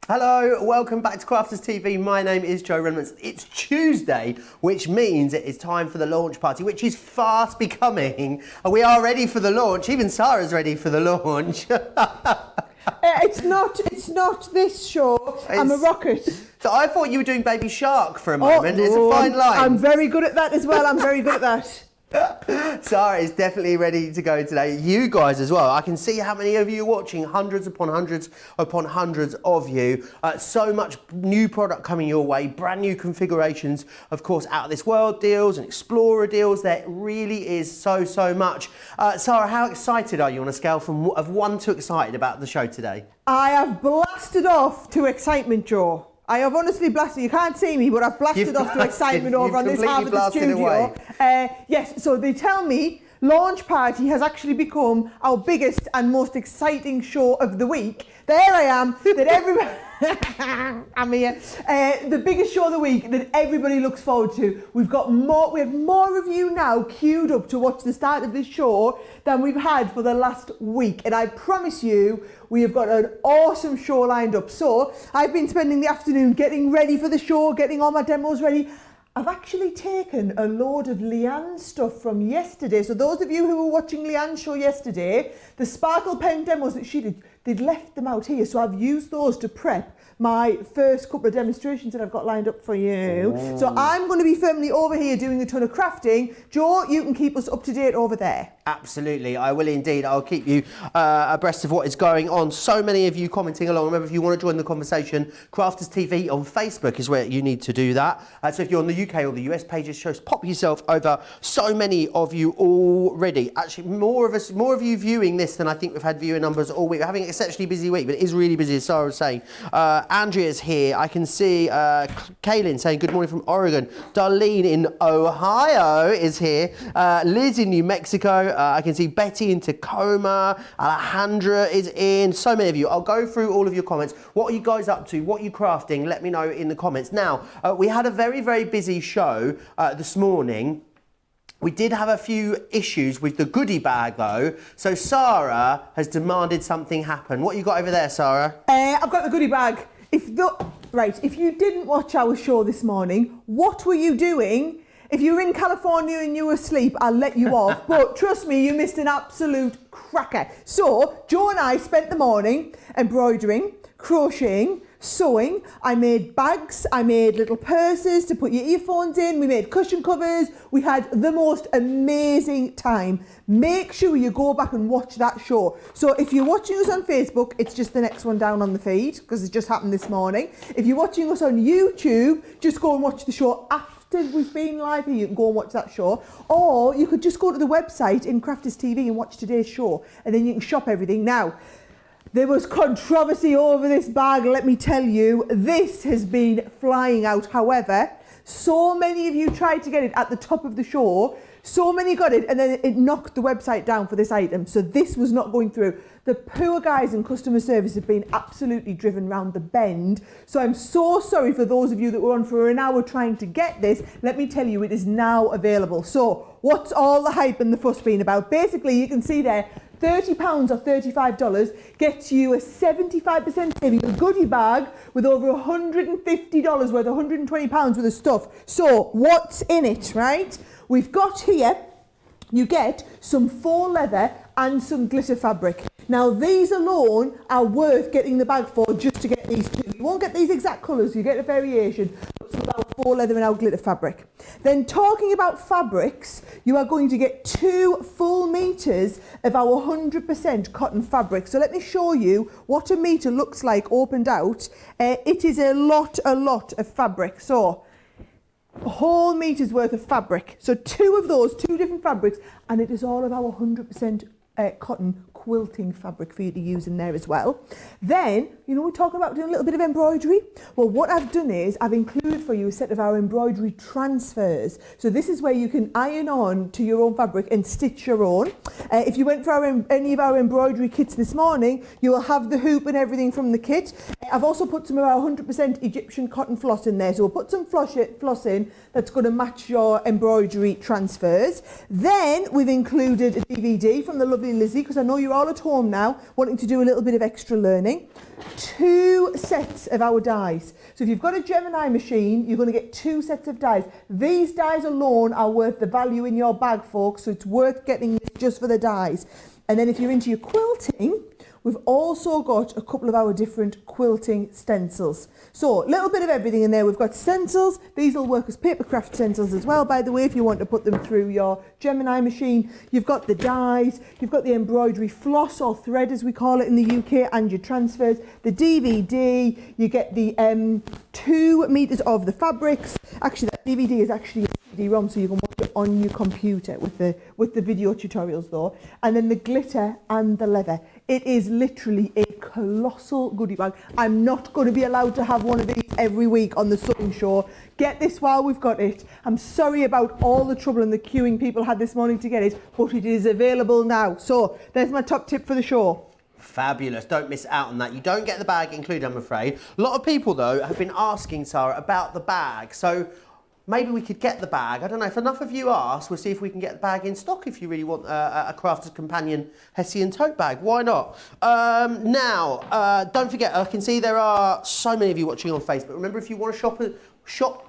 Hello, welcome back to Crafters TV. My name is Joe Remblance. It's Tuesday, which means it is time for the launch party, which is fast becoming. And we are ready for the launch. Even Sara's ready for the launch. It's not this show. I'm a rocket. So I thought you were doing Baby Shark for a moment. It's a fine line. I'm very good at that as well. I'm very good at that. Sara is definitely ready to go today. You guys as well. I can see how many of you are watching, hundreds upon hundreds of you. So much new product coming your way, brand new configurations, of course, out of this world deals and Explorer deals. There really is so much. Sara, how excited are you on a scale of 1 to excited about the show today? I have blasted off to excitement, Joe. I have honestly blasted. You can't see me, but I've blasted off to excitement over on this half of the studio. Yes, so they tell me Launch Party has actually become our biggest and most exciting show of the week. There I am, that everybody... I'm here. The biggest show of the week that everybody looks forward to. We have more of you now queued up to watch the start of this show than we've had for the last week. And I promise you, we have got an awesome show lined up. So I've been spending the afternoon getting ready for the show, getting all my demos ready. I've actually taken a load of Leanne's stuff from yesterday. So those of you who were watching Leanne's show yesterday, the sparkle pen demos that she did, they'd left them out here. So I've used those to prep my first couple of demonstrations that I've got lined up for you. Oh. So I'm going to be firmly over here doing a ton of crafting. Joe, you can keep us up to date over there. Absolutely, I will indeed. I'll keep you abreast of what is going on. So many of you commenting along. Remember, if you want to join the conversation, Crafters TV on Facebook is where you need to do that. So if you're on the UK or the US pages, shows, pop yourself over. So many of you already. Actually, more of you viewing this than I think we've had viewer numbers all week. We're having an exceptionally busy week, but it is really busy, as Sara was saying. Andrea's here. I can see Kaylin saying good morning from Oregon. Darlene in Ohio is here. Liz in New Mexico. I can see Betty in Tacoma. Alejandra is in. So many of you. I'll go through all of your comments. What are you guys up to? What are you crafting? Let me know in the comments. Now, we had a very busy show this morning. We did have a few issues with the goodie bag though. So Sara has demanded something happen. What you got over there, Sara? I've got the goodie bag. If you didn't watch our show this morning, what were you doing? If you were in California and you were asleep, I'll let you off. But trust me, you missed an absolute cracker. So Joe and I spent the morning embroidering, crocheting, sewing. I made bags, I made little purses to put your earphones in, we made cushion covers. We had the most amazing time. Make sure you go back and watch that show. So if you're watching us on Facebook, it's just the next one down on the feed because it just happened this morning. If you're watching us on YouTube, just go and watch the show after we've been live here. You can go and watch that show, or you could just go to the website in Crafters TV and watch today's show, and then you can shop everything. Now, there was controversy over this bag, let me tell you. This has been flying out. However, so many of you tried to get it at the top of the show. So many got it, and then it knocked the website down for this item. So this was not going through. The poor guys in customer service have been absolutely driven round the bend. So I'm so sorry for those of you that were on for an hour trying to get this. Let me tell you, it is now available. So what's all the hype and the fuss been about? Basically, you can see there, £30 or $35 gets you a 75% saving, a goodie bag with over $150 worth, £120 worth of stuff. So what's in it, right? We've got here, you get some faux leather and some glitter fabric. Now these alone are worth getting the bag for just to get these two. You won't get these exact colours, you get a variation, but some of our faux leather and our glitter fabric. Then talking about fabrics, you are going to get 2 full meters of our 100% cotton fabric. So let me show you what a meter looks like opened out. It is a lot of fabric. So a whole meter's worth of fabric. So 2 of those, 2 different fabrics, and it is all of our 100% cotton quilting fabric for you to use in there as well. Then, you know, we're talking about doing a little bit of embroidery. Well, what I've done is I've included for you a set of our embroidery transfers. So this is where you can iron on to your own fabric and stitch your own. If you went for any of our embroidery kits this morning, you will have the hoop and everything from the kit. I've also put some of our 100% Egyptian cotton floss in there. So we'll put some floss in that's going to match your embroidery transfers. Then we've included a DVD from the lovely Lizzie, because I know you're all at home now wanting to do a little bit of extra learning. 2 sets of our dies. So if you've got a Gemini machine, you're going to get 2 sets of dies. These dies alone are worth the value in your bag, folks, so it's worth getting this just for the dies. And then if you're into your quilting, we've also got a couple of our different quilting stencils. So a little bit of everything in there. We've got stencils. These will work as papercraft stencils as well, by the way, if you want to put them through your Gemini machine. You've got the dies, you've got the embroidery floss or thread as we call it in the UK, and your transfers, the DVD, you get the 2 meters of the fabrics. Actually, that DVD is actually a CD-ROM, so you can watch it on your computer with the video tutorials though. And then the glitter and the leather. It is literally a colossal goodie bag. I'm not going to be allowed to have one of these every week on the sewing show. Get this while we've got it. I'm sorry about all the trouble and the queuing people had this morning to get it, but it is available now. So there's my top tip for the show. Fabulous. Don't miss out on that. You don't get the bag included, I'm afraid. A lot of people, though, have been asking, Sara, about the bag. So maybe we could get the bag. I don't know, if enough of you ask, we'll see if we can get the bag in stock if you really want a Crafter's Companion Hessian tote bag. Why not? Don't forget, I can see there are so many of you watching on Facebook. Remember, if you want to shop.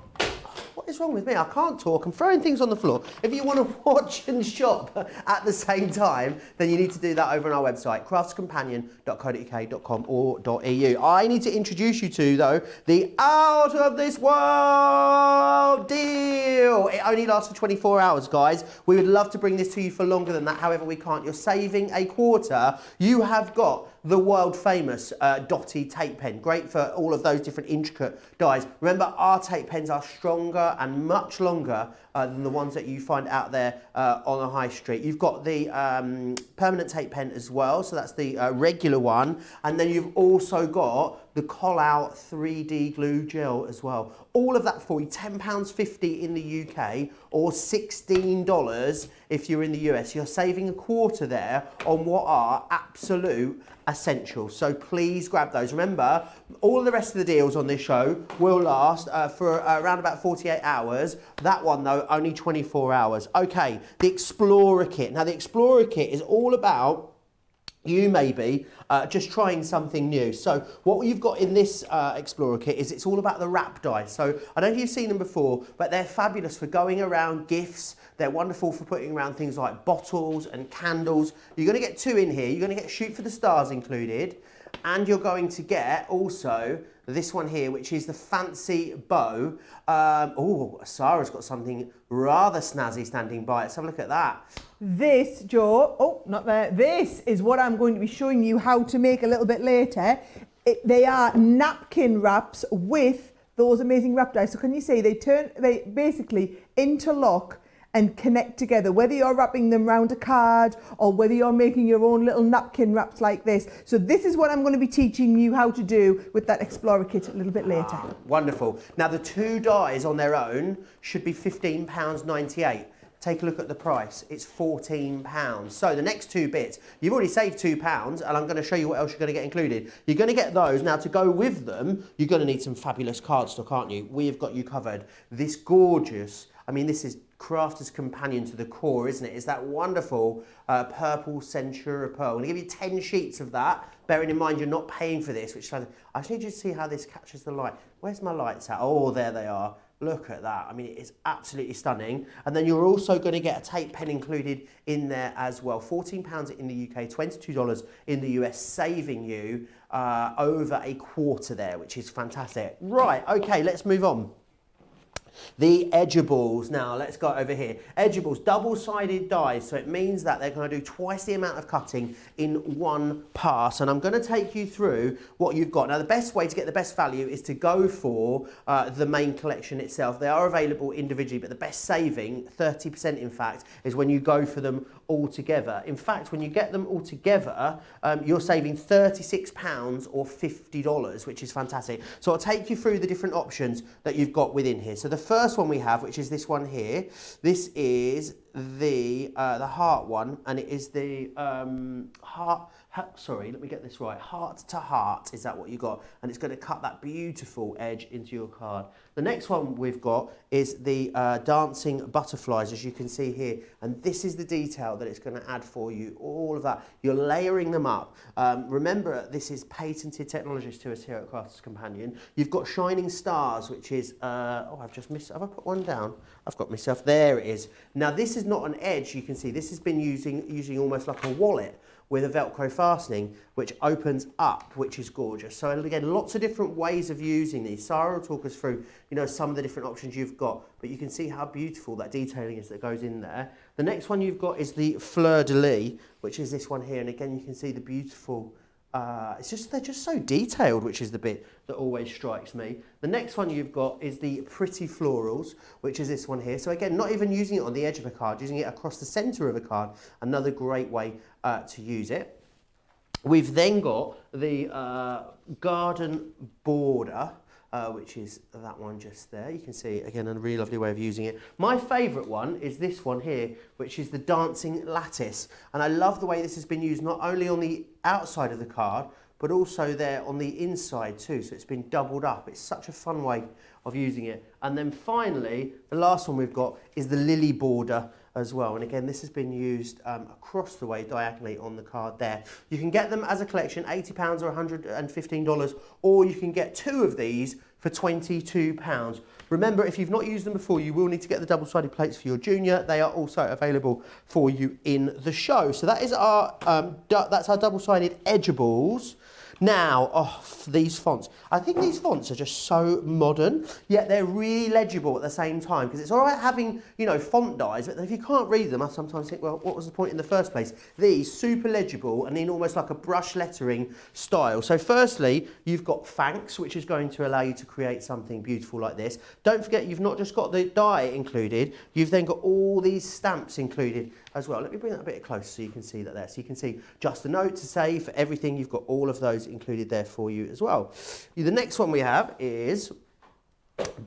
What is wrong with me? I can't talk. I'm throwing things on the floor. If you want to watch and shop at the same time, then you need to do that over on our website, craftscompanion.co.uk.com or .eu. I need to introduce you to, though, the Out of This World deal. It only lasts for 24 hours, guys. We would love to bring this to you for longer than that. However, we can't. You're saving a quarter. You have got the world famous Dotty tape pen. Great for all of those different intricate dies. Remember, our tape pens are stronger and much longer than the ones that you find out there on the high street. You've got the permanent tape pen as well, so that's the regular one. And then you've also got the colossal 3D glue gel as well. All of that for you, £10.50 in the UK or $16 if you're in the US. You're saving a quarter there on what are absolute essentials. So please grab those. Remember, all of the rest of the deals on this show will last for around about 48 hours. That one though, only 24 hours. Okay, the Explorer Kit. Now the Explorer Kit is all about you maybe just trying something new. So what you've got in this Explorer Kit is it's all about the wrap dies. So I don't know if you've seen them before, but they're fabulous for going around gifts. They're wonderful for putting around things like bottles and candles. You're going to get 2 in here. You're going to get Shoot for the Stars included. And you're going to get also this one here, which is the fancy bow. Oh, Sara's got something rather snazzy standing by. Let's have a look at that. This, Joe, oh, not there. This is what I'm going to be showing you how to make a little bit later. They are napkin wraps with those amazing wrap dies. So can you see they basically interlock and connect together, whether you're wrapping them around a card or whether you're making your own little napkin wraps like this. So this is what I'm going to be teaching you how to do with that Explorer Kit a little bit later. Wonderful. Now the 2 dies on their own should be £15.98. Take a look at the price, it's £14. So the next 2 bits, you've already saved £2 and I'm going to show you what else you're going to get included. You're going to get those. Now to go with them, you're going to need some fabulous cardstock, aren't you? We've got you covered. This gorgeous, I mean this is Crafter's Companion to the core, isn't it? It's that wonderful purple Centura Pearl. I'm going to give you 10 sheets of that, bearing in mind you're not paying for this, which I just need you to see how this catches the light. Where's my lights at? Oh, there they are. Look at that. I mean, it is absolutely stunning. And then you're also going to get a tape pen included in there as well. £14 in the UK, $22 in the US, saving you over a quarter there, which is fantastic. Right, okay, let's move on. The edgeables. Now let's go over here. Edgeables, double-sided dies, so it means that they're going to do twice the amount of cutting in one pass. And I'm going to take you through what you've got. Now the best way to get the best value is to go for the main collection itself. They are available individually, but the best saving, 30% in fact, is when you go for them all together. In fact, when you get them all together, you're saving £36 or $50, which is fantastic. So I'll take you through the different options that you've got within here. So the first one we have, which is this one here, this is the heart one, and it is the sorry, let me get this right. Heart to heart, is that what you got? And it's going to cut that beautiful edge into your card. The next one we've got is the dancing butterflies, as you can see here. And this is the detail that it's going to add for you, all of that. You're layering them up. Remember, this is patented technologies to us here at Crafters Companion. You've got shining stars, which is, oh, I've just missed, have I put one down? I've got myself, there it is. Now, this is not an edge, you can see. This has been using almost like a wallet with a Velcro fastening, which opens up, which is gorgeous. So again, lots of different ways of using these. Sara will talk us through, you know, some of the different options you've got, but you can see how beautiful that detailing is that goes in there. The next one you've got is the fleur de lis, which is this one here, and again, you can see the beautiful, they're just so detailed, which is the bit that always strikes me. The next one you've got is the pretty florals, which is this one here. So again, not even using it on the edge of a card, using it across the center of a card, another great way to use it. We've then got the garden border, which is that one just there. You can see, again, a really lovely way of using it. My favourite one is this one here, which is the dancing lattice. And I love the way this has been used not only on the outside of the card, but also there on the inside too. So it's been doubled up. It's such a fun way of using it. And then finally, the last one we've got is the lily border as well. And again, this has been used across the way diagonally on the card there. You can get them as a collection, £80 or $115, or you can get two of these for £22. Remember, if you've not used them before, you will need to get the double-sided plates for your junior. They are also available for you in the show. So that is our that's our double-sided edgeables. Now, oh, these fonts. I think these fonts are just so modern, yet they're really legible at the same time, because it's all right having, you know, font dies, but if you can't read them, I sometimes think, well, what was the point in the first place? These, super legible and in almost like a brush lettering style. So firstly, you've got Thanks, which is going to allow you to create something beautiful like this. Don't forget, you've not just got the die included, you've then got all these stamps included as well. Let me bring that a bit closer so you can see that there. So you can see just a note to say for everything, you've got all of those included there for you as well. The next one we have is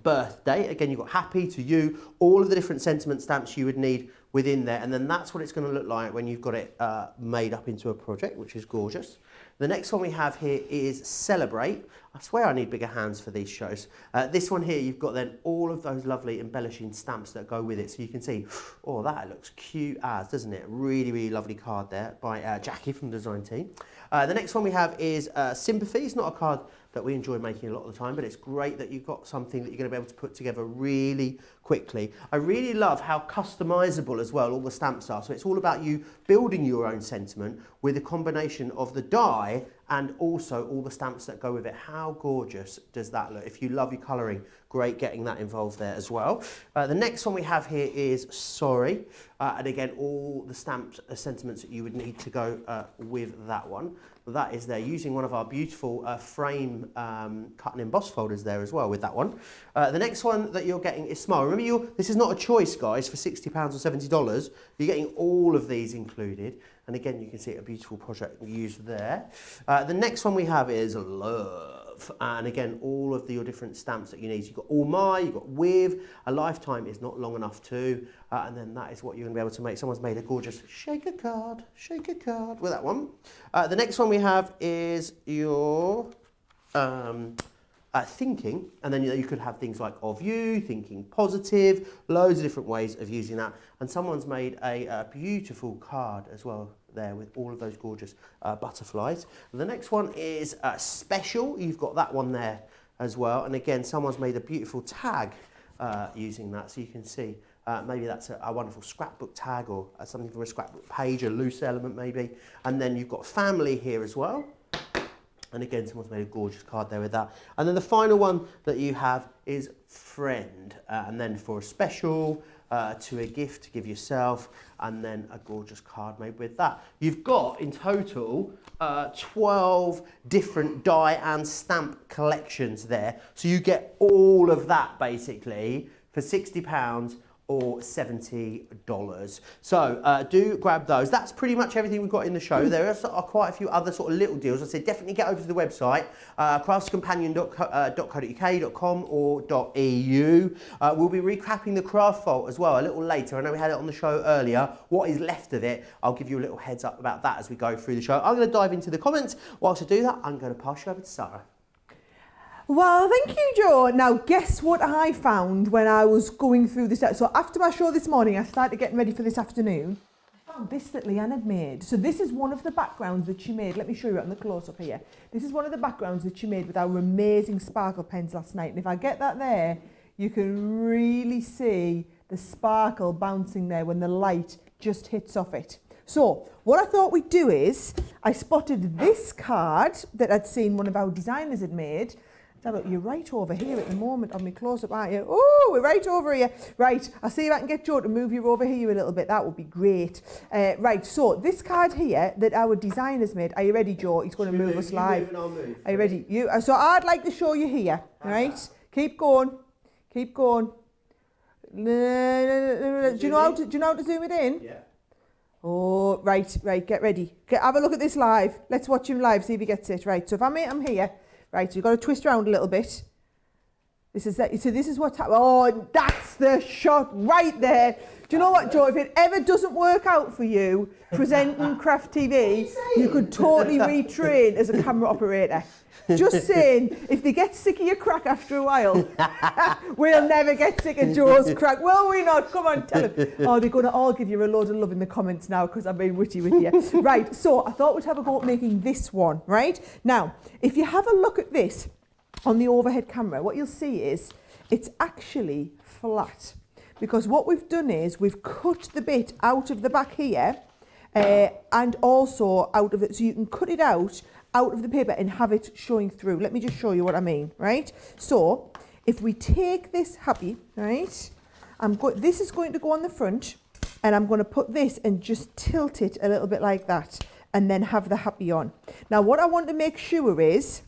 birthday. Again, you've got happy to you, all of the different sentiment stamps you would need within there, and then that's what it's going to look like when you've got it made up into a project, which is gorgeous. The next one we have here is Celebrate. I swear I need bigger hands for these shows. This one here, you've got then all of those lovely embellishing stamps that go with it. So you can see, oh, that looks cute as, doesn't it? Really, really lovely card there by Jackie from the design team. The next one we have is Sympathy. It's not a card that we enjoy making a lot of the time, but it's great that you've got something that you're going to be able to put together really quickly. I really love how customizable as well all the stamps are. So it's all about you building your own sentiment with a combination of the die and also all the stamps that go with it. How gorgeous does that look? If you love your colouring, great getting that involved there as well. The next one we have here is Sorry. And again, all the stamps, sentiments that you would need to go with that one. That is there, using one of our beautiful frame cut and emboss folders there as well with that one. The next one that you're getting is Smile. Remember, this is not a choice, guys, for £60 or $70. You're getting all of these included. And again, you can see a beautiful project used there. The next one we have is Love. And again, all of your different stamps that you need. You've got All My, you've got With, A Lifetime is not long enough too. And then that is what you're going to be able to make. Someone's made a gorgeous shake a card with that one. The next one we have is your thinking, and then you could have things like Of You, Thinking Positive, loads of different ways of using that. And someone's made a beautiful card as well there with all of those gorgeous butterflies. The next one is Special. You've got that one there as well. And again, someone's made a beautiful tag using that, so you can see maybe that's a wonderful scrapbook tag or something from a scrapbook page, a loose element maybe. And then you've got Family here as well. And again, someone's made a gorgeous card there with that. And then the final one that you have is Friend. And then for a special, to a gift to give yourself, and then a gorgeous card made with that. You've got, in total, 12 different die and stamp collections there. So you get all of that, basically, for £60 or $70. So do grab those. That's pretty much everything we've got in the show. There are quite a few other sort of little deals. I said definitely get over to the website, craftscompanion.co.uk.com or .eu. We'll be recapping the craft vault as well a little later. I know we had it on the show earlier. What is left of it, I'll give you a little heads up about that as we go through the show. I'm going to dive into the comments. Whilst I do that, I'm going to pass you over to Sara. Well, thank you, Joe. Now, guess what I found when I was going through this? So after my show this morning, I started getting ready for this afternoon. I found this that Leanne had made. So this is one of the backgrounds that she made. Let me show you on the close-up here. This is one of the backgrounds that she made with our amazing sparkle pens last night. And if I get that there, you can really see the sparkle bouncing there when the light just hits off it. So what I thought we'd do is, I spotted this card that I'd seen one of our designers had made. Look, you're right over here at the moment on my close-up, aren't you? Oh, we're right over here. Right, I'll see if I can get Joe to move you over here a little bit. That would be great. Right, so this card here that our designers made. Are you ready, Joe? He's going to move us live. Move. Are you ready? So I'd like to show you here, right? Keep going. Keep going. Do you know how to zoom it in? Yeah. Oh, right, get ready. Have a look at this live. Let's watch him live, see if he gets it. Right, so if I'm here. Right, so you've got to twist around a little bit. This is that. So this is what's happening. Oh, that's the shot right there. Do you know what, Joe? If it ever doesn't work out for you presenting Craft TV, you could totally retrain as a camera operator. Just saying, if they get sick of your crack after a while, we'll never get sick of Joe's crack, will we not? Come on, tell them. Oh, they're going to all give you a load of love in the comments now because I've been witty with you. Right, so I thought we'd have a go at making this one, right? Now, if you have a look at this on the overhead camera, what you'll see is it's actually flat. Because what we've done is we've cut the bit out of the back here and also out of it, so you can cut it out of the paper and have it showing through. Let me just show you what I mean, right? So if we take this happy, right, this is going to go on the front and I'm going to put this and just tilt it a little bit like that and then have the happy on. Now what I want to make sure is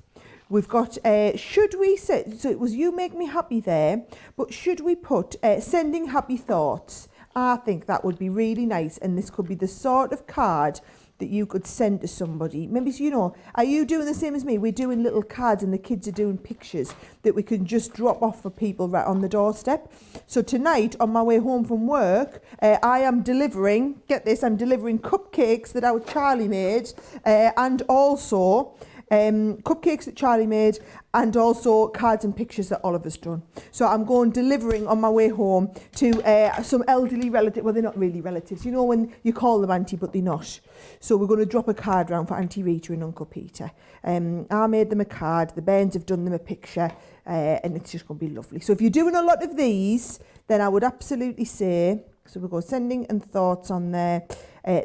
we've got, should we set, so it was you make me happy there, but should we put sending happy thoughts? I think that would be really nice, and this could be the sort of card that you could send to somebody. Maybe, you know, are you doing the same as me? We're doing little cards and the kids are doing pictures that we can just drop off for people right on the doorstep. So tonight, on my way home from work, I am delivering, get this, I'm delivering cupcakes that our Charlie made, and also cupcakes that Charlie made, and also cards and pictures that Oliver's done. So I'm going delivering on my way home to some elderly relatives. Well, they're not really relatives. You know when you call them auntie, but they're not. So we're going to drop a card round for Auntie Rita and Uncle Peter. I made them a card. The Bairns have done them a picture, and it's just going to be lovely. So if you're doing a lot of these, then I would absolutely say, so we'll go sending and thoughts on there.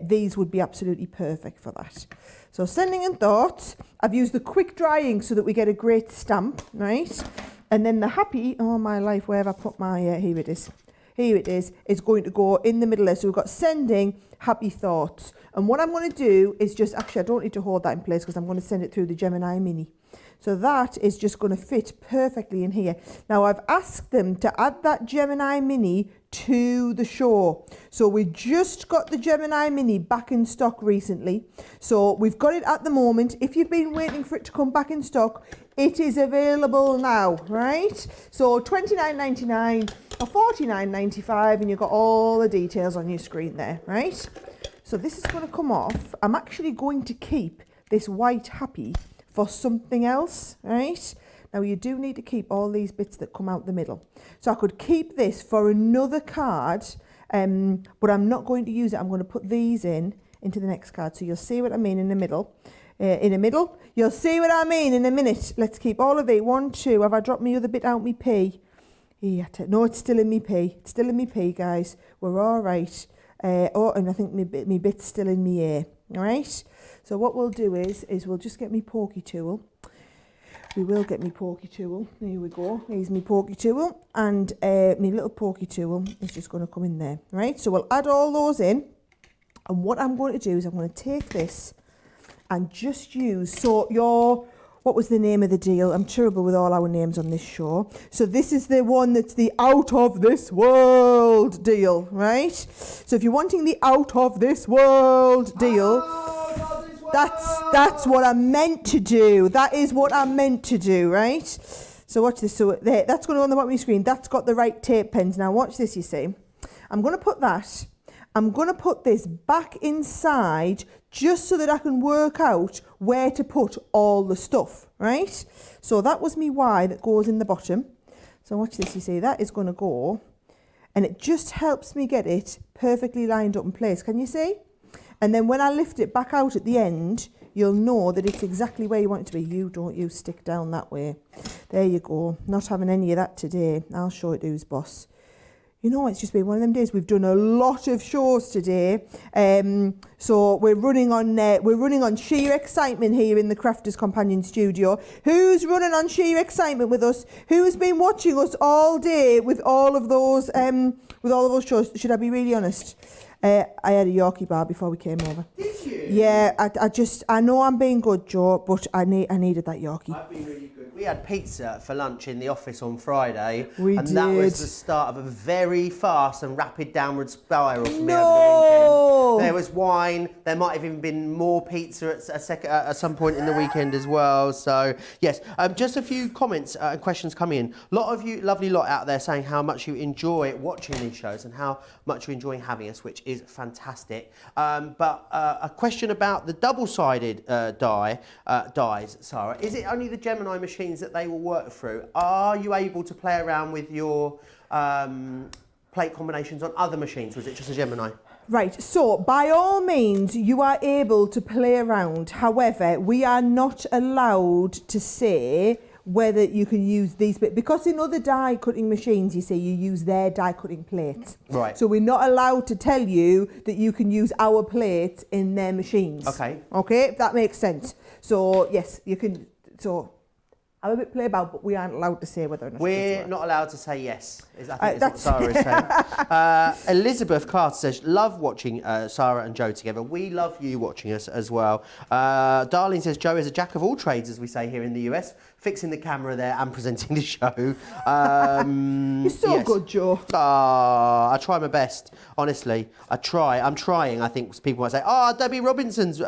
These would be absolutely perfect for that. So sending and thoughts, I've used the quick drying so that we get a great stamp, right? And then the happy, oh my life, where have I put my, here it is. Here it is, it's going to go in the middle there. So we've got sending, happy thoughts. And what I'm going to do is just, actually I don't need to hold that in place because I'm going to send it through the Gemini Mini. So that is just going to fit perfectly in here. Now I've asked them to add that Gemini Mini to the show. So we just got the Gemini Mini back in stock recently. So we've got it at the moment. If you've been waiting for it to come back in stock, it is available now, right? So $29.99 or $49.95, and you've got all the details on your screen there, right? So this is going to come off. I'm actually going to keep this white happy for something else, right? Now you do need to keep all these bits that come out the middle. So I could keep this for another card, but I'm not going to use it. I'm going to put these into the next card. So you'll see what I mean in the middle. You'll see what I mean in a minute. Let's keep all of it. 1, 2. Have I dropped my other bit out my P? Yeah, no, it's still in me P. It's still in me P, guys. We're all right. And I think my bit's still in me A. All right. So what we'll do is we'll just get me pokey tool. We will get me pokey tool. Here we go. Here's me pokey tool, and my little pokey tool is just going to come in there, right? So we'll add all those in, and what I'm going to do is I'm going to take this and just use, so what was the name of the deal? I'm terrible with all our names on this show. So this is the one that's the out of this world deal, right? So if you're wanting the out of this world deal, that's what I meant to do. That is what I meant to do, right? So watch this. So there, that's going on the bottom of your screen. That's got the right tape pens. Now watch this, you see. I'm going to put that. I'm going to put this back inside just so that I can work out where to put all the stuff, right? So that was me Y that goes in the bottom. So watch this, you see, that is going to go, and it just helps me get it perfectly lined up in place. Can you see? And then when I lift it back out at the end, you'll know that it's exactly where you want it to be. You don't you stick down that way. There you go. Not having any of that today. I'll show it who's boss. You know, it's just been one of them days. We've done a lot of shows today, so we're running on sheer excitement here in the Crafters Companion studio. Who's running on sheer excitement with us? Who's been watching us all day with all of those shows? Should I be really honest? I had a Yorkie bar before we came over. Did you? Yeah, I know I'm being good, Joe, but I needed that Yorkie. I've been really good. We had pizza for lunch in the office on Friday, and did. that was the start of a very fast and rapid downward spiral for me over No! the weekend. There was wine. There might have even been more pizza at some point in the weekend as well. So yes, just a few comments and questions coming in. A lot of you, lovely lot out there, saying how much you enjoy watching these shows and how much you're enjoying having us, which is fantastic. But a question about the double-sided dies, Sarah. Is it only the Gemini machines that they will work through? Are you able to play around with your plate combinations on other machines, or is it just a Gemini? Right, so by all means you are able to play around. However, we are not allowed to say whether you can use these bits, because in other die cutting machines, you see, you use their die cutting plates. Right. So we're not allowed to tell you that you can use our plates in their machines. Okay. Okay, if that makes sense. So yes, you can. So I'm a bit play about, but we aren't allowed to say whether or not we're not allowed to say yes. I think that's what Sarah is saying. Elizabeth Carter says, love watching Sarah and Joe together. We love you watching us as well. Darlene says, Joe is a jack of all trades, as we say here in the US, fixing the camera there and presenting the show. You're so good, Joe. I try my best, honestly. I'm trying. I think people might say, Debbie Robinson's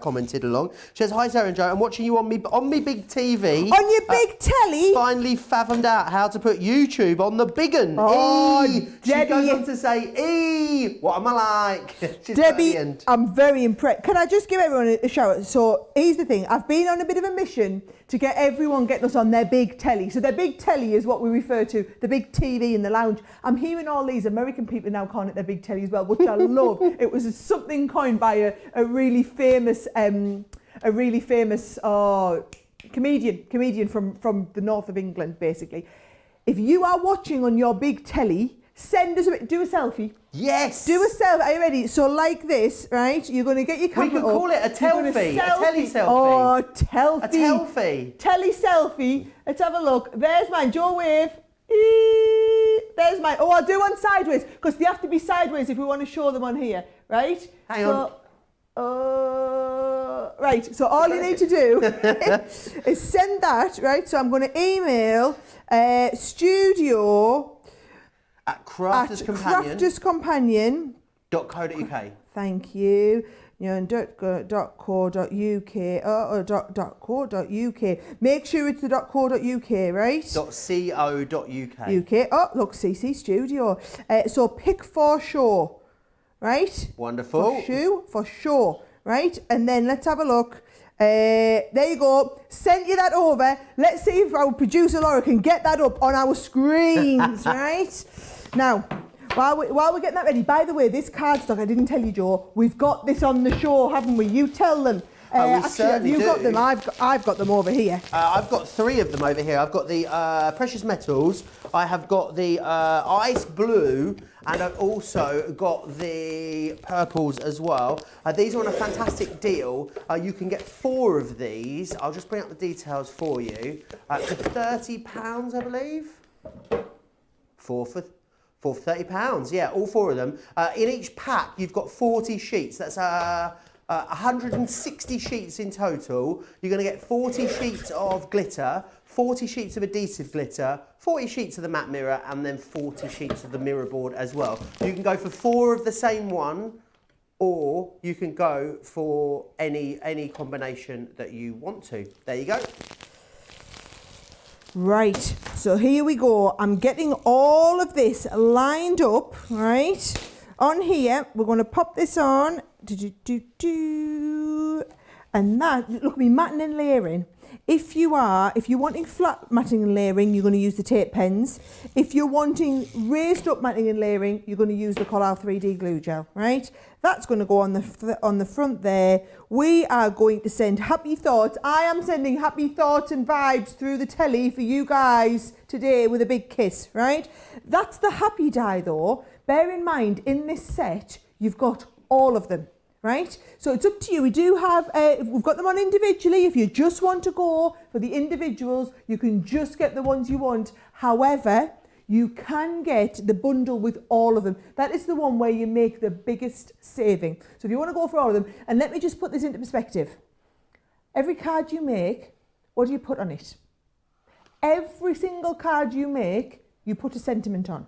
commented along. She says, hi, Sarah and Joe. I'm watching you on me big TV. On your big telly? Finally fathomed out how to put YouTube on the big un. Oh, She goes on to say, what am I like? She's Debbie, brilliant. I'm very impressed. Can I just give everyone a shout out? So here's the thing. I've been on a bit of a mission to get everyone getting us on their big telly. So their big telly is what we refer to, the big TV in the lounge. I'm hearing all these American people now calling it their big telly as well, which I love. It was something coined by a really famous comedian from the north of England, basically. If you are watching on your big telly, do a selfie. Yes. Do a selfie. Are you ready? So like this, right? You're going to get your camera up. We can call it a telfie, a telly selfie. Oh, telfie. A telfie. Telly selfie. Let's have a look. There's mine. Joe wave. There's mine. Oh, I'll do one sideways, because they have to be sideways if we want to show them on here, right? Hang on. Right, so all you need to do is send that, right? So I'm going to email studio at crafterscompanion.co.uk. Thank you. .co.uk or .co.uk. Make sure it's the .co.uk, right? .co.uk. UK. Oh, look, CC Studio. So pick for show, right? Wonderful. For show, right? And then let's have a look. There you go. Sent you that over. Let's see if our producer Laura can get that up on our screens, right? Now, while we're getting that ready, by the way, this cardstock, I didn't tell you, Joe, we've got this on the show, haven't we? You tell them. Actually, you've got them. I've got them over here. I've got 3 of them over here. I've got the precious metals. I have got the ice blue, and I've also got the purples as well. These are on a fantastic deal. You can get 4 of these. I'll just bring up the details for you. For £30, I believe. 4 for £30. Yeah, all 4 of them. In each pack, you've got 40 sheets. That's 160 sheets in total. You're going to get 40 sheets of glitter, 40 sheets of adhesive glitter, 40 sheets of the matte mirror, and then 40 sheets of the mirror board as well. You can go for 4 of the same one, or you can go for any combination that you want to. There you go. Right, so here we go. I'm getting all of this lined up, right? On here, we're going to pop this on. And that, look at me, matting and layering. If you're wanting flat matting and layering, you're going to use the tape pens. If you're wanting raised up matting and layering, you're going to use the colossal 3D glue gel, right? That's going to go on the front there. We are going to send happy thoughts. I am sending happy thoughts and vibes through the telly for you guys today with a big kiss, right? That's the happy die though. Bear in mind, in this set, you've got all of them. Right, so it's up to you. We do have, we've got them on individually. If you just want to go for the individuals, you can just get the ones you want. However, you can get the bundle with all of them. That is the one where you make the biggest saving. So if you want to go for all of them, and let me just put this into perspective. Every card you make, what do you put on it? Every single card you make, you put a sentiment on.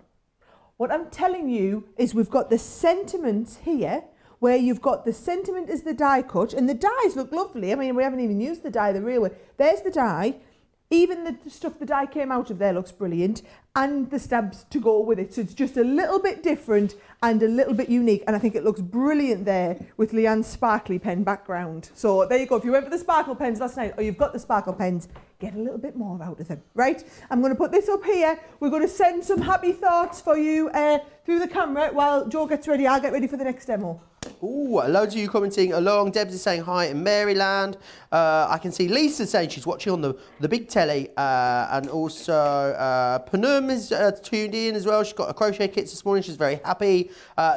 What I'm telling you is we've got the sentiments here, where you've got the sentiment as the die cut, and the dies look lovely. I mean, we haven't even used the die the real way. There's the die. Even the stuff the die came out of there looks brilliant, and the stabs to go with it. So it's just a little bit different and a little bit unique, and I think it looks brilliant there with Leanne's sparkly pen background. So there you go. If you went for the sparkle pens last night, or you've got the sparkle pens, get a little bit more out of them, right? I'm going to put this up here. We're going to send some happy thoughts for you through the camera while Joe gets ready. I'll get ready for the next demo. Ooh, loads of you commenting along. Debs is saying hi in Maryland. I can see Lisa saying she's watching on the big telly. And also Panum is tuned in as well. She's got a crochet kits this morning. She's very happy.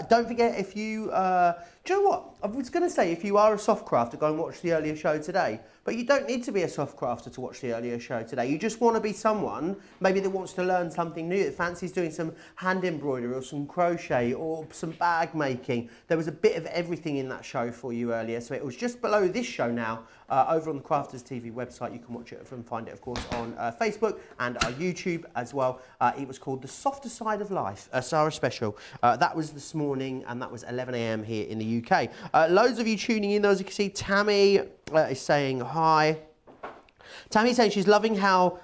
Don't forget, if you... do you know what? I was going to say, if you are a soft crafter, go and watch the earlier show today. But you don't need to be a soft crafter to watch the earlier show today. You just want to be someone, maybe that wants to learn something new, that fancies doing some hand embroidery or some crochet or some bag making. There was a bit of everything in that show for you earlier. So it was just below this show now, over on the Crafters TV website. You can watch it and find it, of course, on Facebook and our YouTube as well. It was called The Softer Side of Life, a Sara special. That was this morning, and that was 11 a.m. here in the UK. Loads of you tuning in, as you can see. Tammy is saying hi. Tammy's saying she's loving how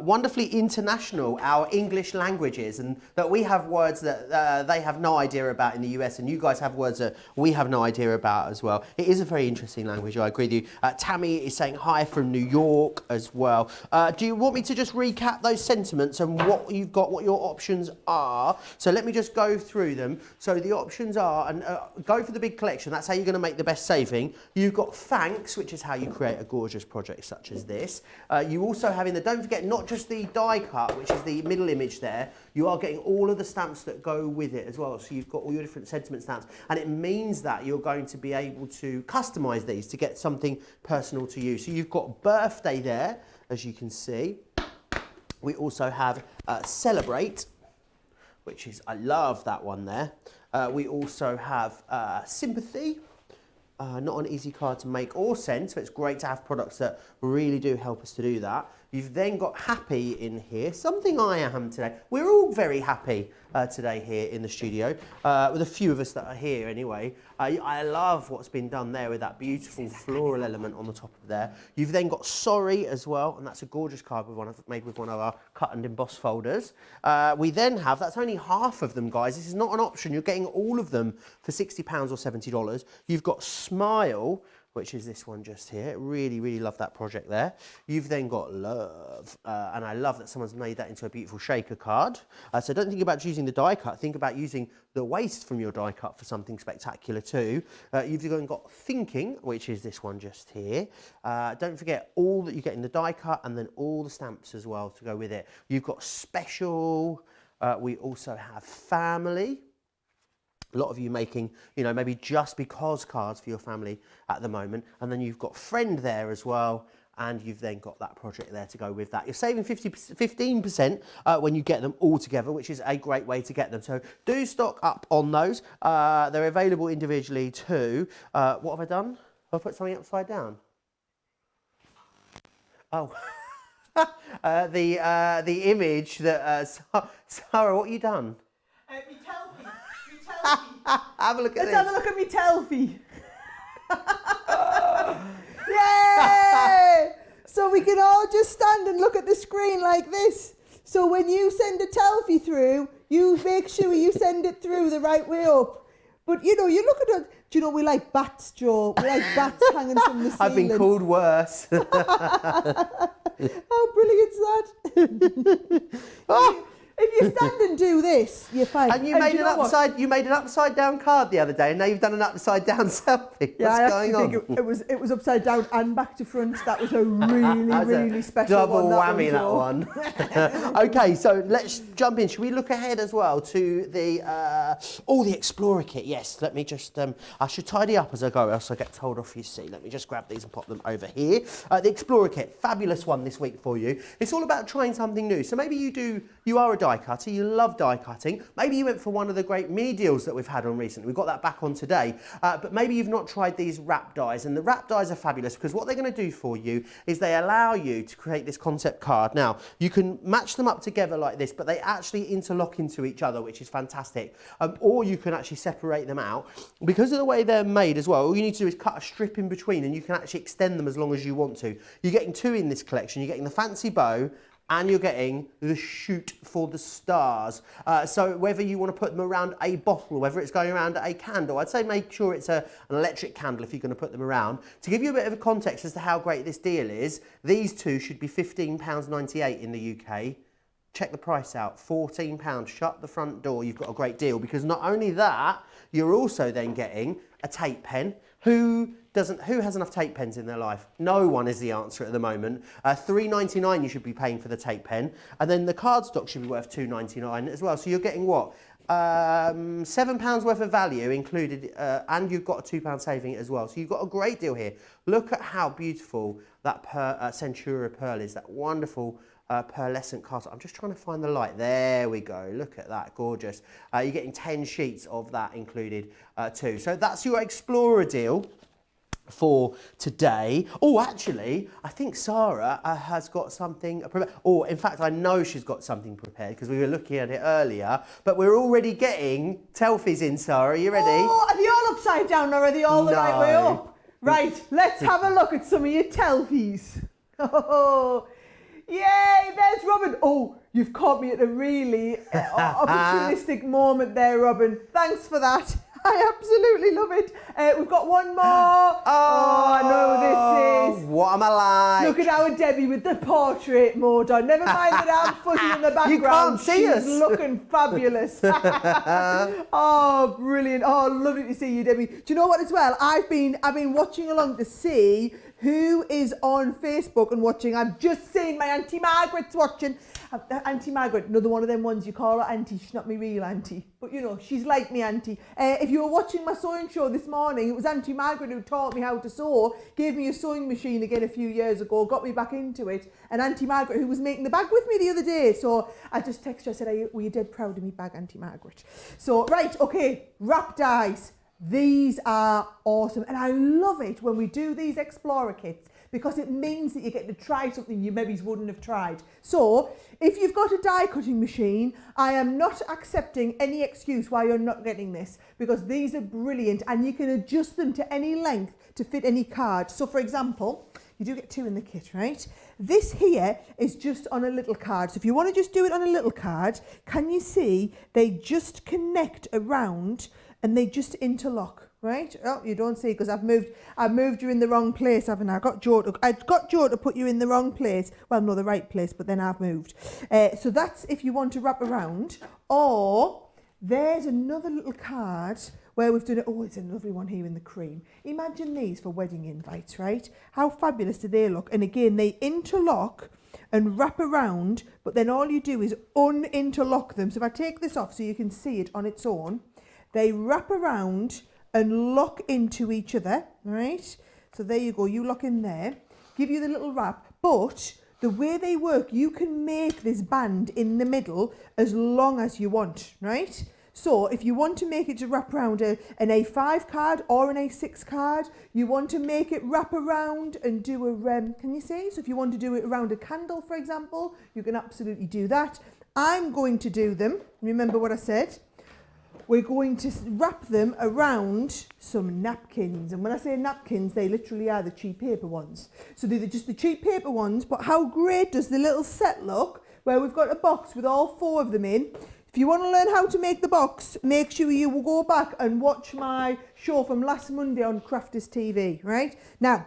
wonderfully international our English language is, and that we have words that they have no idea about in the US, and you guys have words that we have no idea about as well. It is a very interesting language, I agree with you. Tammy is saying hi from New York as well. Do you want me to just recap those sentiments and what you've got, what your options are? So let me just go through them. So the options are, and go for the big collection. That's how you're going to make the best saving. You've got thanks, which is how you create a gorgeous project such as this. You also have in the, don't forget, not just the die cut, which is the middle image there, you are getting all of the stamps that go with it as well. So you've got all your different sentiment stamps, and it means that you're going to be able to customize these to get something personal to you. So you've got birthday there, as you can see. We also have celebrate, which is, I love that one there. We also have sympathy. Not an easy card to make or send, so it's great to have products that really do help us to do that. You've then got happy in here, something I am today. We're all very happy today here in the studio, with a few of us that are here anyway. I love what's been done there with that beautiful floral element on the top of there. You've then got sorry as well, and that's a gorgeous card made with one of our cut and emboss folders. We then have, that's only half of them, guys. This is not an option. You're getting all of them for £60 or $70. You've got smile, which is this one just here. Really, really love that project there. You've then got love, and I love that someone's made that into a beautiful shaker card. So don't think about using the die cut, think about using the waste from your die cut for something spectacular too. You've then got thinking, which is this one just here. Don't forget all that you get in the die cut, and then all the stamps as well to go with it. You've got special, we also have family. A lot of you making, you know, maybe just because cards for your family at the moment. And then you've got friend there as well. and you've then got that project there to go with that. You're saving 15% when you get them all together, which is a great way to get them. So do stock up on those. They're available individually too. What have I done? Have I put something upside down? Oh. The image that Sara, what have you done? Me telfie. Have a look at this. Let's have a look at me telfie. Yay! So we can all just stand and look at the screen like this. So when you send a telfie through, you make sure you send it through the right way up. But you know, you look at it. Do you know we like bats, Joe? We like bats hanging from the ceiling. I've been called worse. How brilliant is that? Oh. If you stand and do this, you're fine. And you made an upside down card the other day, and now you've done an upside down selfie. Yeah, What's going on? It was upside down and back to front. That was a really special double one. Whammy that one. Okay, so let's jump in. Should we look ahead as well to the the Explorer kit? Yes. Let me just I should tidy up as I go, else I get told off. You see. Let me just grab these and pop them over here. The Explorer kit, fabulous one this week for you. It's all about trying something new. So maybe you are a die cutter, you love die cutting, maybe you went for one of the great mini deals that we've had on recently, we've got that back on today, but maybe you've not tried these wrap dies, and the wrap dies are fabulous because what they're going to do for you is they allow you to create this concept card. Now, you can match them up together like this, but they actually interlock into each other, which is fantastic, or you can actually separate them out. Because of the way they're made as well, all you need to do is cut a strip in between and you can actually extend them as long as you want to. You're getting two in this collection, you're getting the fancy bow, and you're getting the shoot for the stars. So whether you want to put them around a bottle, whether it's going around a candle, I'd say make sure it's an electric candle if you're going to put them around. To give you a bit of a context as to how great this deal is, these two should be £15.98 in the UK. Check the price out, £14. Shut the front door, you've got a great deal, because not only that, you're also then getting a tape pen. Who has enough tape pens in their life? No one is the answer at the moment. £3.99 you should be paying for the tape pen, and then the cardstock should be worth £2.99 as well. So you're getting what? £7 worth of value included, and you've got a £2 saving as well. So you've got a great deal here. Look at how beautiful that Centura pearl is, that wonderful pearlescent cardstock. I'm just trying to find the light. There we go. Look at that, gorgeous. You're getting 10 sheets of that included too. So that's your Explorer deal for today. Oh, actually, I think Sara has got something prepared. Or, in fact, I know she's got something prepared because we were looking at it earlier. But we're already getting telfies in, Sara. Are you ready? Oh, are they all upside down or are they all the right way up? Right, let's have a look at some of your telfies. Oh, yay, there's Robin. Oh, you've caught me at a really opportunistic moment there, Robin. Thanks for that. I absolutely love it. We've got one more. Oh, I know this is. What am I like? Look at our Debbie with the portrait mode on. Never mind the damn footy in the background. You can't see us. She's looking fabulous. Oh, brilliant. Oh, lovely to see you, Debbie. Do you know what as well? I've been watching along to see who is on Facebook and watching. I've just seen my Auntie Margaret's watching. Auntie Margaret, another one of them ones you call her auntie. She's not my real auntie, but you know, she's like me auntie. If you were watching my sewing show this morning, it was Auntie Margaret who taught me how to sew, gave me a sewing machine again a few years ago, got me back into it, and Auntie Margaret who was making the bag with me the other day. So I just texted her, I said, were you dead proud of me bag, Auntie Margaret? So, right, okay, wrap dies. These are awesome, and I love it when we do these Explorer kits because it means that you get to try something you maybe wouldn't have tried. So, if you've got a die cutting machine, I am not accepting any excuse why you're not getting this, because these are brilliant and you can adjust them to any length to fit any card. So, for example, you do get two in the kit, right? This here is just on a little card. So if you want to just do it on a little card, can you see they just connect around and they just interlock, right? Oh, you don't see because I've moved you in the wrong place, haven't I? I got Joe to put you in the wrong place. Well, no, the right place, but then I've moved. So that's if you want to wrap around. Or there's another little card where we've done it. Oh, it's a lovely one here in the cream. Imagine these for wedding invites, right? How fabulous do they look? And again, they interlock and wrap around, but then all you do is uninterlock them. So if I take this off so you can see it on its own, they wrap around and lock into each other, right? So there you go, you lock in there. give you the little wrap, but the way they work, you can make this band in the middle as long as you want, right? So if you want to make it to wrap around an A5 card or an A6 card, you want to make it wrap around and do a, can you see? So if you want to do it around a candle, for example, you can absolutely do that. I'm going to do them, remember what I said? We're going to wrap them around some napkins. And when I say napkins, they literally are the cheap paper ones. So they're just the cheap paper ones, but how great does the little set look where we've got a box with all 4 of them in? If you want to learn how to make the box, make sure you will go back and watch my show from last Monday on Crafters TV, right? Now,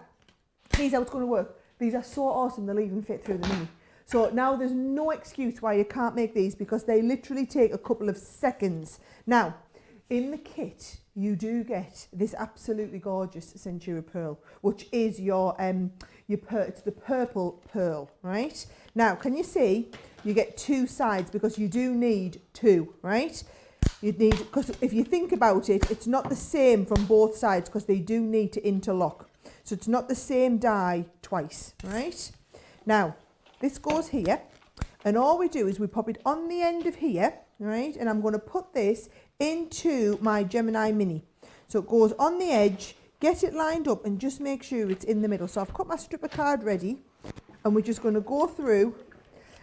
here's how it's going to work. These are so awesome, they'll even fit through the mini. So now there's no excuse why you can't make these because they literally take a couple of seconds. Now, in the kit, you do get this absolutely gorgeous Centura pearl, which is your it's the purple pearl, right? Now, can you see? You get 2 sides because you do need 2, right? You need, because if you think about it, it's not the same from both sides because they do need to interlock. So it's not the same die twice, right? Now, this goes here, and all we do is we pop it on the end of here, right? And I'm going to put this into my Gemini Mini. So it goes on the edge, get it lined up, and just make sure it's in the middle. So I've cut my stripper card ready, and we're just going to go through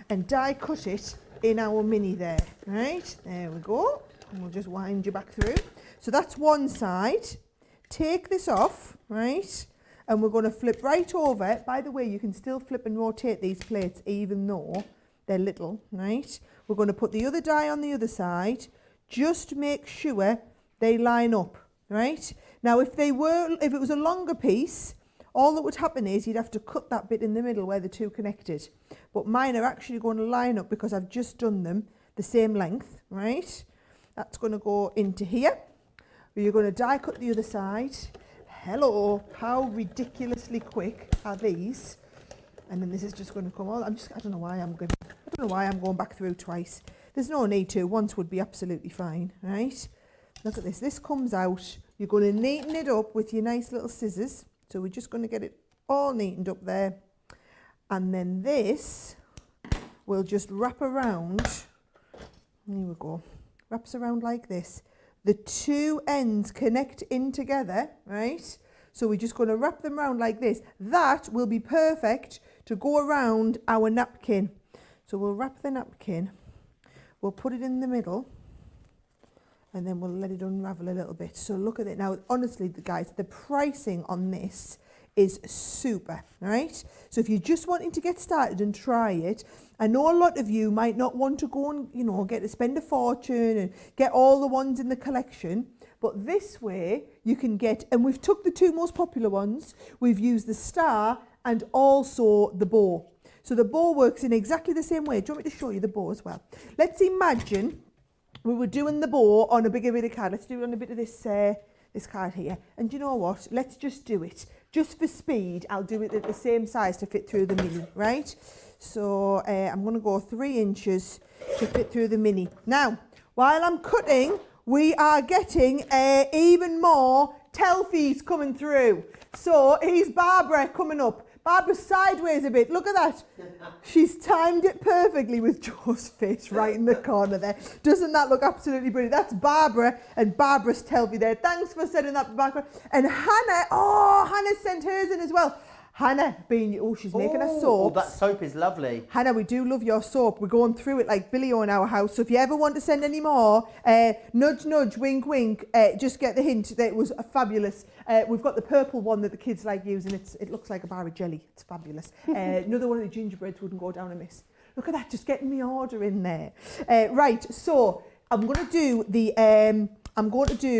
and die cut it in our Mini there, right? There we go. And we'll just wind you back through. So that's one side. Take this off, right? And we're going to flip right over. By the way, you can still flip and rotate these plates even though they're little, right? We're going to put the other die on the other side. Just make sure they line up, right? Now, if it was a longer piece, all that would happen is you'd have to cut that bit in the middle where the 2 connected. But mine are actually going to line up because I've just done them the same length, right? That's going to go into here. You're going to die cut the other side. Hello, how ridiculously quick are these? And then this is just going to come all. I don't know why I'm going back through twice. There's no need to. Once would be absolutely fine, right? Look at this. This comes out. You're going to neaten it up with your nice little scissors. So we're just going to get it all neatened up there. And then this will just wrap around. Here we go. Wraps around like this. The 2 ends connect in together, right? So we're just going to wrap them around like this. That will be perfect to go around our napkin. So we'll wrap the napkin. We'll put it in the middle. And then we'll let it unravel a little bit. So look at it. Now, honestly, guys, the pricing on this is super, right? So if you're just wanting to get started and try it, I know a lot of you might not want to go and, spend a fortune and get all the ones in the collection, but this way you can get, and we've took the 2 most popular ones, we've used the star and also the bow. So the bow works in exactly the same way. Do you want me to show you the bow as well? Let's imagine we were doing the bow on a bigger bit of card. Let's do it on a bit of this card here. And you know what? Let's just do it. Just for speed, I'll do it at the same size to fit through the Mini, right? So I'm going to go 3 inches to fit through the Mini. Now, while I'm cutting, we are getting even more Telfies coming through. So here's Barbara coming up. Barbara's sideways a bit. Look at that. She's timed it perfectly with Joe's face right in the corner there. Doesn't that look absolutely brilliant? That's Barbara and Barbara's Telfie there. Thanks for setting that back. And Hannah sent hers in as well. Hannah, she's making a soap. Oh, that soap is lovely. Hannah, we do love your soap. We're going through it like Billy in our house. So if you ever want to send any more, nudge, nudge, wink, wink, just get the hint that it was fabulous. We've got the purple one that the kids like using. It looks like a bar of jelly. It's fabulous. Another one of the gingerbreads wouldn't go down amiss. Look at that, just getting me order in there. Right, so I'm going to do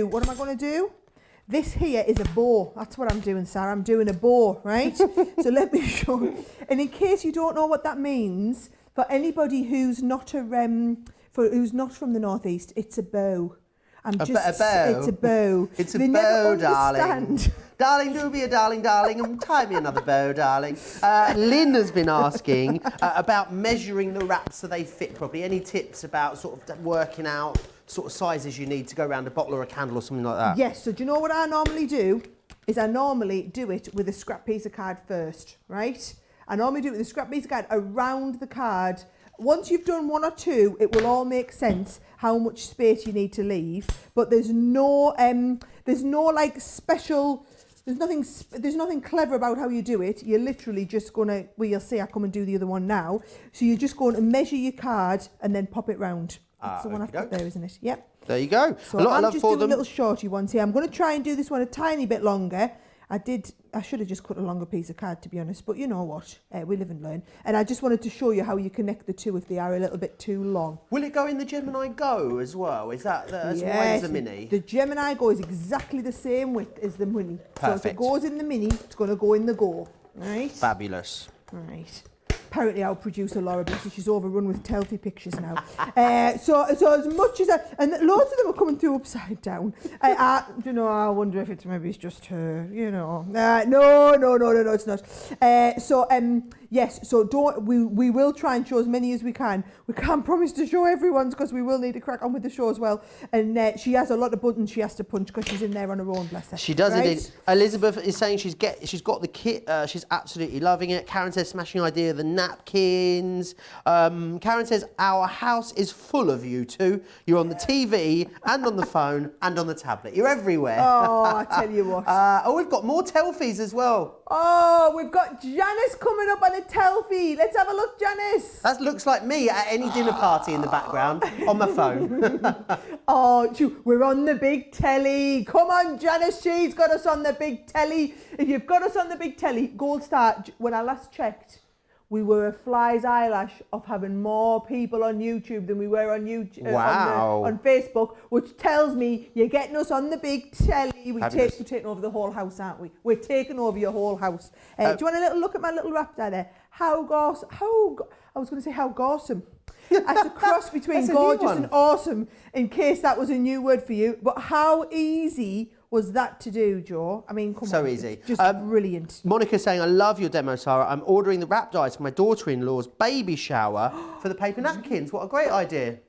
what am I going to do? This here is a bow. That's what I'm doing, Sarah. I'm doing a bow, right? So let me show you. And in case you don't know what that means, for anybody who's not who's not from the northeast, it's a bow. A bow? It's a bow. It's a They bow, never darling. understand. Darling, do be a darling, and tie me another bow, darling. Lynn has been asking about measuring the wraps so they fit properly. Any tips about sort of working out sort of sizes you need to go around a bottle or a candle or something like that? Yes, so do you know what I normally do? is I normally do it with a scrap piece of card first, right? I normally do it with a scrap piece of card around the card. Once you've done one or two, it will all make sense how much space you need to leave. But there's no like special. There's nothing clever about how you do it. You're literally just gonna. Well, you'll see. I come and do the other one now. So you're just going to measure your card and then pop it round. That's the one I've got there, isn't it? Yep. There you go. So a lot I'm of love just for doing them. little shorty ones here. I'm going to try and do this one a tiny bit longer. I should have just cut a longer piece of card, to be honest, but you know what, we live and learn. And I just wanted to show you how you connect the two if they are a little bit too long. Will it go in the Gemini Go as well? Is that as wide as the Mini? The Gemini Go is exactly the same width as the Mini. Perfect. So if it goes in the Mini, it's going to go in the Go. Right? Fabulous. Right. Apparently our producer Laura, bless her, she's overrun with telly pictures now. So as much as and loads of them are coming through upside down. I wonder if it's just her, No, it's not. Yes, so we will try and show as many as we can. We can't promise to show everyone's because we will need to crack on with the show as well. And she has a lot of buttons she has to punch because she's in there on her own, bless her. She does indeed. Elizabeth is saying she's got the kit. She's absolutely loving it. Karen says smashing idea of the napkins. Karen says our house is full of you two. You're on the TV and on the phone and on the tablet. You're everywhere. Oh, I tell you what. We've got more telfies as well. Oh, we've got Janice coming up on a telfie. Let's have a look, Janice. That looks like me at any dinner party in the background on my phone. We're on the big telly. Come on, Janice, she's got us on the big telly. If you've got us on the big telly, Gold Star, when I last checked, we were a fly's eyelash of having more people on YouTube than we were on YouTube, on Facebook, which tells me you're getting us on the big telly. We're taking over the whole house, aren't we? We're taking over your whole house. Do you want a little look at my little raptor there? I was going to say how gorsome. That's a cross between gorgeous and awesome, in case that was a new word for you. But how easy was that to do, Joe? I mean, come on. So easy. It's just brilliant. Monica saying, I love your demo, Sara. I'm ordering the wrap dies for my daughter-in-law's baby shower for the paper napkins. What a great idea.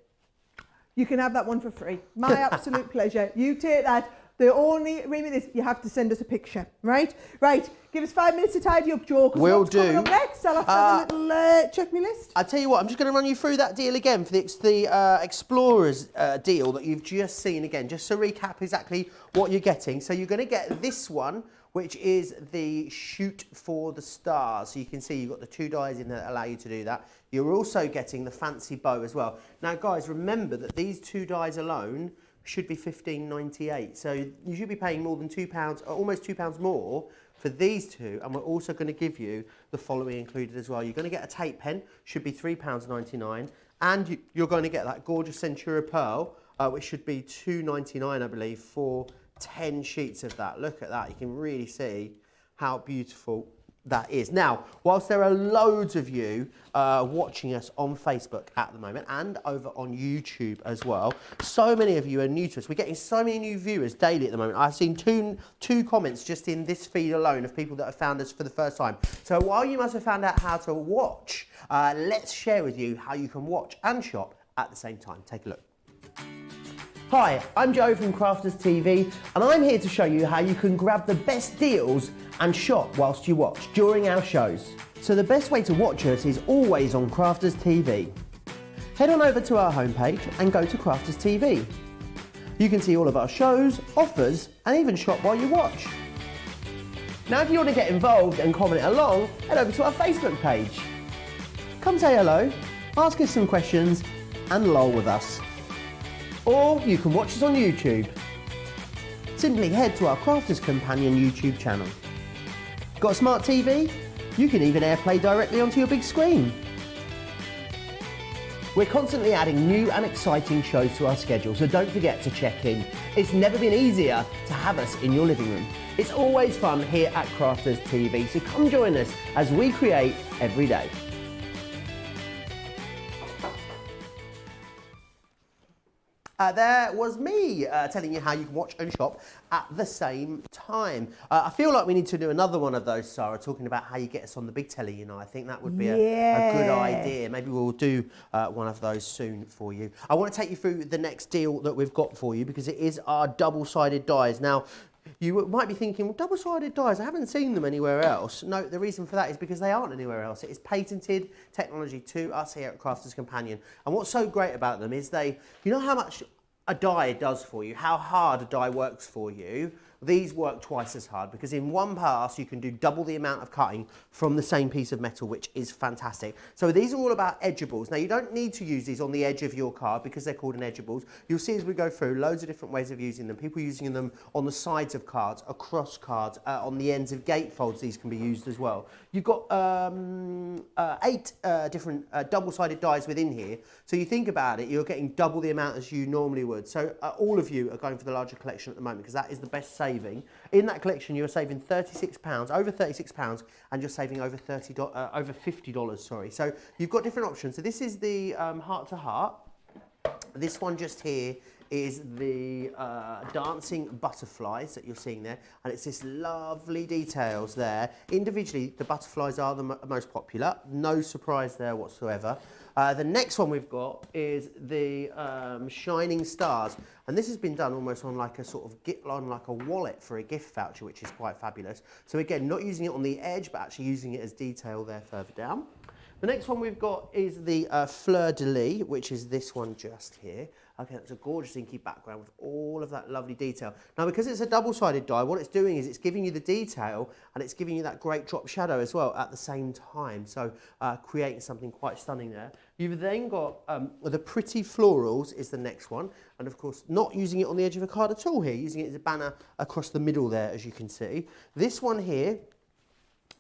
You can have that one for free. My absolute pleasure. You take that. The only remit is you have to send us a picture, right? Right. Give us 5 minutes to tidy up, Joe. Will do. Coming up next, I'll have to have a little check me list. I'll tell you what, I'm just going to run you through that deal again for the Explorers deal that you've just seen again, just to recap exactly what you're getting. So you're going to get this one, which is the Shoot for the Stars. So you can see you've got the 2 dies in there that allow you to do that. You're also getting the fancy bow as well. Now, guys, remember that these 2 dies alone should be $15.98. So you should be paying more than £2, or almost £2 more for these 2. And we're also going to give you the following included as well. You're going to get a tape pen, should be £3.99. And you're going to get that gorgeous Centura Pearl, which should be $2.99, I believe, for 10 sheets of that. Look at that. You can really see how beautiful that is. Now, whilst there are loads of you watching us on Facebook at the moment and over on YouTube as well, so many of you are new to us. We're getting so many new viewers daily at the moment. I've seen two comments just in this feed alone of people that have found us for the first time. So while you must have found out how to watch, let's share with you how you can watch and shop at the same time. Take a look. Hi, I'm Joe from Crafters TV, and I'm here to show you how you can grab the best deals and shop whilst you watch during our shows. So the best way to watch us is always on Crafters TV. Head on over to our homepage and go to Crafters TV. You can see all of our shows, offers, and even shop while you watch. Now if you want to get involved and comment along, head over to our Facebook page. Come say hello, ask us some questions, and lol with us. Or you can watch us on YouTube. Simply head to our Crafters Companion YouTube channel. Got a smart TV? You can even AirPlay directly onto your big screen. We're constantly adding new and exciting shows to our schedule, so don't forget to check in. It's never been easier to have us in your living room. It's always fun here at Crafters TV, so come join us as we create every day. There was me telling you how you can watch and shop at the same time. I feel like we need to do another one of those, Sara, talking about how you get us on the big telly, you know. I think that would be a good idea. Maybe we'll do one of those soon for you. I want to take you through the next deal that we've got for you because it is our double-sided dies. Now, You might be thinking, well, double-sided dies, I haven't seen them anywhere else. No, the reason for that is because they aren't anywhere else. It is patented technology to us here at Crafters Companion. And what's so great about them is you know how much a die does for you, how hard a die works for you. These work twice as hard because in one pass you can do double the amount of cutting from the same piece of metal, which is fantastic. So these are all about edgeables. Now you don't need to use these on the edge of your card because they're called an edgeables. You'll see as we go through loads of different ways of using them. People using them on the sides of cards, across cards, on the ends of gatefolds. These can be used as well. You've got 8 different double-sided dies within here. So you think about it, you're getting double the amount as you normally would. So all of you are going for the larger collection at the moment because that is the best saving. In that collection, you're saving £36, over £36, and you're saving over $50. Sorry. So you've got different options. So this is the heart to heart. This one just here is the dancing butterflies that you're seeing there, and it's this lovely details there. Individually, the butterflies are the most popular. No surprise there whatsoever. The next one we've got is the shining stars, and this has been done almost on like a sort of like a wallet for a gift voucher, which is quite fabulous. So again, not using it on the edge, but actually using it as detail there further down. The next one we've got is the fleur-de-lis, which is this one just here. Okay, that's a gorgeous inky background with all of that lovely detail. Now, because it's a double-sided die, what it's doing is it's giving you the detail and it's giving you that great drop shadow as well at the same time. So creating something quite stunning there. You've then got the pretty florals is the next one. And of course, not using it on the edge of a card at all here, using it as a banner across the middle there, as you can see. This one here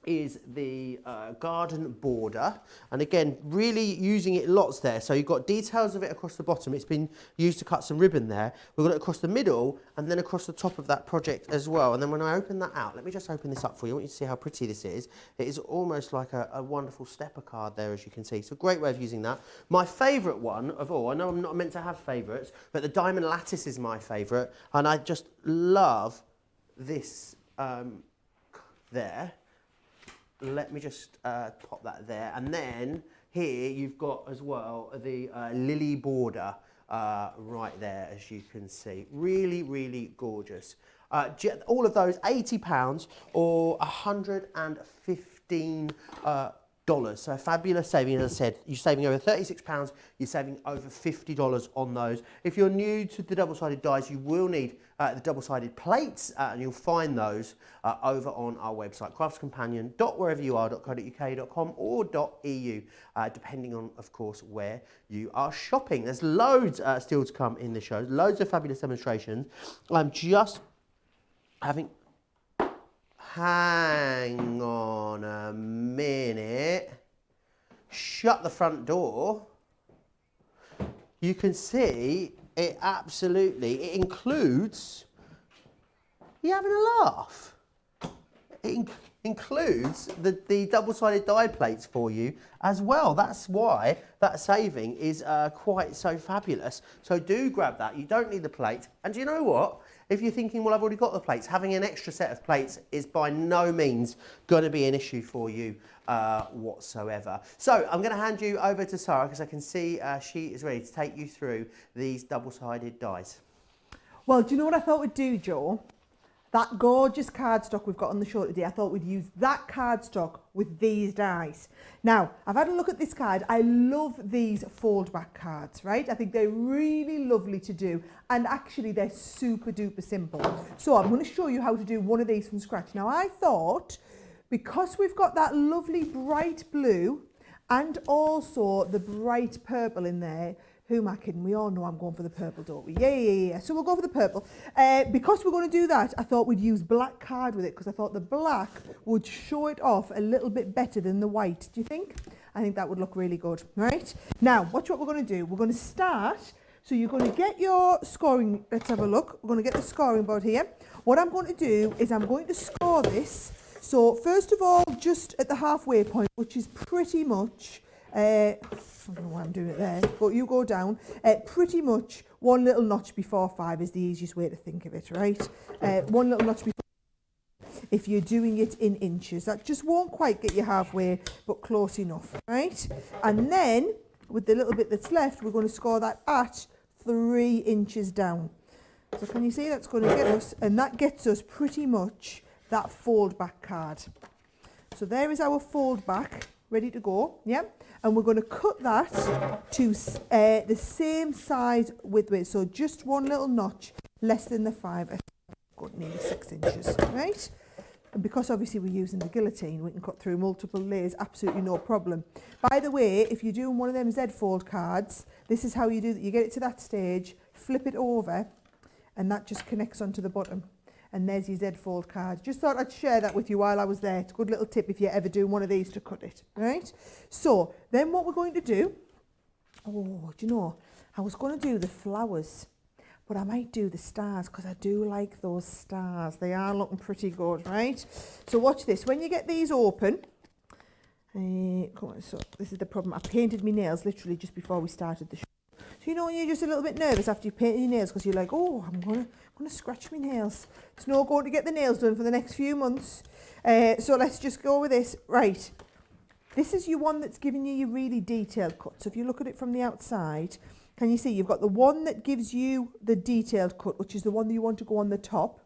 is the garden border, and again really using it lots there. So you've got details of it across the bottom. It's been used to cut some ribbon there. We've got it across the middle and then across the top of that project as well. And then when I open that out, let me just open this up for you. I want you to see how pretty this is. It is almost like a wonderful stepper card there, as you can see. So great way of using that. My favourite one of all, I know I'm not meant to have favourites, but the diamond lattice is my favourite, and I just love this there. Let me just pop that there, and then here you've got as well the lily border right there, as you can see. Really, really gorgeous. All of those £80 or $115. So a fabulous saving. As I said, you're saving over £36, you're saving over $50 on those. If you're new to the double-sided dies, you will need the double-sided plates, and you'll find those over on our website, craftscompanion.whereveryoure.co.uk.com or .eu, depending on, of course, where you are shopping. There's loads still to come in the show, loads of fabulous demonstrations. I'm just having... Hang on a minute. Shut the front door. You can see it absolutely. It includes you having a laugh. It includes the double-sided die plates for you as well. That's why that saving is quite so fabulous. So do grab that. You don't need the plate. And do you know what? If you're thinking, well, I've already got the plates, having an extra set of plates is by no means going to be an issue for you whatsoever. So I'm going to hand you over to Sara because I can see she is ready to take you through these double-sided dies. Well, do you know what I thought we'd do, Joe? That gorgeous cardstock we've got on the show today, I thought we'd use that cardstock with these dies. Now, I've had a look at this card. I love these fold back cards, right? I think they're really lovely to do, and actually they're super duper simple. So I'm going to show you how to do one of these from scratch. Now, I thought, because we've got that lovely bright blue and also the bright purple in there, who am I kidding? We all know I'm going for the purple, don't we? Yeah. So we'll go for the purple. Because we're going to do that, I thought we'd use black card with it because I thought the black would show it off a little bit better than the white. Do you think? I think that would look really good, right? Now, watch what we're going to do. We're going to start. So you're going to get your scoring. Let's have a look. We're going to get the scoring board here. What I'm going to do is I'm going to score this. So first of all, just at the halfway point, which is pretty much... I don't know why I'm doing it there, but you go down. Pretty much one little notch before 5 is the easiest way to think of it, right? One little notch before, if you're doing it in inches. That just won't quite get you halfway, but close enough, right? And then, with the little bit that's left, we're going to score that at 3 inches down. So can you see that's going to get us, and that gets us pretty much that fold back card. So there is our fold back, ready to go, yeah? And we're going to cut that to the same size width, so just one little notch, less than the 5, got nearly 6 inches, right? And because obviously we're using the guillotine, we can cut through multiple layers, absolutely no problem. By the way, if you're doing one of them Z fold cards, this is how you do that. You get it to that stage, flip it over, and that just connects onto the bottom. And there's your Z fold card. Just thought I'd share that with you while I was there. It's a good little tip if you're ever doing one of these to cut it, right? So then what we're going to do, oh, do you know, I was going to do the flowers, but I might do the stars because I do like those stars. They are looking pretty good, right? So watch this. When you get these open, so this is the problem. I painted my nails literally just before we started the show. So you know when you're just a little bit nervous after you've painted your nails because you're like, oh, I'm gonna scratch my nails. It's no going to get the nails done for the next few months. So let's just go with this. Right. This is your one that's giving you your really detailed cut. So if you look at it from the outside, can you see you've got the one that gives you the detailed cut, which is the one that you want to go on the top.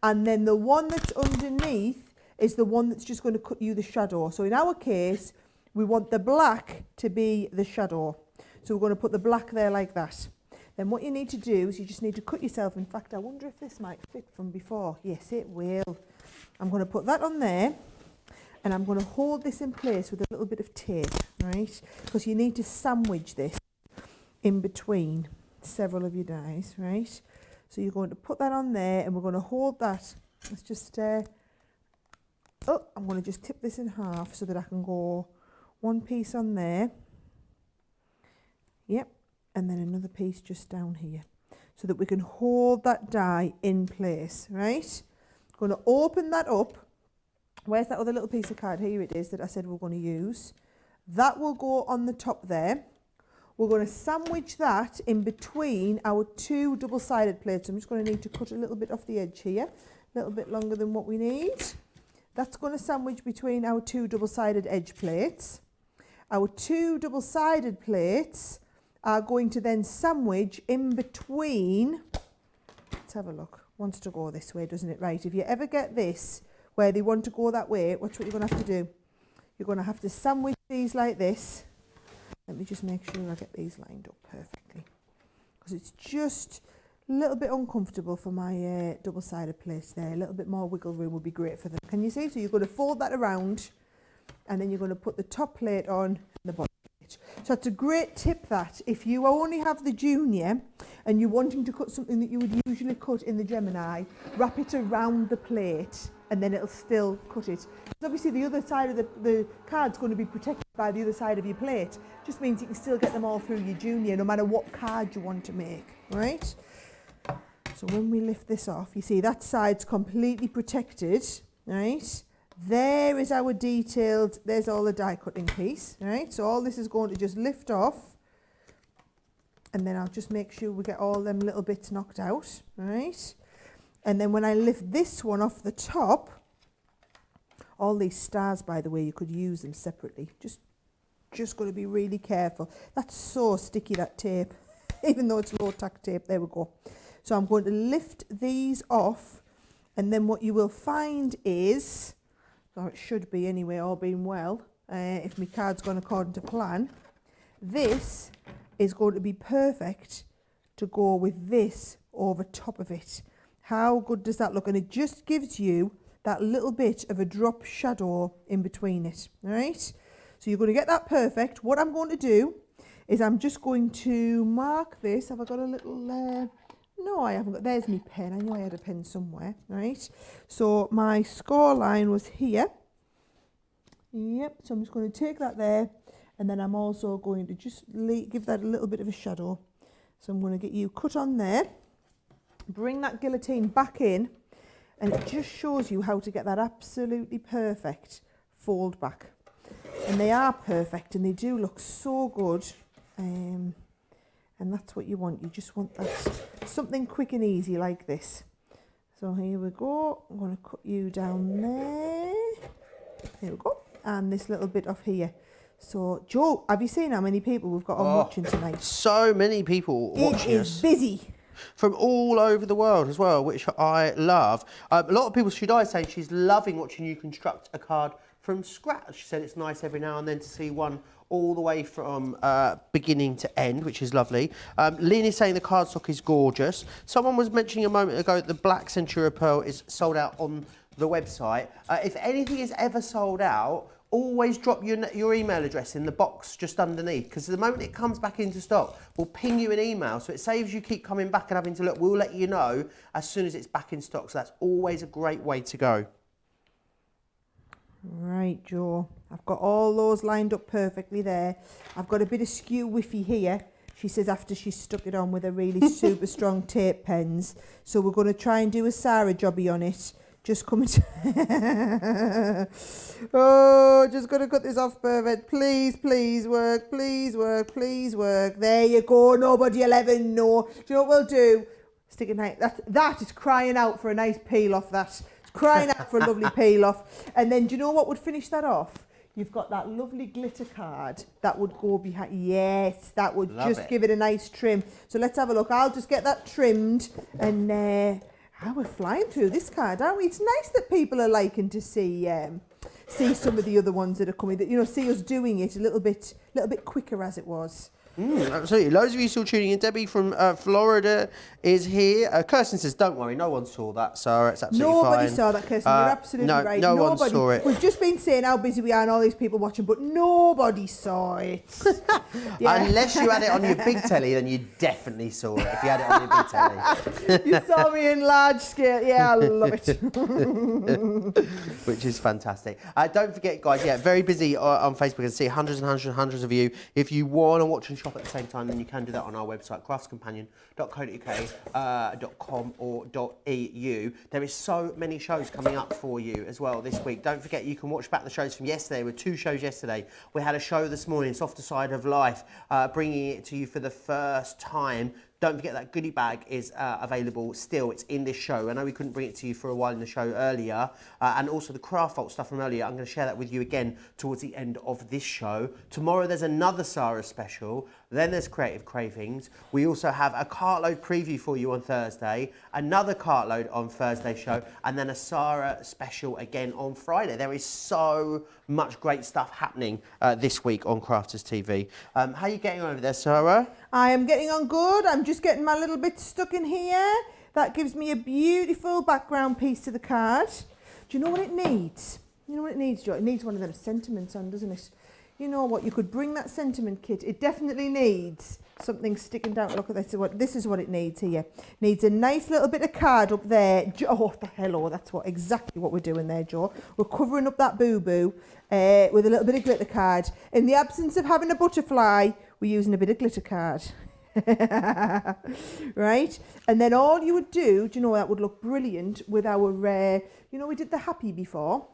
And then the one that's underneath is the one that's just going to cut you the shadow. So in our case, we want the black to be the shadow. So we're going to put the black there like that. Then what you need to do is you just need to cut yourself. In fact, I wonder if this might fit from before. Yes, it will. I'm going to put that on there. And I'm going to hold this in place with a little bit of tape, right? Because you need to sandwich this in between several of your dies, right? So you're going to put that on there and we're going to hold that. Let's just, I'm going to just tip this in half so that I can go one piece on there. Yep. And then another piece just down here so that we can hold that die in place, right? Going to open that up. Where's that other little piece of card? Here it is that I said we're going to use. That will go on the top there. We're going to sandwich that in between our two double-sided plates. I'm just going to need to cut a little bit off the edge here, a little bit longer than what we need. That's going to sandwich between our two double-sided edge plates. Our two double-sided plates are going to then sandwich in between. Let's have a look. Wants to go this way, doesn't it? Right. If you ever get this where they want to go that way, watch what you're going to have to do. You're going to have to sandwich these like this. Let me just make sure I get these lined up perfectly, because it's just a little bit uncomfortable for my double-sided plates there. A little bit more wiggle room would be great for them. Can you see? So you're going to fold that around and then you're going to put the top plate on and the bottom plate. So that's a great tip, that if you only have the junior and you're wanting to cut something that you would usually cut in the Gemini, wrap it around the plate and then it'll still cut it. Obviously the other side of the card's going to be protected by the other side of your plate. Just means you can still get them all through your junior no matter what card you want to make, right? So when we lift this off, you see that side's completely protected, right? There is our detailed, there's all the die cutting piece, right? So all this is going to just lift off, and then I'll just make sure we get all them little bits knocked out, right? And then when I lift this one off the top, all these stars, by the way, you could use them separately. Just got to be really careful. That's so sticky, that tape, even though it's low tack tape. There we go. So I'm going to lift these off, and then what you will find is, or it should be anyway, all being well, if my card's gone according to plan, this is going to be perfect to go with this over top of it. How good does that look? And it just gives you that little bit of a drop shadow in between it, all right? So you're going to get that perfect. What I'm going to do is I'm just going to mark this. Have I got a little... no, I haven't got... There's my pen. I knew I had a pen somewhere, right? So my score line was here. Yep, so I'm just going to take that there, and then I'm also going to just give that a little bit of a shadow. So I'm going to get you cut on there, bring that guillotine back in, and it just shows you how to get that absolutely perfect fold back. And they are perfect, and they do look so good, and that's what you want. You just want that something quick and easy like this. So here we go. I'm going to cut you down there. There we go. And this little bit off here. So, Joe, have you seen how many people we've got on watching tonight? So many people watching us. It is busy. from all over the world as well, which I love. A lot of people, should I say, she's loving watching you construct a card from scratch. She said it's nice every now and then to see one all the way from beginning to end, which is lovely. Lena's saying the cardstock is gorgeous. Someone was mentioning a moment ago that the Black Centura Pearl is sold out on the website. If anything is ever sold out, always drop your email address in the box just underneath, because the moment it comes back into stock, we'll ping you an email, so it saves you keep coming back and having to look. We'll let you know as soon as it's back in stock, so that's always a great way to go. Right, Joe. I've got all those lined up perfectly there. I've got a bit of skew whiffy here. She says after she stuck it on with a really super strong tape pens. So we're going to try and do a Sara jobby on it. Just coming to... Oh, just going to cut this off perfect. Please, please work. Please work. Please work. There you go. Nobody 11. No. Do you know what we'll do? Stick it nice. That is crying out for a nice peel off that. Crying out for a lovely peel off. And then do you know what would finish that off? You've got that lovely glitter card that would go behind. Yes, that would give it a nice trim. So let's have a look. I'll just get that trimmed. And we're flying through this card, aren't we? It's nice that people are liking to see some of the other ones that are coming. That see us doing it a little bit quicker as it was. Absolutely. Loads of you still tuning in. Debbie from Florida is here. Kirsten says, don't worry, no one saw that, Sarah. It's absolutely fine. Nobody saw that, Kirsten. You're absolutely right. No one saw it. We've just been saying how busy we are and all these people watching, but nobody saw it. Yeah. Unless you had it on your big telly, then you definitely saw it, if you had it on your big telly. You saw me in large scale. Yeah, I love it. Which is fantastic. Don't forget, guys, very busy on Facebook. I can see hundreds and hundreds and hundreds of you. If you want to watch and shop at the same time, then you can do that on our website, craftscompanion.co.uk.com or .eu. There is so many shows coming up for you as well this week. Don't forget, you can watch back the shows from yesterday. There were 2 shows yesterday. We had a show this morning, Softer Side of Life, bringing it to you for the first time. Don't forget that goodie bag is available still. It's in this show. I know we couldn't bring it to you for a while in the show earlier. And also the craft vault stuff from earlier. I'm going to share that with you again towards the end of this show. Tomorrow there's another Sara special. Then there's Creative Cravings. We also have a cartload preview for you on Thursday. Another cartload on Thursday show. And then a Sara special again on Friday. There is so much great stuff happening this week on Crafters TV. How are you getting on over there, Sara? I am getting on good. I'm just getting my little bit stuck in here. That gives me a beautiful background piece to the card. Do you know what it needs? You know what it needs, Jo? It needs one of them sentiments on, doesn't it? You know what? You could bring that sentiment kit. It definitely needs something sticking down. Look at this. This is what it needs here. Needs a nice little bit of card up there. Oh, hello. That's exactly what we're doing there, Jo. We're covering up that boo-boo with a little bit of glitter card. In the absence of having a butterfly, we're using a bit of glitter card. Right? And then all you would do you know that would look brilliant with our, we did the happy before.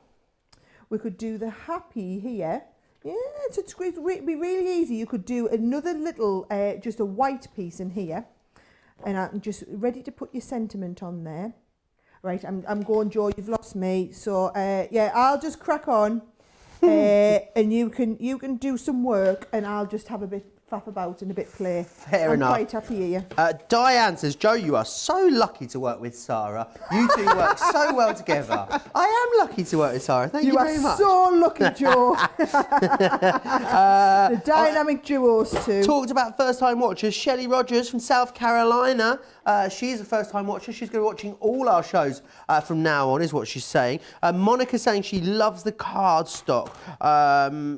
We could do the happy here. Yeah, it'd be really easy. You could do another little, just a white piece in here. And I'm just ready to put your sentiment on there. Right, I'm going, Jo, you've lost me. So, I'll just crack on. And you can do some work and I'll just have a bit faff about and a bit play. Fair enough. I'm quite happy here. Diane says, Jo, you are so lucky to work with Sara. You two work so well together. I am lucky to work with Sara. Thank you very much. You are so lucky, Jo. The dynamic duos too. Talked about first-time watchers. Shelley Rogers from South Carolina. She's a first-time watcher. She's going to be watching all our shows from now on, is what she's saying. Monica's saying she loves the cardstock.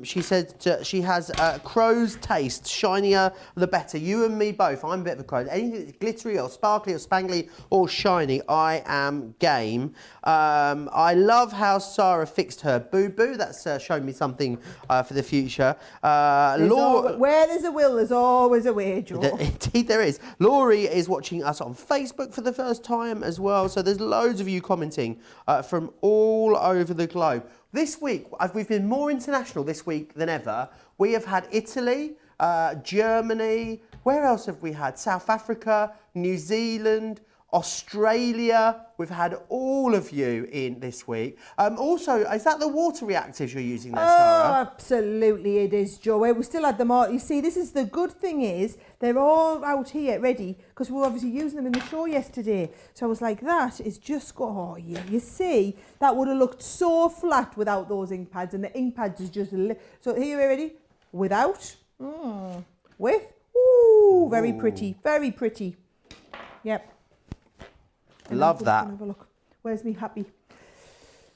She said she has crow's taste. Shinier, the better. You and me both. I'm a bit of a crow. Anything that's glittery or sparkly or spangly or shiny, I am game. I love how Sara fixed her boo-boo. That's shown me something for the future. Where there's a will, there's always a way, Jo. Indeed there is. Laurie is watching us on Facebook for the first time as well. So there's loads of you commenting from all over the globe. This week, we've been more international this week than ever. We have had Italy, Germany, where else have we had? South Africa, New Zealand, Australia, we've had all of you in this week. Also, is that the water reactives you're using there, Sara? Absolutely it is, Joe. We still had them all. You see, this is the good thing is they're all out here ready because we were obviously using them in the show yesterday. So I was like, that is just oh yeah. You see, that would have looked so flat without those ink pads, and the ink pads is just so here we're ready without, with, very pretty, very pretty. Yep. And Love that. have a look. Where's me happy?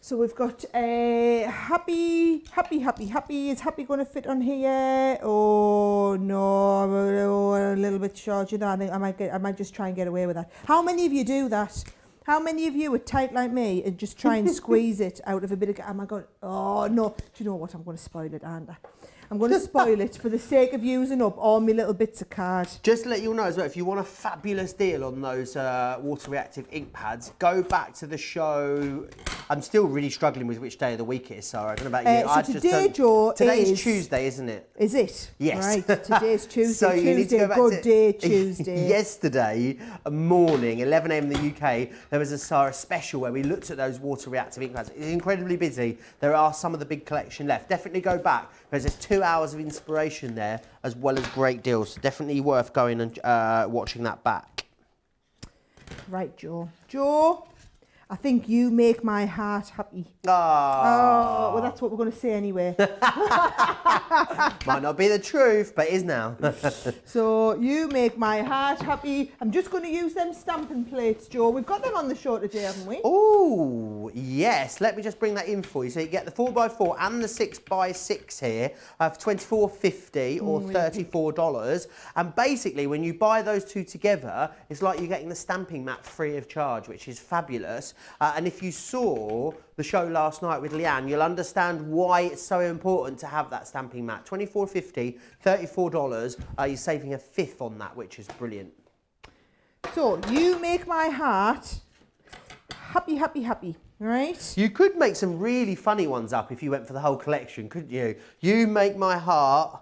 So we've got happy. Is happy going to fit on here? Oh no, I'm a little bit short. You know, I might just try and get away with that. How many of you do that? How many of you are tight like me and just try and squeeze it out of a bit of? Am I going? Oh no! Do you know what? I'm going to spoil it, aren't I? I'm going to spoil it for the sake of using up all my little bits of card. Just to let you all know as well, if you want a fabulous deal on those water reactive ink pads, go back to the show. I'm still really struggling with which day of the week it is, Sara. I don't know about you. So today, Joe, today's Tuesday, isn't it? Is it? Yes. Right, today's Tuesday. So you need to go back good to day, Tuesday. Yesterday morning, 11 a.m. in the UK, there was a Sara special where we looked at those water reactive ink pads. It's incredibly busy. There are some of the big collection left. Definitely go back because there's 2 hours of inspiration there as well as great deals. Definitely worth going and watching that back. Right, Joe. Joe, I think you make my heart happy. Oh, well, that's what we're going to say anyway. Might not be the truth, but is now. So you make my heart happy. I'm just going to use them stamping plates, Joe. We've got them on the show today, haven't we? Oh, yes. Let me just bring that in for you. So you get the 4x4 and the 6x6 here for $24.50 or $34. And basically, when you buy those two together, it's like you're getting the stamping mat free of charge, which is fabulous. And if you saw the show last night with Leanne, you'll understand why it's so important to have that stamping mat. $24.50, $34. You're saving a fifth on that, which is brilliant. So you make my heart happy, happy, happy. Right? You could make some really funny ones up if you went for the whole collection, couldn't you? You make my heart.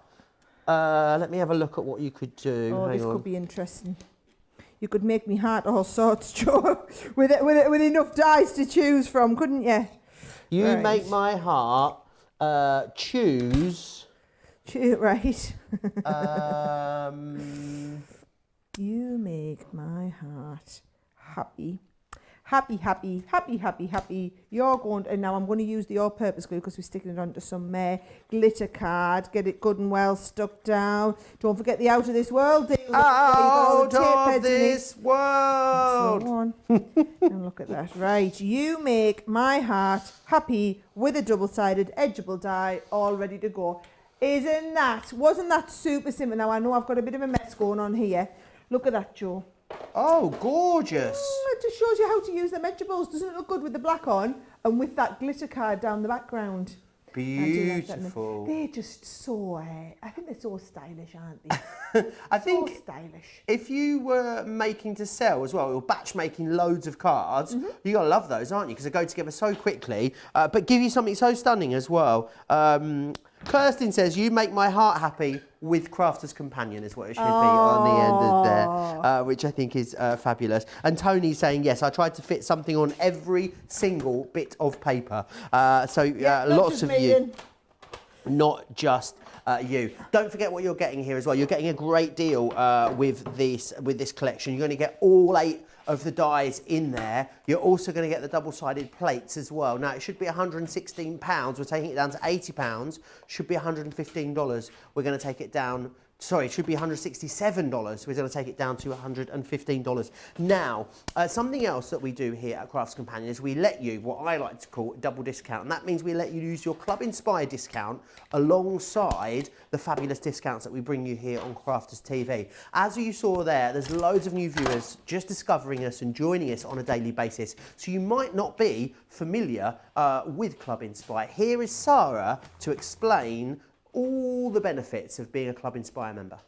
Let me have a look at what you could do. Oh, this could be interesting. You could make me heart all sorts, Joe, with enough dice to choose from, couldn't you? You make my heart choose. Right. You make my heart happy. Happy, happy, happy, happy, happy. You're going to, and now I'm going to use the all-purpose glue because we're sticking it onto some glitter card. Get it good and well stuck down. Don't forget the out of this world deal. Out of this world. So on. And look at that. Right. You make my heart happy with a double-sided edgeable die all ready to go. Wasn't that super simple? Now I know I've got a bit of a mess going on here. Look at that, Joe. Oh, gorgeous. It just shows you how to use them edgeables. Doesn't it look good with the black on and with that glitter card down the background? Beautiful. They're just so, I think they're so stylish, aren't they? I think so stylish. If you were making to sell as well, or batch making loads of cards, you gotta love those, aren't you? Because they go together so quickly, but give you something so stunning as well. Kirsten says, you make my heart happy with Crafter's Companion is what it should be on the end of there, which I think is fabulous. And Tony's saying, yes, I tried to fit something on every single bit of paper. Lots of you, not just you. Don't forget what you're getting here as well. You're getting a great deal with this collection. You're going to get all 8 of the dies in there. You're also going to get the double-sided plates as well. Now, it should be £116. We're taking it down to £80. Should be $115. We're going to take it down. Sorry, it should be $167. We're going to take it down to $115. Now, something else that we do here at Crafts Companion is we let you, what I like to call double discount, and that means we let you use your Club Inspire discount alongside the fabulous discounts that we bring you here on Crafters TV. As you saw there's loads of new viewers just discovering us and joining us on a daily basis, so you might not be familiar with Club Inspire. Here is Sara to explain all the benefits of being a Club Inspire member.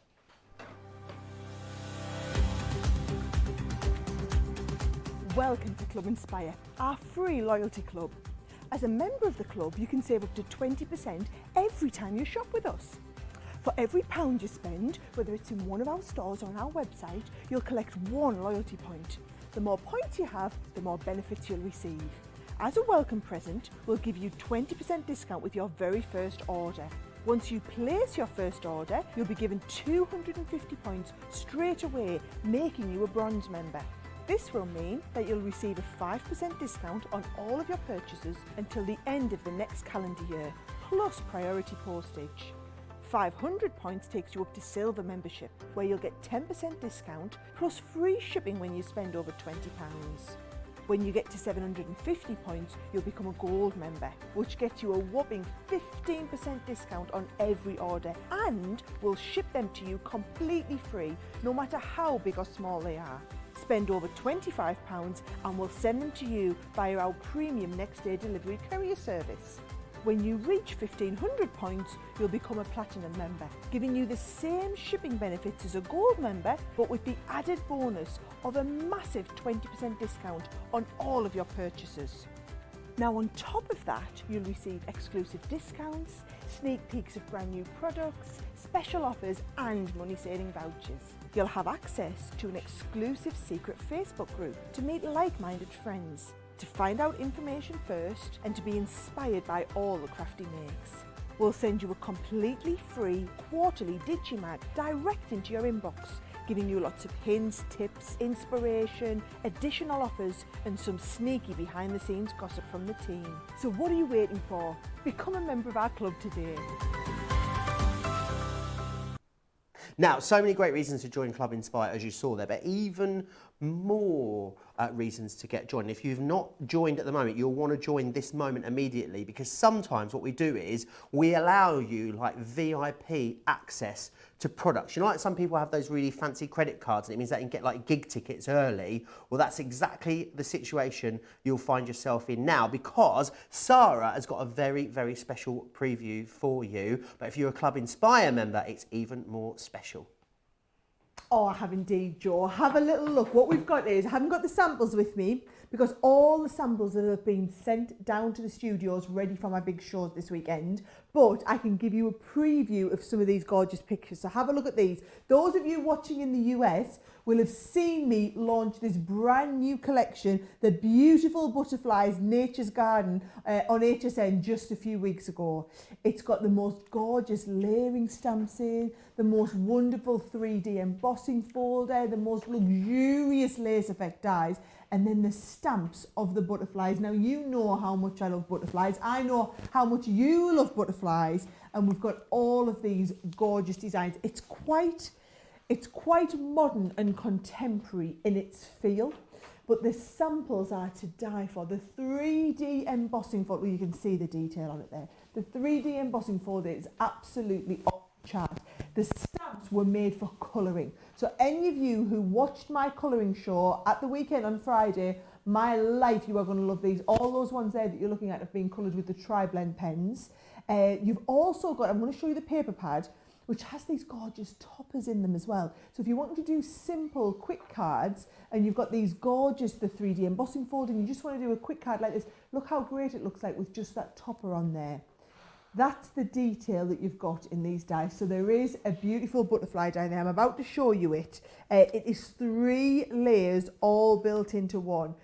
Welcome to Club Inspire, our free loyalty club. As a member of the club, you can save up to 20% every time you shop with us. For every £1 you spend, whether it's in one of our stores or on our website, you'll collect 1 loyalty point. The more points you have, the more benefits you'll receive. As a welcome present, we'll give you 20% discount with your very first order. Once you place your first order, you'll be given 250 points straight away, making you a bronze member. This will mean that you'll receive a 5% discount on all of your purchases until the end of the next calendar year, plus priority postage. 500 points takes you up to silver membership, where you'll get 10% discount plus free shipping when you spend over £20. When you get to 750 points, you'll become a gold member, which gets you a whopping 15% discount on every order, and we'll ship them to you completely free, no matter how big or small they are. Spend over £25 and we'll send them to you via our premium next day delivery courier service. When you reach 1500 points, you'll become a platinum member, giving you the same shipping benefits as a gold member, but with the added bonus of a massive 20% discount on all of your purchases. Now on top of that, you'll receive exclusive discounts, sneak peeks of brand new products, special offers and money-saving vouchers. You'll have access to an exclusive secret Facebook group to meet like-minded friends, to find out information first and to be inspired by all the Crafty makes. We'll send you a completely free quarterly Digimag direct into your inbox, giving you lots of hints, tips, inspiration, additional offers and some sneaky behind the scenes gossip from the team. So what are you waiting for? Become a member of our club today. Now, so many great reasons to join Club Inspire, as you saw there, but even more reasons to get joined. If you've not joined at the moment, you'll want to join this moment immediately, because sometimes what we do is we allow you like VIP access to products. You know, like some people have those really fancy credit cards and it means they can get like gig tickets early. Well, that's exactly the situation you'll find yourself in now, because Sara has got a very, very special preview for you. But if you're a Club Inspire member, it's even more special. Oh, I have indeed, Joe. Have a little look. What we've got is, I haven't got the samples with me because all the samples that have been sent down to the studios ready for my big shows this weekend, but I can give you a preview of some of these gorgeous pictures. So have a look at these. Those of you watching in the US will have seen me launch this brand new collection, the Beautiful Butterflies Nature's Garden on HSN just a few weeks ago. It's got the most gorgeous layering stamps in, the most wonderful 3D embossing folder, the most luxurious lace effect dies, and then the stamps of the butterflies. Now, you know how much I love butterflies. I know how much you love butterflies, and we've got all of these gorgeous designs. It's quite modern and contemporary in its feel, but the samples are to die for. The 3D embossing folder, you can see the detail on it there. The 3D embossing folder is absolutely off the chart. The stamps were made for colouring. So any of you who watched my colouring show at the weekend on Friday, my life, you are going to love these. All those ones there that you're looking at have been coloured with the tri-blend pens. You've also got, I'm going to show you the paper pad, which has these gorgeous toppers in them as well. So if you want to do simple, quick cards, and you've got these gorgeous, the 3D embossing folder, and you just want to do a quick card like this, look how great it looks like with just that topper on there. That's the detail that you've got in these dies. So there is a beautiful butterfly die there. I'm about to show you it. It is 3 layers all built into one.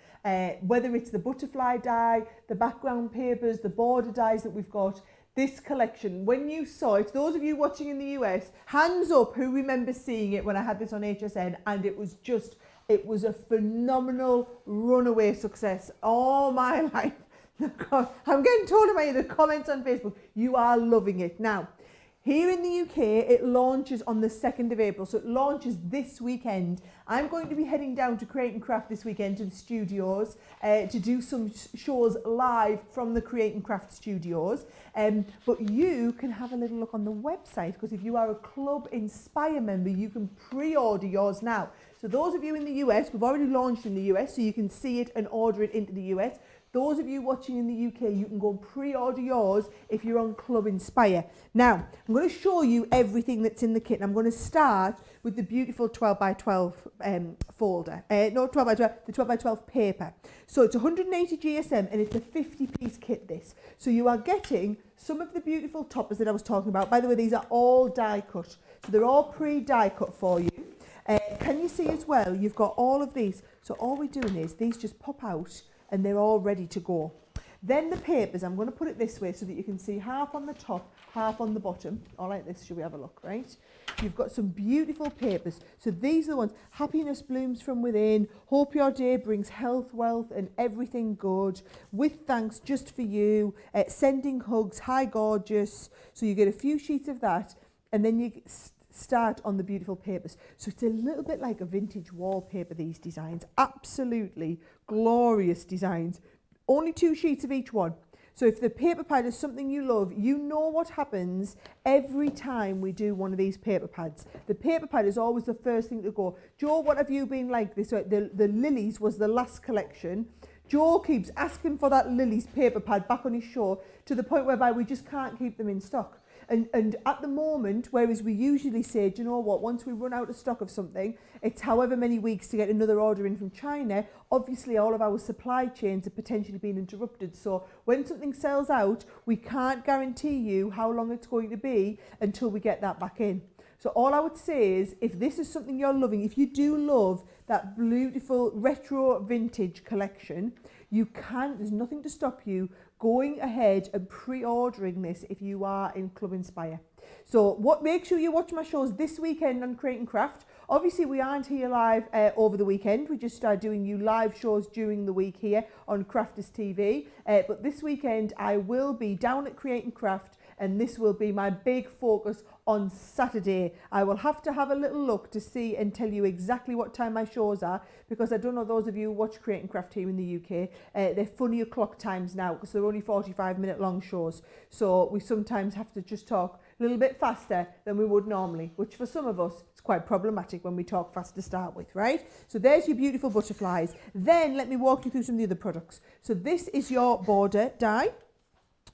Whether it's the butterfly die, the background papers, the border dies that we've got, this collection, when you saw it, those of you watching in the US, hands up who remember seeing it when I had this on HSN, and it was a phenomenal runaway success. Oh my life. I'm getting told about the comments on Facebook. You are loving it. Now, here in the UK, it launches on the 2nd of April. So it launches this weekend. I'm going to be heading down to Create and Craft this weekend to the studios to do some shows live from the Create and Craft studios. But you can have a little look on the website, because if you are a Club Inspire member, you can pre-order yours now. So those of you in the US, we've already launched in the US, so you can see it and order it into the US. Those of you watching in the UK, you can go and pre-order yours if you're on Club Inspire. Now, I'm going to show you everything that's in the kit. And I'm going to start with the beautiful 12x12 folder. No, 12x12, the 12x12 paper. So it's 180 GSM and it's a 50-piece kit, this. So you are getting some of the beautiful toppers that I was talking about. By the way, these are all die cut. So they're all pre-die cut for you. Can you see as well, you've got all of these. So all we're doing is these just pop out and they're all ready to go. Then the papers, I'm going to put it this way so that you can see half on the top, half on the bottom. All like this, should we have a look, right? You've got some beautiful papers. So these are the ones, happiness blooms from within, hope your day brings health, wealth and everything good, with thanks just for you, sending hugs, hi gorgeous. So you get a few sheets of that and then you start on the beautiful papers. So it's a little bit like a vintage wallpaper, these designs. Absolutely glorious designs. Only 2 sheets of each one. So if the paper pad is something you love, you know what happens every time we do one of these paper pads. The paper pad is always the first thing to go. Joe, what have you been like this? So the lilies was the last collection. Joe keeps asking for that lilies paper pad back on his show to the point whereby we just can't keep them in stock. And at the moment, whereas we usually say, do you know what, once we run out of stock of something, it's however many weeks to get another order in from China, obviously all of our supply chains are potentially being interrupted. So when something sells out, we can't guarantee you how long it's going to be until we get that back in. So all I would say is, if this is something you're loving, if you do love that beautiful retro vintage collection, there's nothing to stop you going ahead and pre-ordering this if you are in Club Inspire. So make sure you watch my shows this weekend on Create and Craft. Obviously we aren't here live over the weekend, we just start doing you live shows during the week here on Crafters TV, but this weekend I will be down at Create and Craft, and this will be my big focus on Saturday. I will have to have a little look to see and tell you exactly what time my shows are, because I don't know those of you who watch Create and Craft here in the UK, they're funny o'clock times now because they're only 45-minute long shows. So we sometimes have to just talk a little bit faster than we would normally, which for some of us, it's quite problematic when we talk fast to start with, right? So there's your beautiful butterflies. Then let me walk you through some of the other products. So this is your border die.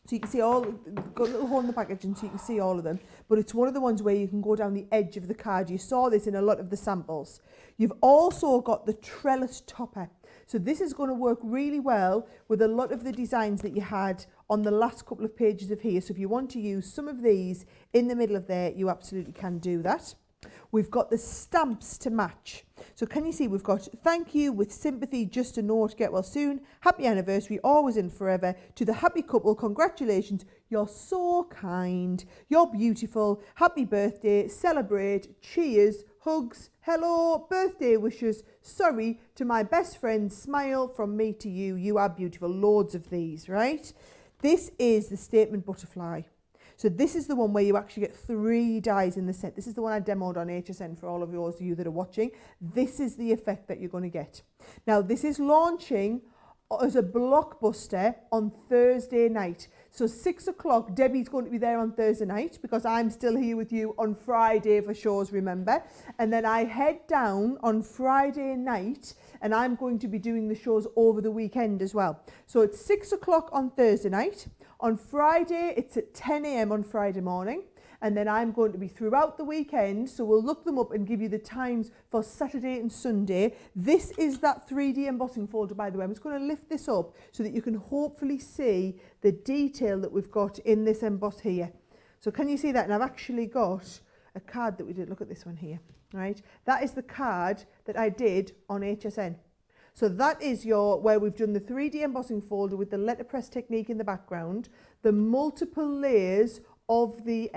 So you can see got a little hole in the packaging so you can see all of them. But it's one of the ones where you can go down the edge of the card. You saw this in a lot of the samples. You've also got the trellis topper. So this is going to work really well with a lot of the designs that you had on the last couple of pages of here. So if you want to use some of these in the middle of there, you absolutely can do that. We've got the stamps to match. So can you see we've got thank you with sympathy, just a note, get well soon, happy anniversary, always and forever, to the happy couple, congratulations, you're so kind, you're beautiful, happy birthday, celebrate, cheers, hugs, hello, birthday wishes, sorry, to my best friend, smile from me to you, you are beautiful. Loads of these, right? This is the statement butterfly. So this is the one where you actually get 3 dies in the set. This is the one I demoed on HSN for all of you that are watching. This is the effect that you're going to get. Now, this is launching as a blockbuster on Thursday night. So 6 o'clock, Debbie's going to be there on Thursday night because I'm still here with you on Friday for shows, remember. And then I head down on Friday night and I'm going to be doing the shows over the weekend as well. So it's 6 o'clock on Thursday night. On Friday, it's at 10 a.m. on Friday morning. And then I'm going to be throughout the weekend. So we'll look them up and give you the times for Saturday and Sunday. This is that 3D embossing folder, by the way. I'm just going to lift this up so that you can hopefully see the detail that we've got in this emboss here. So can you see that? And I've actually got a card that we did. Look at this one here, right? That is the card that I did on HSN. So that is where we've done the 3D embossing folder with the letterpress technique in the background, the multiple layers of the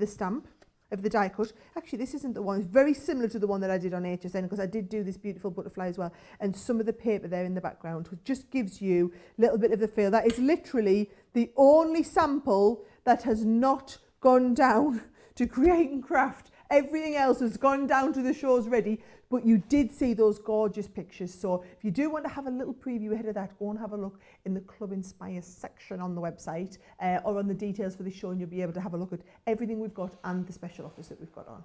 stamp, of the die cut. Actually, this isn't the one. It's very similar to the one that I did on HSN because I did do this beautiful butterfly as well. And some of the paper there in the background, which just gives you a little bit of the feel. That is literally the only sample that has not gone down to Create and Craft. Everything else has gone down to the shows ready, but you did see those gorgeous pictures. So if you do want to have a little preview ahead of that, go and have a look in the Club Inspire section on the website or on the details for the show, and you'll be able to have a look at everything we've got and the special offers that we've got on.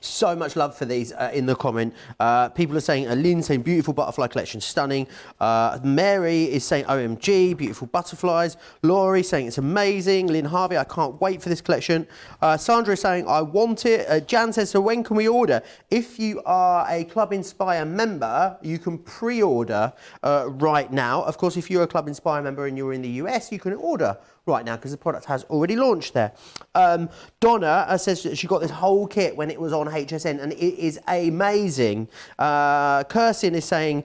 So much love for these in the comment. People are saying, Lynn saying beautiful butterfly collection, stunning. Mary is saying OMG, beautiful butterflies. Laurie saying it's amazing. Lynn Harvey, I can't wait for this collection. Sandra is saying I want it. Jan says, so when can we order? If you are a Club Inspire member, you can pre-order right now. Of course, if you're a Club Inspire member and you're in the US, you can order right now because the product has already launched there. Donna says that she got this whole kit when it was on HSN, and it is amazing. Kirsten is saying,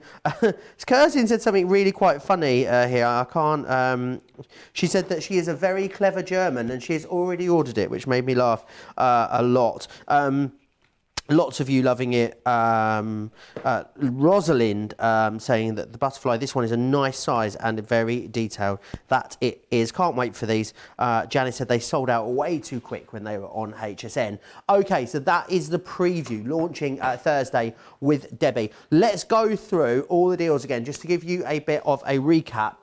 Kirsten said something really quite funny here. I can't. She said that she is a very clever German, and she has already ordered it, which made me laugh a lot. Lots of you loving it. Rosalind saying that the butterfly, this one is a nice size and very detailed. That it is. Can't wait for these. Janice said they sold out way too quick when they were on HSN. Okay, so that is the preview, launching Thursday with Debbie. Let's go through all the deals again, just to give you a bit of a recap.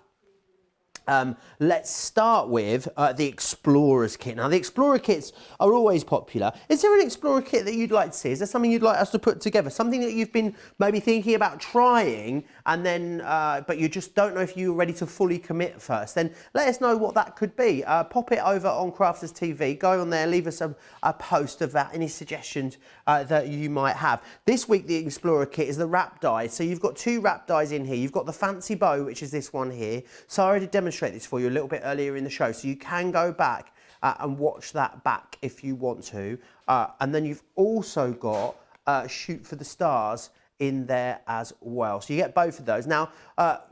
Let's start with the Explorers kit. Now, the Explorer kits are always popular. Is there an Explorer kit that you'd like to see? Is there something you'd like us to put together? Something that you've been maybe thinking about trying, and then, but you just don't know if you're ready to fully commit first? Then let us know what that could be. Pop it over on Crafters TV. Go on there, leave us a post of that, any suggestions that you might have. This week, the Explorer kit is the wrap dies. So you've got 2 wrap dies in here. You've got the fancy bow, which is this one here. Sara did demonstrate this for you a little bit earlier in the show, so you can go back and watch that back if you want to. And then you've also got Shoot for the Stars in there as well, so you get both of those. Now,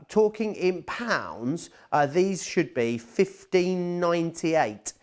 talking in pounds, these should be $15.98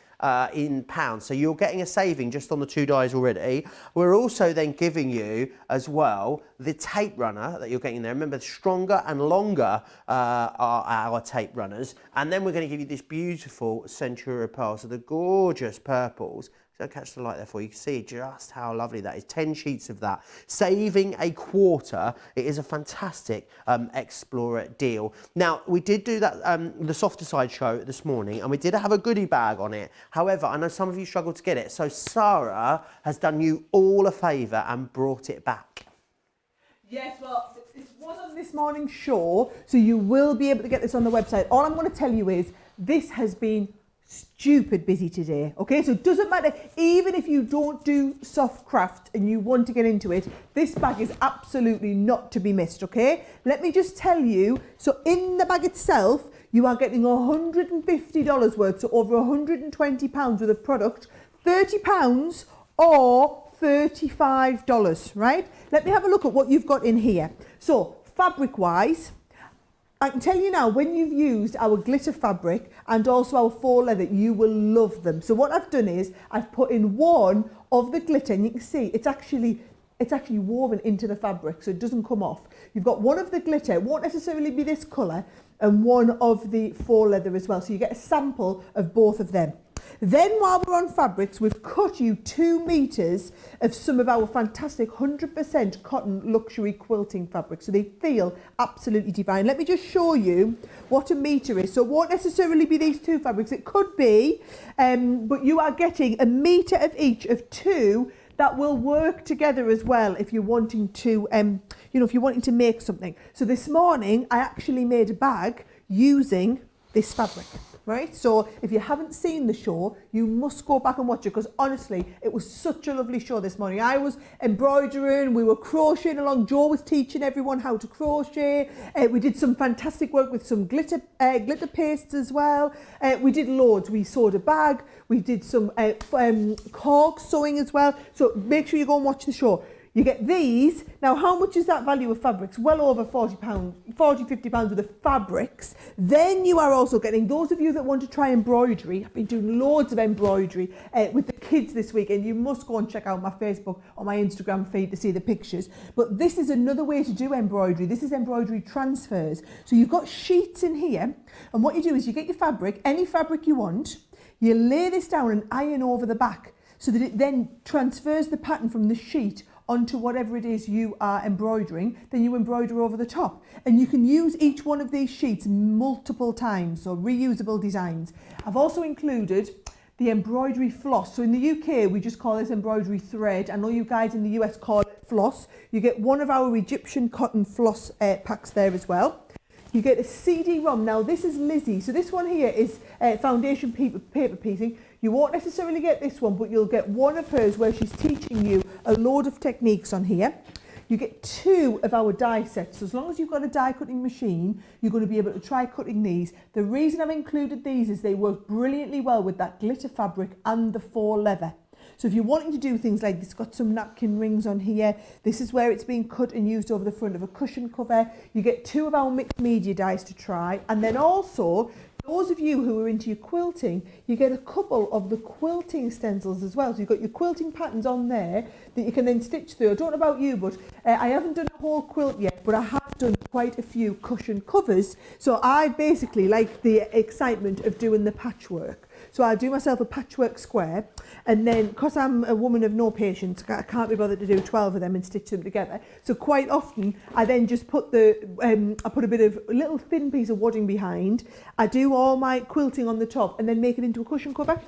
in pounds, so you're getting a saving just on the 2 dies already. We're also then giving you as well the tape runner that you're getting there. Remember, stronger and longer are our tape runners, and then we're going to give you this beautiful Centura pearl, so the gorgeous purples. So I'll catch the light there for you. You can see just how lovely that is. 10 sheets of that, saving a quarter. It is a fantastic Explorer deal. Now, we did do that, the softer side show this morning, and we did have a goodie bag on it. However, I know some of you struggled to get it, so Sara has done you all a favour and brought it back. Yes, well, it was on this morning's show, so you will be able to get this on the website. All I'm going to tell you is this has been stupid busy today. Okay, so it doesn't matter, even if you don't do soft craft and you want to get into it, this bag is absolutely not to be missed. Okay, let me just tell you, so in the bag itself you are getting $150 worth, so over £120 worth of product, £30 or $35, right? Let me have a look at what you've got in here. So fabric wise, I can tell you now, when you've used our glitter fabric and also our faux leather, you will love them. So what I've done is I've put in one of the glitter, and you can see it's actually woven into the fabric, so it doesn't come off. You've got one of the glitter, it won't necessarily be this colour, and one of the faux leather as well. So you get a sample of both of them. Then while we're on fabrics, we've cut you 2 meters of some of our fantastic 100% cotton luxury quilting fabrics. So they feel absolutely divine. Let me just show you what a meter is. So it won't necessarily be these 2 fabrics. It could be, but you are getting a meter of each of 2 that will work together as well if you're wanting to, if you're wanting to make something. So this morning, I actually made a bag using this fabric. Right, so if you haven't seen the show, you must go back and watch it, because honestly, it was such a lovely show this morning. I was embroidering, we were crocheting along, Jo was teaching everyone how to crochet, we did some fantastic work with some glitter pastes as well, we did loads, we sewed a bag, we did some cork sewing as well, so make sure you go and watch the show. You get these. Now, how much is that value of fabrics? Well over £40, £50 worth of fabrics. Then you are also getting, those of you that want to try embroidery, I've been doing loads of embroidery with the kids this week, and you must go and check out my Facebook or my Instagram feed to see the pictures. But this is another way to do embroidery. This is embroidery transfers. So you've got sheets in here, and what you do is you get your fabric, any fabric you want, you lay this down and iron over the back so that it then transfers the pattern from the sheet onto whatever it is you are embroidering, then you embroider over the top. And you can use each one of these sheets multiple times, so reusable designs. I've also included the embroidery floss. So in the UK, we just call this embroidery thread. I know you guys in the US call it floss. You get one of our Egyptian cotton floss packs there as well. You get a CD-ROM. Now this is Lizzie. So this one here is foundation paper piecing. You won't necessarily get this one, but you'll get one of hers where she's teaching you a load of techniques on here. You get 2 of our die sets. So as long as you've got a die cutting machine, you're going to be able to try cutting these. The reason I've included these is they work brilliantly well with that glitter fabric and the faux leather. So if you're wanting to do things like this, got some napkin rings on here. This is where it's been cut and used over the front of a cushion cover. You get 2 of our mixed media dies to try. And then also, those of you who are into your quilting, you get a couple of the quilting stencils as well. So you've got your quilting patterns on there that you can then stitch through. I don't know about you, but I haven't done a whole quilt yet, but I have done quite a few cushion covers. So I basically like the excitement of doing the patchwork. So I do myself a patchwork square, and then because I'm a woman of no patience, I can't be bothered to do 12 of them and stitch them together. So quite often I then just put I put a bit of a little thin piece of wadding behind. I do all my quilting on the top and then make it into a cushion cover.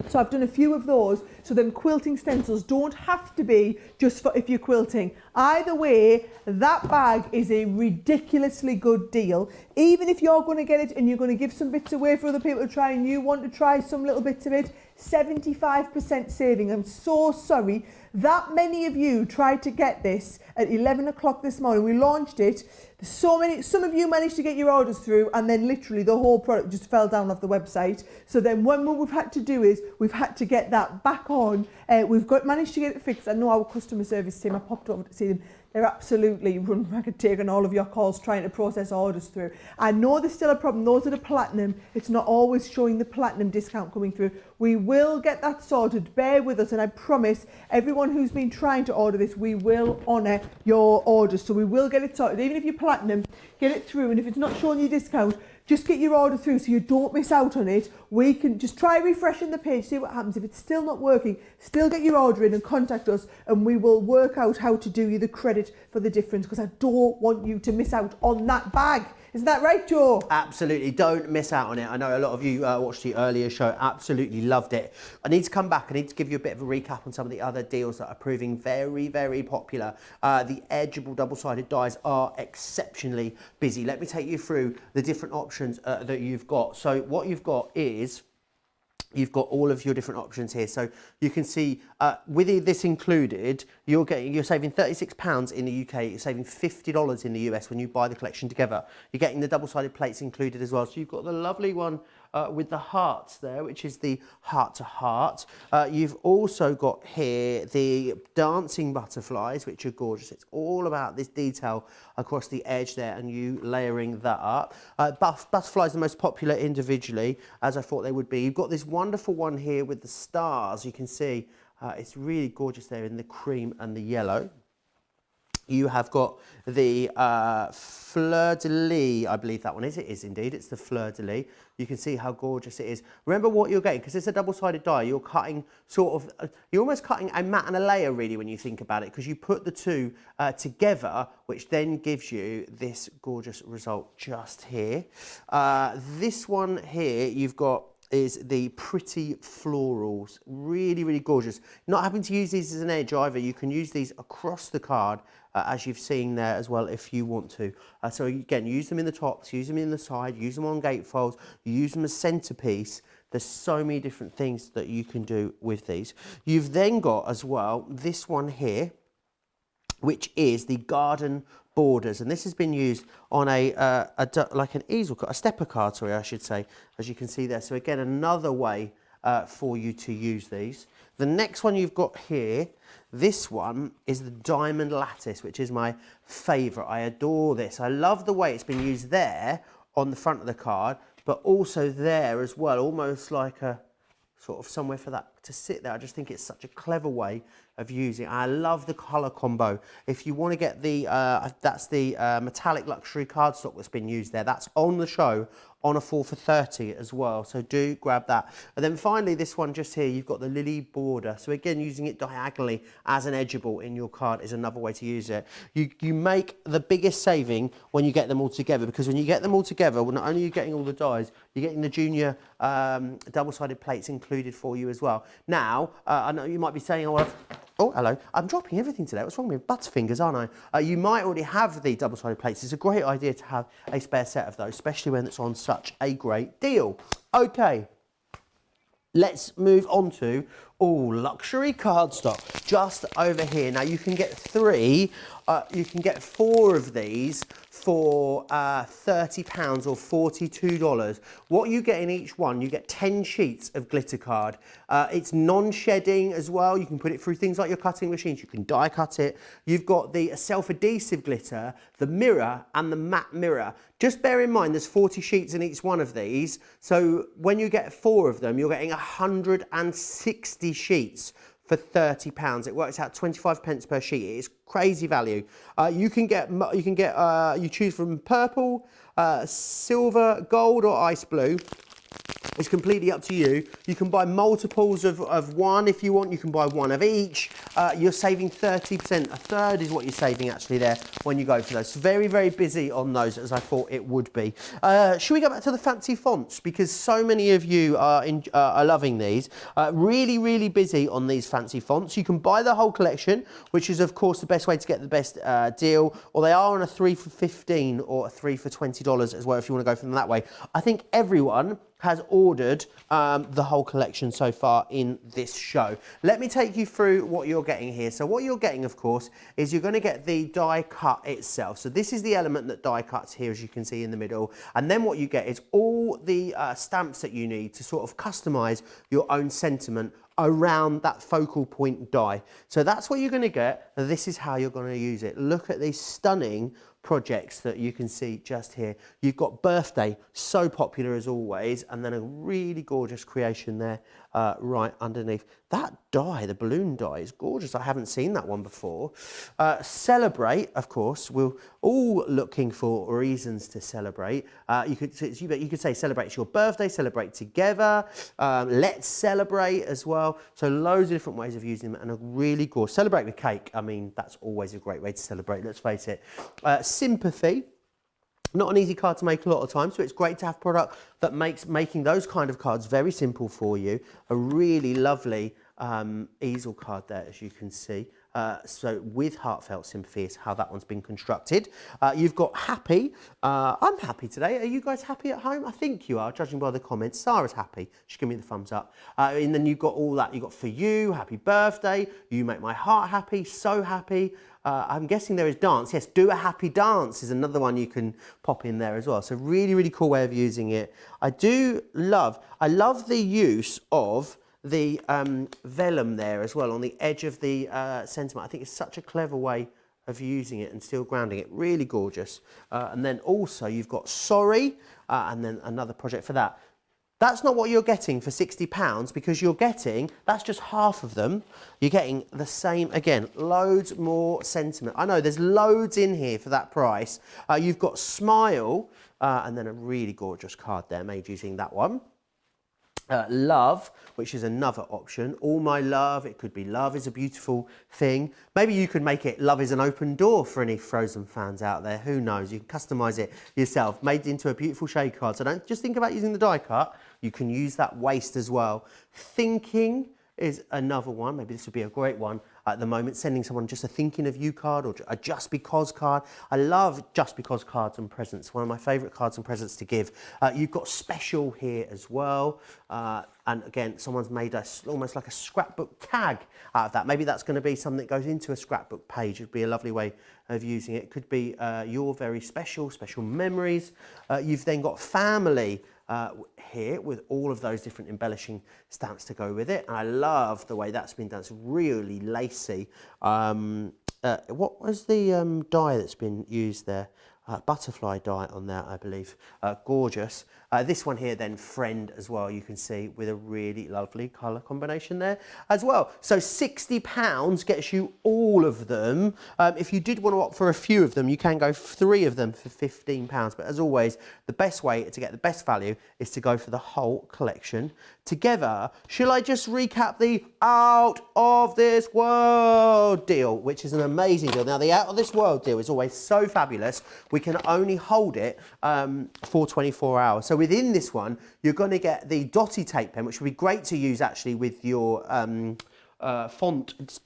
So I've done a few of those. So then quilting stencils don't have to be just for if you're quilting. Either way, that bag is a ridiculously good deal. Even if you're going to get it and you're going to give some bits away for other people to try and you want to try some little bits of it, 75% saving. I'm so sorry that many of you tried to get this at 11 o'clock this morning. We launched it. Some of you managed to get your orders through, and then literally the whole product just fell down off the website. So then what we've had to do is we've had to get that back on. Managed to get it fixed. I know our customer service team, I popped over to see them. They're absolutely run ragged, taking all of your calls trying to process orders through. I know there's still a problem. Those are the platinum. It's not always showing the platinum discount coming through. We will get that sorted. Bear with us, and I promise everyone who's been trying to order this, we will honour your orders. So we will get it sorted. Even if you're platinum, get it through. And if it's not showing you discount, just get your order through so you don't miss out on it. We can just try refreshing the page, see what happens. If it's still not working, still get your order in and contact us, and we will work out how to do you the credit for the difference, because I don't want you to miss out on that bag. Isn't that right, Joe? Absolutely. Don't miss out on it. I know a lot of you watched the earlier show, absolutely loved it. I need to come back. I need to give you a bit of a recap on some of the other deals that are proving very, very popular. The edgeable double-sided dies are exceptionally busy. Let me take you through the different options that you've got. So what you've got is you've got all of your different options here. So you can see with this included, you're saving £36 in the UK, you're saving $50 in the US when you buy the collection together. You're getting the double-sided plates included as well. So you've got the lovely one with the hearts there, which is the heart to heart. You've also got here the dancing butterflies, which are gorgeous. It's all about this detail across the edge there and you layering that up. Butterflies are the most popular individually, as I thought they would be. You've got this wonderful one here with the stars. You can see it's really gorgeous there in the cream and the yellow. You have got the fleur-de-lis, I believe that one is. It is indeed. It's the fleur-de-lis. You can see how gorgeous it is. Remember what you're getting, because it's a double-sided die. You're cutting you're almost cutting a mat and a layer, really, when you think about it, because you put the two together, which then gives you this gorgeous result just here. This one here, you've got is the pretty florals. Really, really gorgeous. Not having to use these as an edge either. You can use these across the card, as you've seen there as well, if you want to. So again, use them in the tops, use them in the side, use them on gatefolds, use them as centerpiece. There's so many different things that you can do with these. You've then got as well this one here, which is the garden borders, and this has been used on like an easel card, a stepper card, sorry, I should say, as you can see there. So again, another way for you to use these. The next one you've got here, this one is the diamond lattice, which is my favourite. I adore this. I love the way it's been used there on the front of the card, but also there as well, almost like a sort of somewhere for that to sit there. I just think it's such a clever way of using it. I love the colour combo. If you want to get the, that's the metallic luxury cardstock that's been used there. That's on the show on a 4 for 30 as well. So do grab that. And then finally, this one just here, you've got the lily border. So again, using it diagonally as an edgeable in your card is another way to use it. You make the biggest saving when you get them all together, because when you get them all together, well, not only are you getting all the dies, you're getting the junior double-sided plates included for you as well. Now, I know you might be saying, oh, hello. I'm dropping everything today. What's wrong with me? Butterfingers, aren't I? You might already have the double-sided plates. It's a great idea to have a spare set of those, especially when it's on such a great deal. Okay, let's move on to all luxury cardstock just over here. Now you can get you can get 4 of these for £30 or $42. What you get in each one, you get 10 sheets of glitter card. It's non-shedding as well. You can put it through things like your cutting machines. You can die cut it. You've got the self-adhesive glitter, the mirror and the matte mirror. Just bear in mind there's 40 sheets in each one of these. So when you get 4 of them, you're getting 160 sheets for £30. It works out 25 pence per sheet. It is crazy value. You choose from purple, silver, gold or ice blue. It's completely up to you. You can buy multiples of one if you want. You can buy one of each. You're saving 30%. A third is what you're saving actually there when you go for those. Very, very busy on those as I thought it would be. Should we go back to the fancy fonts? Because so many of you are loving these. Really, really busy on these fancy fonts. You can buy the whole collection, which is of course the best way to get the best deal. Or they are on a 3 for $15 or a 3 for $20 as well if you want to go from that way. I think everyone has ordered the whole collection so far in this show. Let me take you through what you're getting here. So what you're getting, of course, is you're going to get the die cut itself. So this is the element that die cuts here, as you can see in the middle. And then what you get is all the stamps that you need to sort of customize your own sentiment around that focal point die. So that's what you're going to get. This is how you're going to use it. Look at these stunning projects that you can see just here. You've got birthday, so popular as always, and then a really gorgeous creation there right underneath. That die, the balloon die, is gorgeous. I haven't seen that one before. Celebrate, of course. We're all looking for reasons to celebrate. You could say celebrate it's your birthday, celebrate together. Let's celebrate as well. So loads of different ways of using them and a really gorgeous. Celebrate with cake. I mean, that's always a great way to celebrate, let's face it. Sympathy. Not an easy card to make a lot of times, so it's great to have product that makes making those kind of cards very simple for you. A really lovely easel card there, as you can see. So with heartfelt sympathy is how that one's been constructed. You've got happy. I'm happy today. Are you guys happy at home? I think you are, judging by the comments. Sara's happy. She give me the thumbs up. And then you've got all that. You've got for you, happy birthday. You make my heart happy, so happy. I'm guessing there is dance. Yes, do a happy dance is another one you can pop in there as well. So really, really cool way of using it. I love the use of the vellum there as well on the edge of the sentiment. I think it's such a clever way of using it and still grounding it. Really gorgeous. And then also you've got sorry and then another project for that. That's not what you're getting for £60 because that's just half of them. You're getting the same, again, loads more sentiment. I know there's loads in here for that price. You've got smile and then a really gorgeous card there made using that one. Love, which is another option. All my love, it could be love is a beautiful thing. Maybe you could make it love is an open door for any Frozen fans out there. Who knows? You can customize it yourself, made into a beautiful shade card. So don't just think about using the die cut. You can use that waste as well. Thinking is another one. Maybe this would be a great one at the moment, sending someone just a thinking of you card or a just because card. I love just because cards and presents. One of my favorite cards and presents to give. You've got special here as well. And again, someone's made almost like a scrapbook tag out of that. Maybe that's going to be something that goes into a scrapbook page. It'd be a lovely way of using it. It could be your very special memories. You've then got family here with all of those different embellishing stamps to go with it. And I love the way that's been done. It's really lacy. What was the die that's been used there? Butterfly die on there, I believe. Gorgeous. This one here then, friend as well, you can see with a really lovely colour combination there as well. So £60 gets you all of them. If you did want to opt for a few of them, you can go 3 of them for £15. But as always, the best way to get the best value is to go for the whole collection together. Shall I just recap the Out of This World deal, which is an amazing deal. Now, the Out of This World deal is always so fabulous. We can only hold it for 24 hours. So within this one, you're going to get the dotty tape pen, which would be great to use actually with your font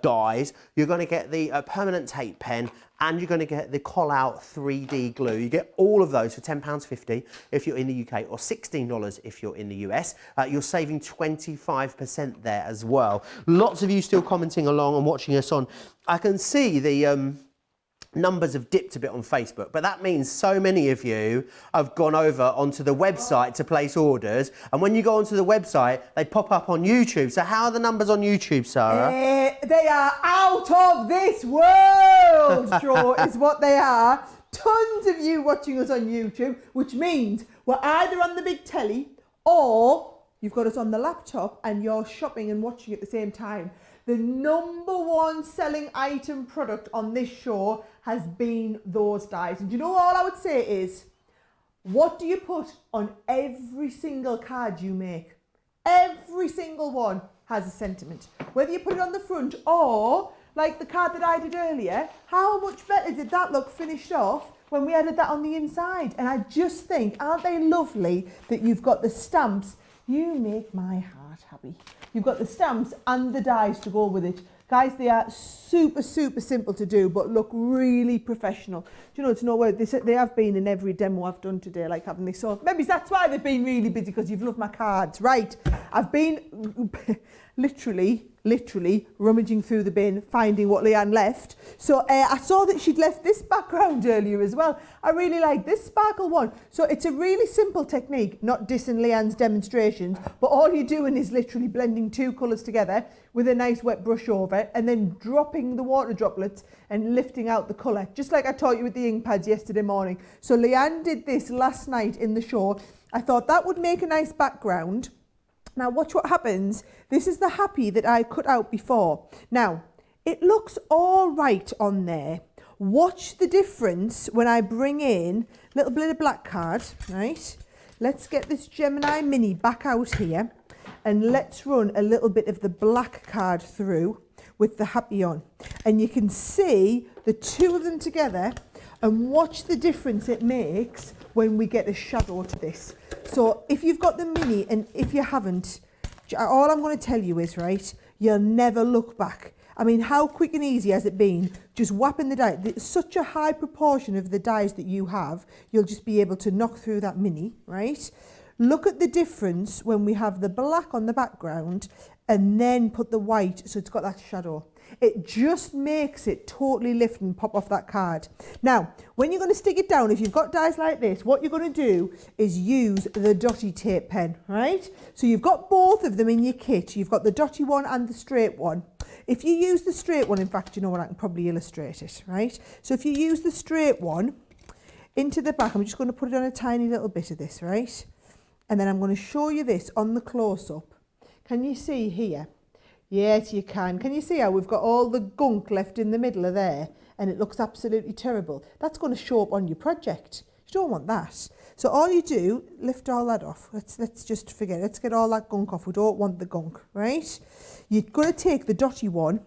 dies. You're going to get the permanent tape pen, and you're going to get the call-out 3D glue. You get all of those for £10.50 if you're in the UK, or $16 if you're in the US. You're saving 25% there as well. Lots of you still commenting along and watching us on. I can see the numbers have dipped a bit on Facebook, but that means so many of you have gone over onto the website to place orders, and when you go onto the website, they pop up on YouTube. So how are the numbers on YouTube, Sarah? They are out of this world, Joe, is what they are. Tons of you watching us on YouTube, which means we're either on the big telly or you've got us on the laptop and you're shopping and watching at the same time. The number one selling item product on this show has been those dies. And you know, all I would say is, what do you put on every single card you make? Every single one has a sentiment. Whether you put it on the front or, like the card that I did earlier, how much better did that look finished off when we added that on the inside? And I just think, aren't they lovely that you've got the stamps? You make my heart happy. You've got the stamps and the dies to go with it. Guys, they are super, super simple to do, but look really professional. Do you know, to know where they have been in every demo I've done today, like having this. So maybe that's why they've been really busy, because you've loved my cards. Right, I've been literally rummaging through the bin, finding what Leanne left. So I saw that she'd left this background earlier as well. I really like this sparkle one. So it's a really simple technique, not dissing Leanne's demonstrations, but all you're doing is literally blending two colours together with a nice wet brush over, and then dropping the water droplets and lifting out the colour, just like I taught you with the ink pads yesterday morning. So Leanne did this last night in the show. I thought that would make a nice background. Now watch what happens. This is the happy that I cut out before. Now, it looks all right on there. Watch the difference when I bring in a little bit of black card, right? Let's get this Gemini Mini back out here, and let's run a little bit of the black card through with the happy on. And you can see the two of them together, and watch the difference it makes when we get a shadow to this. So if you've got the mini, and if you haven't, all I'm going to tell you is, right, you'll never look back. I mean, how quick and easy has it been just whapping the die? Such a high proportion of the dies that you have, you'll just be able to knock through that mini, right? Look at the difference when we have the black on the background and then put the white, so it's got that shadow. It just makes it totally lift and pop off that card. Now, when you're going to stick it down, if you've got dies like this, what you're going to do is use the dotty tape pen, right? So you've got both of them in your kit. You've got the dotty one and the straight one. If you use the straight one, in fact, you know what, I can probably illustrate it, right? So if you use the straight one into the back, I'm just going to put it on a tiny little bit of this, right? And then I'm going to show you this on the close-up. Can you see here? Yes, you can. Can you see how we've got all the gunk left in the middle of there, and it looks absolutely terrible? That's going to show up on your project. You don't want that. So all you do, lift all that off. Let's just forget. Let's get all that gunk off. We don't want the gunk, right? You're going to take the dotty one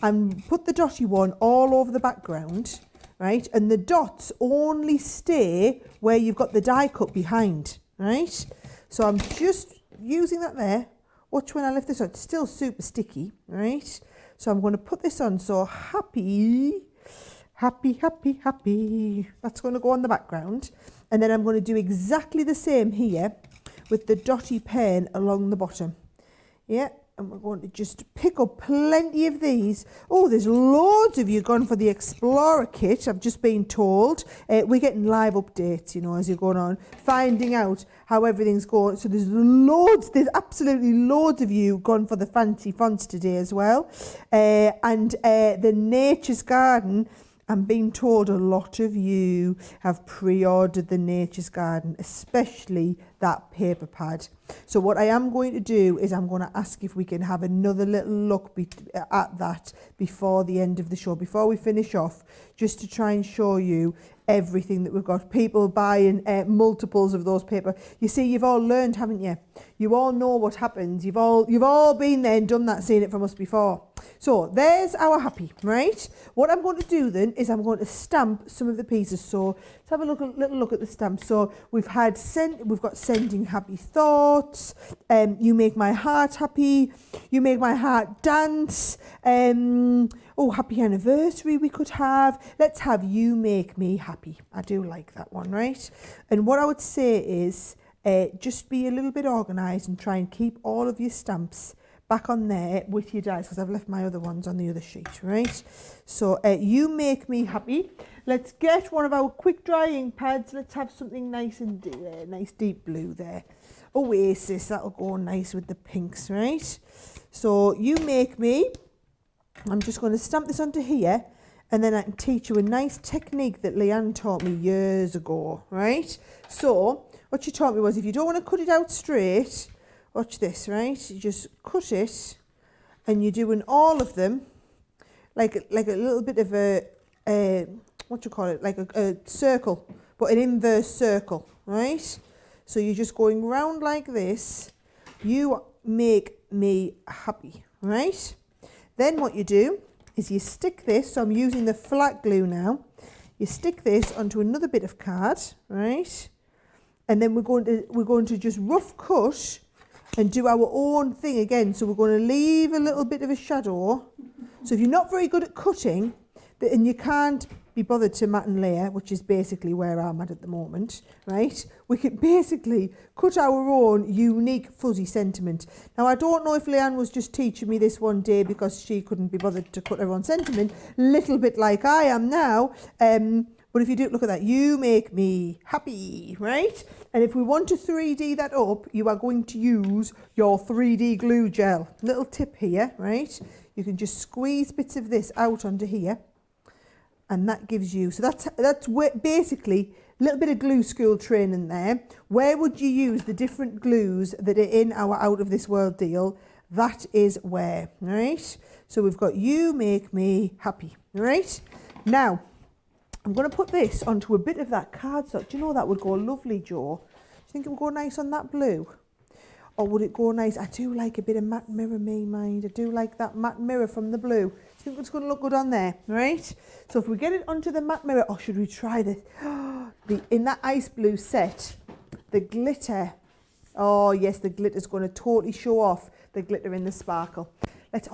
and put the dotty one all over the background, right? And the dots only stay where you've got the die cut behind, right? So I'm just using that there. Watch when I lift this on, it's still super sticky, right? So I'm going to put this on, so happy. That's going to go on the background. And then I'm going to do exactly the same here with the dotty pen along the bottom. Yeah, and we're going to just pick up plenty of these. Oh, there's loads of you gone for the Explorer kit, I've just been told. We're getting live updates, you know, as you're going on, finding out how everything's going. So there's absolutely loads of you gone for the fancy fonts today as well. And the Nature's Garden, I'm being told a lot of you have pre-ordered the Nature's Garden, especially that paper pad. So what I am going to do is I'm going to ask if we can have another little look at that before the end of the show, before we finish off, just to try and show you everything that we've got. People buying multiples of those paper. You see, you've all learned, haven't you? You all know what happens. You've all been there and done that, seen it from us before. So there's our happy, right? What I'm going to do then is I'm going to stamp some of the pieces. So let's have a little look at the stamp. So we've got sending happy thoughts. You make my heart happy. You make my heart dance. Oh, happy anniversary we could have. Let's have you make me happy. I do like that one, right? And what I would say is just be a little bit organised and try and keep all of your stamps back on there with your dies, because I've left my other ones on the other sheet, right? So you make me happy. Let's get one of our quick drying pads. Let's have something nice and nice deep blue there. Oasis, that'll go nice with the pinks, right? So you make me. I'm just going to stamp this onto here, and then I can teach you a nice technique that Leanne taught me years ago, right? So what she taught me was, if you don't want to cut it out straight, watch this, right? You just cut it, and you're doing all of them like a little bit of a what do you call it? Like a circle, but an inverse circle, right? So you're just going round like this. You make me happy, right? Then what you do is you stick this. So I'm using the flat glue now. You stick this onto another bit of card, right? And then we're going to just rough cut and do our own thing again. So we're going to leave a little bit of a shadow. So if you're not very good at cutting, and you can't be bothered to mat and layer, which is basically where I'm at the moment, right? We can basically cut our own unique fuzzy sentiment. Now, I don't know if Leanne was just teaching me this one day because she couldn't be bothered to cut her own sentiment, little bit like I am now. But if you do, look at that, you make me happy, right? And if we want to 3D that up, you are going to use your 3D glue gel. Little tip here, right? You can just squeeze bits of this out onto here, and that gives you, so that's basically a little bit of glue school training there. Where would you use the different glues that are in our Out of This World deal? That is where, right? So we've got you make me happy, right? Now, I'm going to put this onto a bit of that cardstock. Do you know that would go lovely, Jo? Do you think it would go nice on that blue? Or would it go nice? I do like a bit of matte mirror, me mind. I do like that matte mirror from the blue. Do you think it's going to look good on there, right? So if we get it onto the matte mirror, or should we try this? In that ice blue set, the glitter. Oh yes, the glitter's going to totally show off the glitter in the sparkle.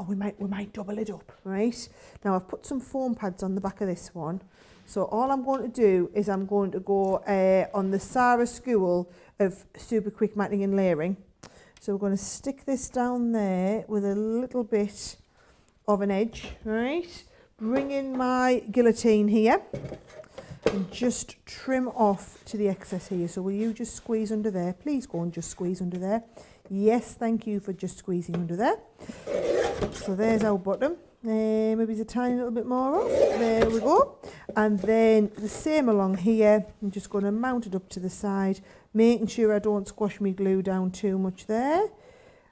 We might double it up, right? Now I've put some foam pads on the back of this one. So all I'm going to do is I'm going to go on the Sara School of Super Quick Matting and Layering. So we're going to stick this down there with a little bit of an edge, right? Bring in my guillotine here and just trim off to the excess here. So will you just squeeze under there? Please go and just squeeze under there. Yes, thank you for just squeezing under there. So there's our bottom. Maybe it's a tiny little bit more off. There we go. And then the same along here. I'm just going to mount it up to the side, making sure I don't squash my glue down too much there.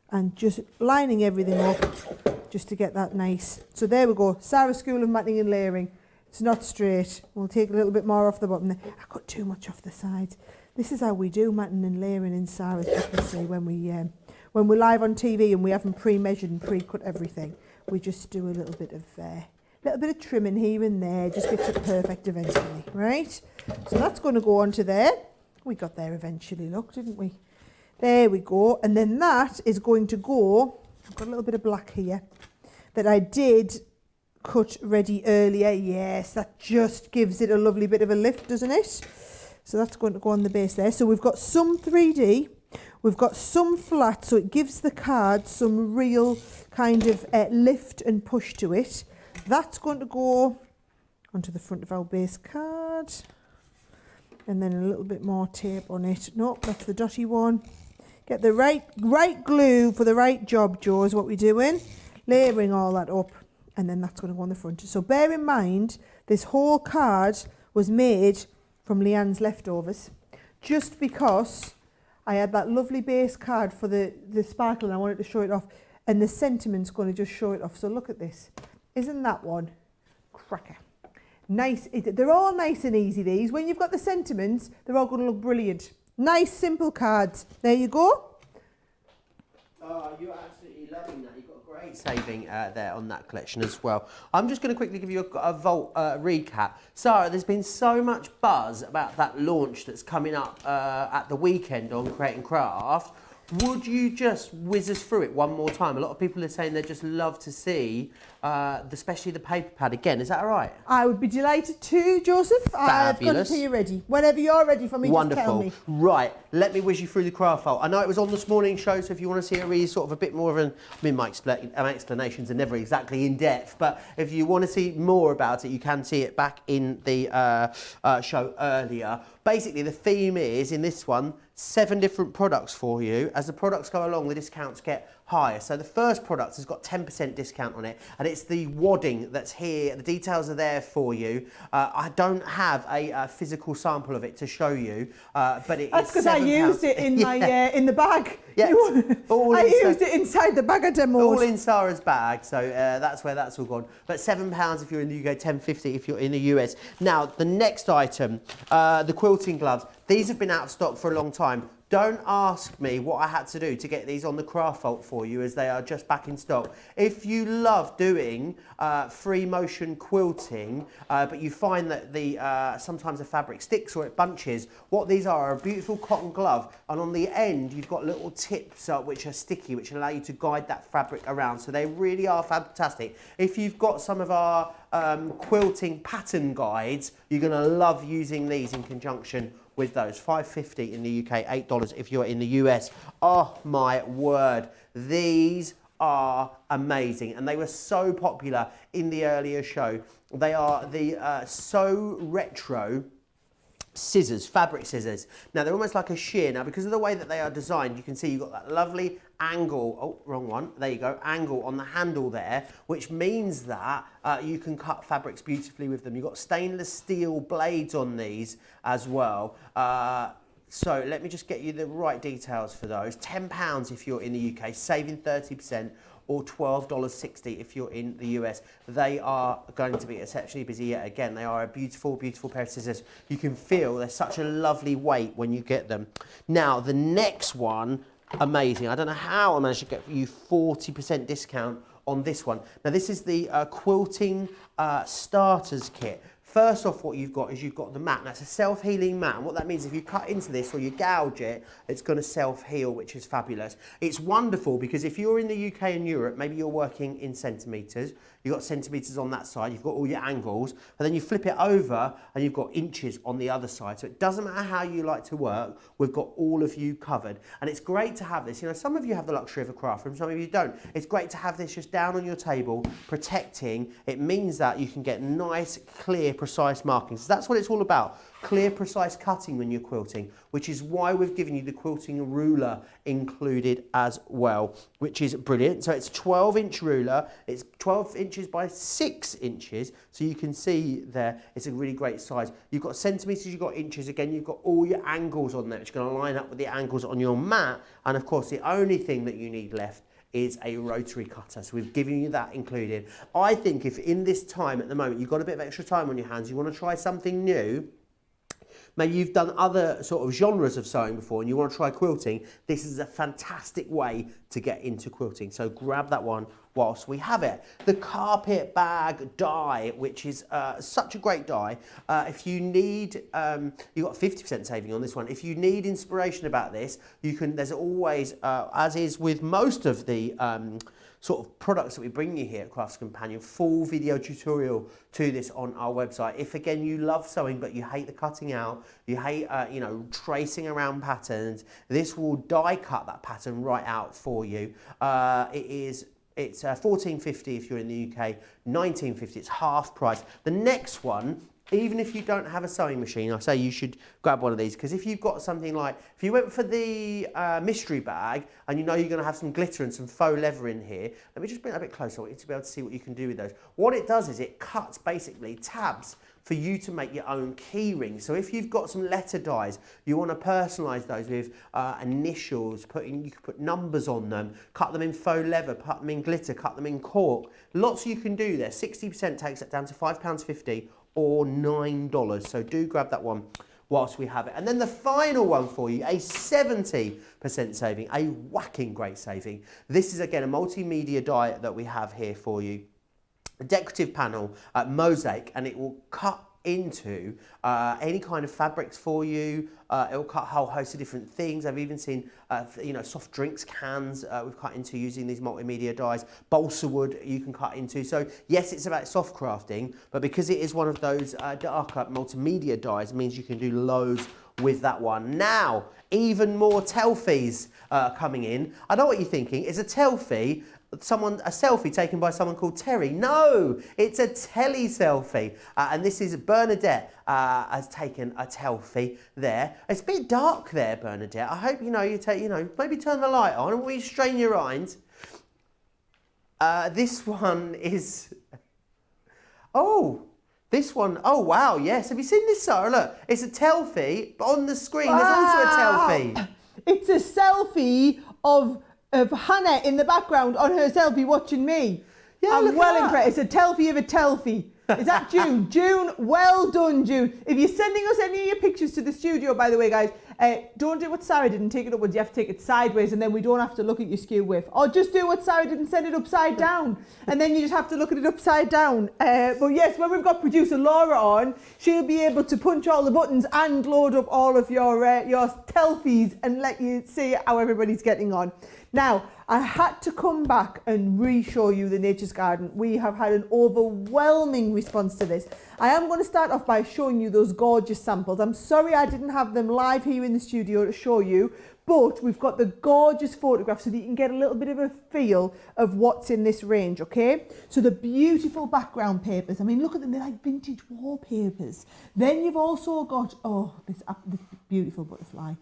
And just lining everything up just to get that nice. So there we go. Sara School of Matting and Layering. It's not straight. We'll take a little bit more off the bottom there. I cut too much off the sides. This is how we do matting and layering in Sara's business when we're live on TV and we haven't pre-measured and pre-cut everything. We just do a little bit of trimming here and there, just gets it perfect eventually, right? So that's going to go onto there. We got there eventually, look, didn't we? There we go. And then that is going to go, I've got a little bit of black here that I did cut ready earlier. Yes, that just gives it a lovely bit of a lift, doesn't it? So that's going to go on the base there. So we've got some 3D. We've got some flat, so it gives the card some real kind of lift and push to it. That's going to go onto the front of our base card. And then a little bit more tape on it. Nope, that's the dotty one. Get the right glue for the right job, Jo, is what we're doing. Layering all that up, and then that's going to go on the front. So bear in mind, this whole card was made from Leanne's leftovers, just because I had that lovely base card for the sparkle and I wanted to show it off, and the sentiment's going to just show it off. So look at this. Isn't that one cracker? Nice. They're all nice and easy, these. When you've got the sentiments, they're all going to look brilliant. Nice, simple cards. There you go. Oh, you're absolutely loving that. You've got a great Great saving there on that collection as well. I'm just going to quickly give you a vault recap. Sara, there's been so much buzz about that launch that's coming up at the weekend on Create and Craft. Would you just whiz us through it one more time? A lot of people are saying they just love to see, especially the paper pad again. Is that all right? I would be delighted to, Joseph. I've got it till you're ready. Whenever you're ready for me, Wonderful. just tell me. Right, let me whiz you through the craft vault. I know it was on this morning's show, so if you want to see a really sort of a bit more of an... I mean, my explanations are never exactly in depth, but if you want to see more about it, you can see it back in the show earlier. Basically, the theme is, in this one, 7 different products for you. As the products go along, the discounts get higher. So the first product has got 10% discount on it, and it's the wadding that's here. The details are there for you. I don't have a physical sample of it to show you, but that's because I used it in my in the bag. Yeah, I used it inside the bag of demos. All in Sara's bag, so that's where that's all gone. But £7 if you're in the UK, £10.50 if you're in the US. Now, the next item, the quilting gloves. These have been out of stock for a long time. Don't ask me what I had to do to get these on the craft vault for you, as they are just back in stock. If you love doing free motion quilting, but you find that sometimes the fabric sticks or it bunches, what these are a beautiful cotton glove, and on the end you've got little tips which are sticky, which allow you to guide that fabric around. So they really are fantastic. If you've got some of our quilting pattern guides, you're going to love using these in conjunction with those. $5.50 in the UK, $8 if you're in the US. Oh my word, these are amazing, and they were so popular in the earlier show. They are the So Retro scissors, fabric scissors. Now they're almost like a shear. Now, because of the way that they are designed, you can see you've got that lovely angle, oh, wrong one, there you go, angle on the handle there, which means that you can cut fabrics beautifully with them. You've got stainless steel blades on these as well. So let me just get you the right details for those. £10 if you're in the UK, saving 30%, or $12.60 if you're in the US. They are going to be exceptionally busy yet again. They are a beautiful, beautiful pair of scissors. You can feel they're such a lovely weight when you get them. Now, the next one, amazing. I don't know how I managed to get you 40% discount on this one. Now, this is the quilting starters kit. First off, what you've got is you've got the mat. That's a self-healing mat. And what that means, if you cut into this or you gouge it, it's going to self-heal, which is fabulous. It's wonderful because if you're in the UK and Europe, maybe you're working in centimetres, you've got centimetres on that side, you've got all your angles, and then you flip it over and you've got inches on the other side. So it doesn't matter how you like to work, we've got all of you covered. And it's great to have this. You know, some of you have the luxury of a craft room, some of you don't. It's great to have this just down on your table, protecting. It means that you can get nice, clear, precise markings. That's what it's all about. Clear, precise cutting when you're quilting, which is why we've given you the quilting ruler included as well, which is brilliant. So it's a 12-inch ruler. It's 12 inches by 6 inches. So you can see there, it's a really great size. You've got centimetres, you've got inches. Again, you've got all your angles on there, which are going to line up with the angles on your mat. And of course, the only thing that you need left is a rotary cutter. So we've given you that included. I think if in this time at the moment, you've got a bit of extra time on your hands, you want to try something new, maybe you've done other sort of genres of sewing before and you want to try quilting, this is a fantastic way to get into quilting. So grab that one whilst we have it. The carpet bag die, which is such a great die. If you need, you've got 50% saving on this one. If you need inspiration about this, you can, there's always, as is with most of the sort of products that we bring you here at Crafts Companion, full video tutorial to this on our website. If again you love sewing but you hate the cutting out, you hate you know, tracing around patterns, this will die cut that pattern right out for you. It's $14.50 if you're in the UK, $19.50, it's half price. The next one, even if you don't have a sewing machine, I say you should grab one of these, because if you've got something like, if you went for the mystery bag and you know you're going to have some glitter and some faux leather in here, let me just bring it a bit closer. I want you to be able to see what you can do with those. What it does is it cuts basically tabs for you to make your own key rings. So if you've got some letter dies, you want to personalise those with initials, you can put numbers on them, cut them in faux leather, cut them in glitter, cut them in cork. Lots you can do there. 60% takes it down to £5.50 or $9. So do grab that one whilst we have it. And then the final one for you, a 70% saving, a whacking great saving. This is again a multimedia die that we have here for you. A decorative panel, mosaic, and it will cut into any kind of fabrics for you. It will cut a whole host of different things. I've even seen, soft drinks cans we've cut into using these multimedia dies. Balsa wood you can cut into. So yes, it's about soft crafting, but because it is one of those darker multimedia dies, it means you can do loads with that one. Now, even more telfies coming in. I know what you're thinking. Is a telfie a selfie taken by someone called Terry? No, it's a telly selfie. And this is Bernadette has taken a telfie there. It's a bit dark there, Bernadette. I hope maybe turn the light on and will you strain your eyes. This one is, this one, oh wow, yes. Have you seen this, Sara? Look, it's a telfie, but on the screen there's also a telfie. It's a selfie of Hannah in the background on her selfie watching me. Yeah, I'm look well at that. impressed. It's a telfie of a telfie. Is that June? June, well done, June. If you're sending us any of your pictures to the studio, by the way, guys, don't do what Sara did and take it upwards. You have to take it sideways and then we don't have to look at your skew width. Or just do what Sara did and send it upside down. And then you just have to look at it upside down. But yes, when we've got producer Laura on, she'll be able to punch all the buttons and load up all of your telfies and let you see how everybody's getting on. Now, I had to come back and re-show you the Nature's Garden. We have had an overwhelming response to this. I am going to start off by showing you those gorgeous samples. I'm sorry I didn't have them live here in the studio to show you, but we've got the gorgeous photographs so that you can get a little bit of a feel of what's in this range, okay? So the beautiful background papers. I mean, look at them, they're like vintage wallpapers. Then you've also got, this beautiful butterfly.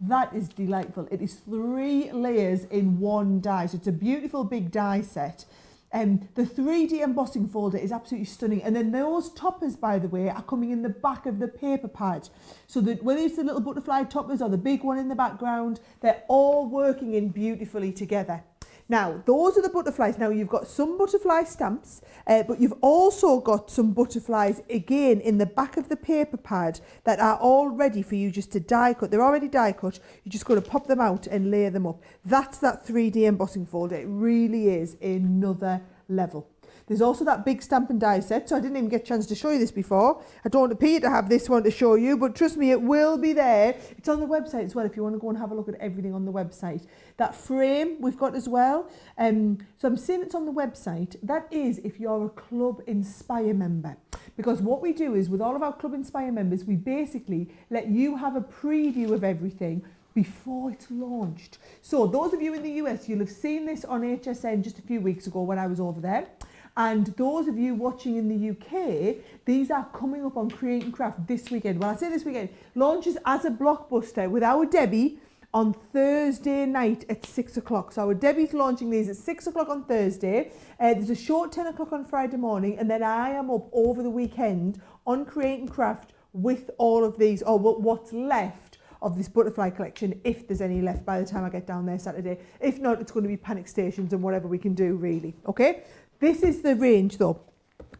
That is delightful. It is 3 layers in one die. So it's a beautiful big die set. The 3D embossing folder is absolutely stunning. And then those toppers, by the way, are coming in the back of the paper pad. So that whether it's the little butterfly toppers or the big one in the background, they're all working in beautifully together. Now, those are the butterflies. Now, you've got some butterfly stamps, but you've also got some butterflies, again, in the back of the paper pad that are all ready for you just to die cut. They're already die cut. You just got to pop them out and layer them up. That's that 3D embossing folder. It really is another level. There's also that big stamp and die set, so I didn't even get a chance to show you this before. I don't appear to have this one to show you, but trust me, it will be there. It's on the website as well if you want to go and have a look at everything on the website. That frame we've got as well. So I'm seeing it's on the website. That is if you're a Club Inspire member. Because what we do is with all of our Club Inspire members, we basically let you have a preview of everything before it's launched. So those of you in the US, you'll have seen this on HSN just a few weeks ago when I was over there. And those of you watching in the UK, these are coming up on Create and Craft this weekend. Well, I say this weekend, launches as a blockbuster with our Debbie on Thursday night at 6 o'clock. So our Debbie's launching these at 6 o'clock on Thursday. There's a short 10 o'clock on Friday morning. And then I am up over the weekend on Create and Craft with all of these, or what's left of this butterfly collection, if there's any left by the time I get down there Saturday. If not, it's going to be panic stations and whatever we can do, really. Okay? This is the range though.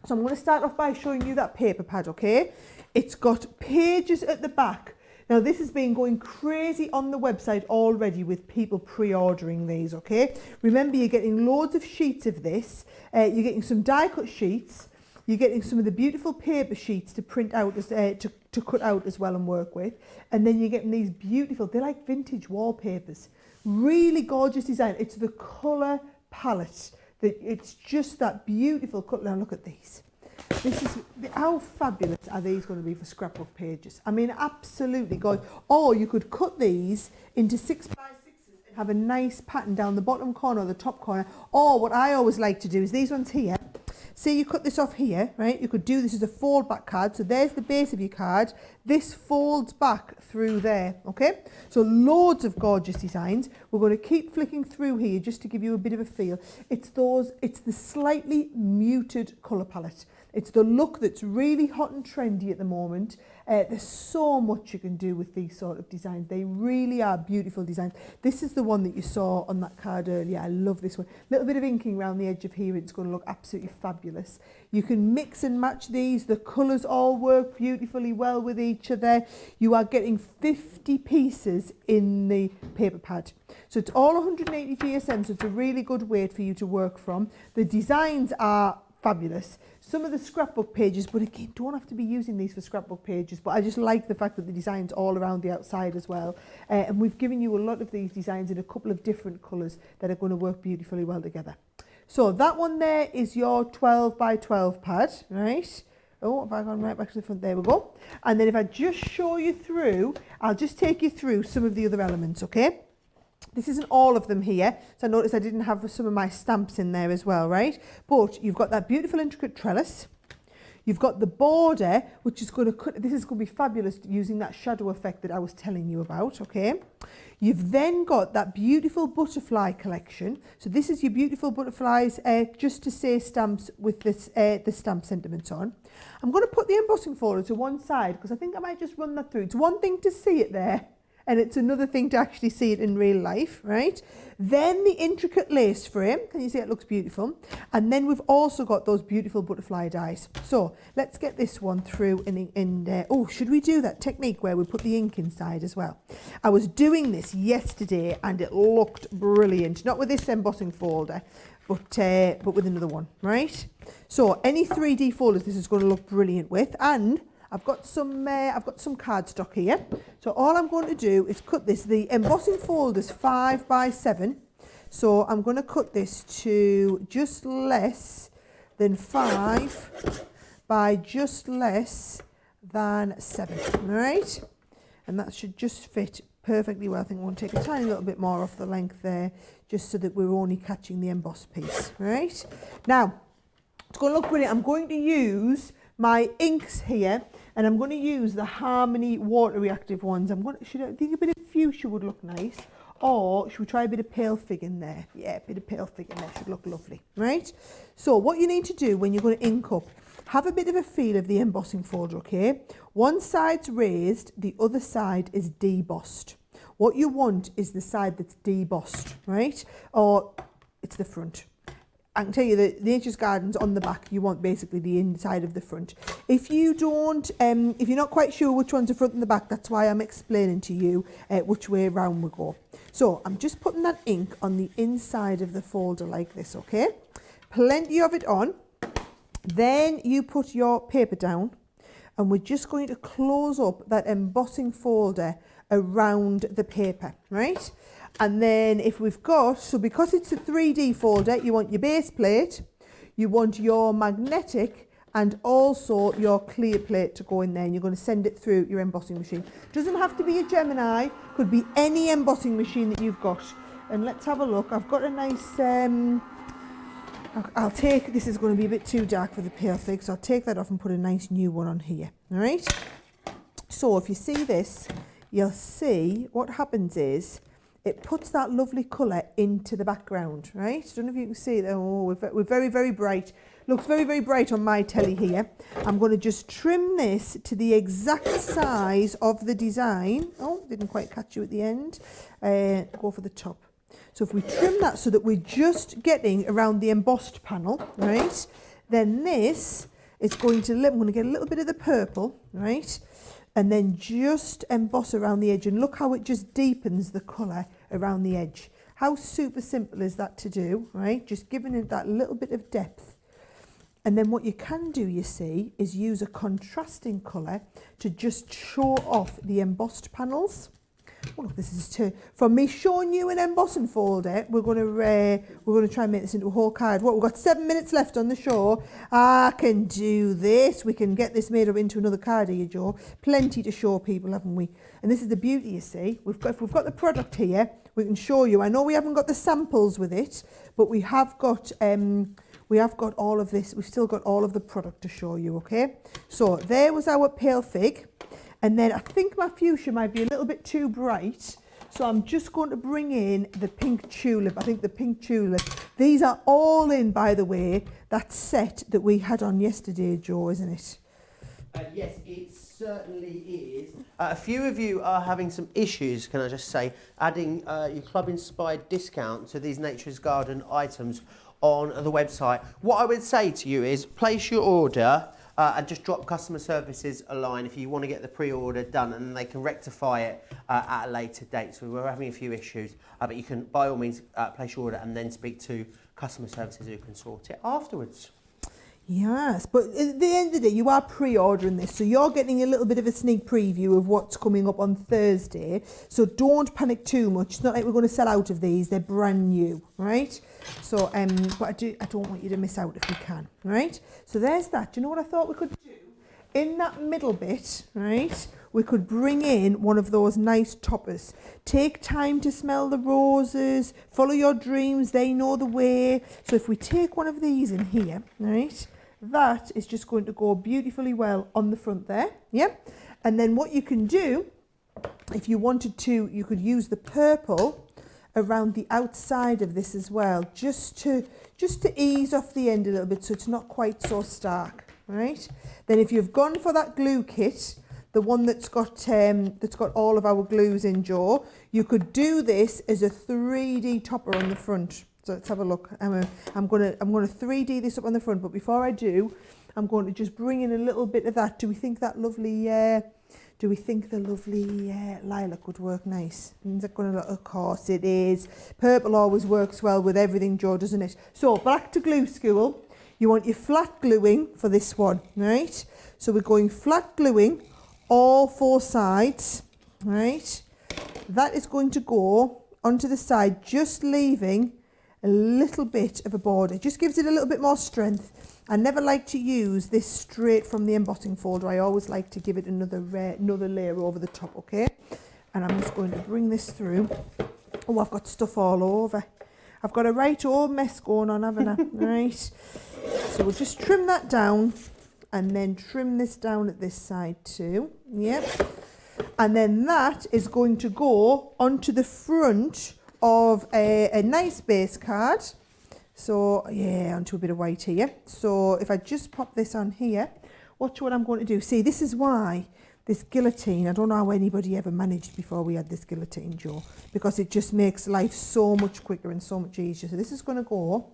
So I'm going to start off by showing you that paper pad, okay? It's got pages at the back. Now this has been going crazy on the website already with people pre-ordering these, okay? Remember, you're getting loads of sheets of this. You're getting some die cut sheets. You're getting some of the beautiful paper sheets to print out, to cut out as well and work with. And then you're getting these beautiful, they're like vintage wallpapers. Really gorgeous design. It's the colour palette. It's just that beautiful cut. Now look at these. This is, how fabulous are these going to be for scrapbook pages? I mean, absolutely gorgeous. Or you could cut these into 6x6s and have a nice pattern down the bottom corner or the top corner. Or what I always like to do is these ones here. Say you cut this off here, right? You could do this as a fold back card. So there's the base of your card. This folds back through there, okay? So loads of gorgeous designs. We're going to keep flicking through here just to give you a bit of a feel. It's the slightly muted colour palette. It's the look that's really hot and trendy at the moment. There's so much you can do with these sort of designs. They really are beautiful designs. This is the one that you saw on that card earlier. I love this one. A little bit of inking around the edge of here. It's going to look absolutely fabulous. You can mix and match these. The colours all work beautifully well with each other. You are getting 50 pieces in the paper pad. So it's all 180 GSM, so it's a really good weight for you to work from. The designs are fabulous. Some of the scrapbook pages, but again, don't have to be using these for scrapbook pages, but I just like the fact that the design's all around the outside as well. And we've given you a lot of these designs in a couple of different colours that are going to work beautifully well together. So that one there is your 12 by 12 pad, right? Oh, if I gone right back to the front, there we go. And then if I just show you through, I'll just take you through some of the other elements, okay? This isn't all of them here, so I noticed I didn't have some of my stamps in there as well, right? But you've got that beautiful intricate trellis. You've got the border, which is going to cut, this is going to be fabulous using that shadow effect that I was telling you about, okay? You've then got that beautiful butterfly collection. So this is your beautiful butterflies, just to say stamps with this, the stamp sentiments on. I'm going to put the embossing folder to one side because I think I might just run that through. It's one thing to see it there, and it's another thing to actually see it in real life, right? Then the intricate lace frame, can you see it looks beautiful? And then we've also got those beautiful butterfly dies. So let's get this one through oh, should we do that technique where we put the ink inside as well? I was doing this yesterday and it looked brilliant. Not with this embossing folder, but with another one, right? So any 3D folders, this is going to look brilliant with, and I've got some cardstock here. So all I'm going to do is cut this. The embossing folder's 5 by 7. So I'm going to cut this to just less than 5 by just less than 7. All right? And that should just fit perfectly well. I think we'll take a tiny little bit more off the length there, just so that we're only catching the embossed piece. Right? Now, it's going to look brilliant. I'm going to use my inks here, and I'm going to use the Harmony water reactive ones. Should I think a bit of fuchsia would look nice, or should we try a bit of pale fig in there? Yeah, a bit of pale fig in there should look lovely, right? So what you need to do when you're going to ink up, have a bit of a feel of the embossing folder, okay? One side's raised, the other side is debossed. What you want is the side that's debossed, right? Or it's the front. I can tell you that Nature's Garden's on the back. You want basically the inside of the front. If you don't, if you're not quite sure which one's the front and the back, that's why I'm explaining to you which way around we go. So I'm just putting that ink on the inside of the folder like this, okay? Plenty of it on. Then you put your paper down, and we're just going to close up that embossing folder around the paper, right? And then if we've got, so because it's a 3D folder, you want your base plate, you want your magnetic, and also your clear plate to go in there, and you're going to send it through your embossing machine. Doesn't have to be a Gemini, could be any embossing machine that you've got. And let's have a look. I've got a nice, I'll take, this is going to be a bit too dark for the pale fig, so I'll take that off and put a nice new one on here, all right? So if you see this, you'll see what happens is, it puts that lovely colour into the background, right? I don't know if you can see it. Oh, we're very, very bright. Looks very, very bright on my telly here. I'm going to just trim this to the exact size of the design. Oh, didn't quite catch you at the end. Go for the top. So if we trim that so that we're just getting around the embossed panel, right? Then this is going to, I'm going to get a little bit of the purple, right? And then just emboss around the edge, and look how it just deepens the colour around the edge. How super simple is that to do, right? Just giving it that little bit of depth. And then what you can do, you see, is use a contrasting colour to just show off the embossed panels. Oh, this is from me showing you an embossing folder. We're going to try and make this into a whole card. What, we've got 7 minutes left on the show. I can do this. We can get this made up into another card here, Joe. Plenty to show people, haven't we? And this is the beauty, you see. If we've got the product here, we can show you. I know we haven't got the samples with it, but we have got all of this. We've still got all of the product to show you, okay? So there was our pale fig. And then I think my fuchsia might be a little bit too bright. So I'm just going to bring in the pink tulip. I think the pink tulip. These are all in, by the way, that set that we had on yesterday, Joe, isn't it? Yes, it certainly is. A few of you are having some issues, can I just say, adding your club-inspired discount to these Nature's Garden items on the website. What I would say to you is place your order and just drop customer services a line if you want to get the pre-order done, and they can rectify it at a later date. So we're having a few issues, but you can by all means place your order and then speak to customer services who can sort it afterwards. Yes, but at the end of the day, you are pre-ordering this, so you're getting a little bit of a sneak preview of what's coming up on Thursday. So don't panic too much. It's not like we're going to sell out of these; they're brand new, right? So, but I don't want you to miss out if we can, right? So there's that. Do you know what I thought we could do? In that middle bit, right? We could bring in one of those nice toppers. Take time to smell the roses. Follow your dreams; they know the way. So if we take one of these in here, right? That is just going to go beautifully well on the front there, yeah? And then what you can do, if you wanted to, you could use the purple around the outside of this as well, just to ease off the end a little bit so it's not quite so stark, right? Then if you've gone for that glue kit, the one that's got all of our glues in, Joe, you could do this as a 3D topper on the front. So let's have a look. I'm going to 3D this up on the front, but before I do, I'm going to just bring in a little bit of that. Do we think that lovely? Do we think the lovely lilac would work nice? Is that going to look? Of course it is. Purple always works well with everything, Joe, doesn't it? So back to glue school. You want your flat gluing for this one, right? So we're going flat gluing all 4 sides, right? That is going to go onto the side, just leaving a little bit of a border. It just gives it a little bit more strength. I never like to use this straight from the embossing folder. I always like to give it another layer over the top, okay? And I'm just going to bring this through. Oh, I've got stuff all over. I've got a right old mess going on, haven't I? Right. So we'll just trim that down and then trim this down at this side too. Yep. And then that is going to go onto the front of a nice base card. So yeah, onto a bit of white here. So if I just pop this on here, watch what I'm going to do. See, this is why this guillotine, I don't know how anybody ever managed before we had this guillotine, Joe, because it just makes life so much quicker and so much easier. So this is going to go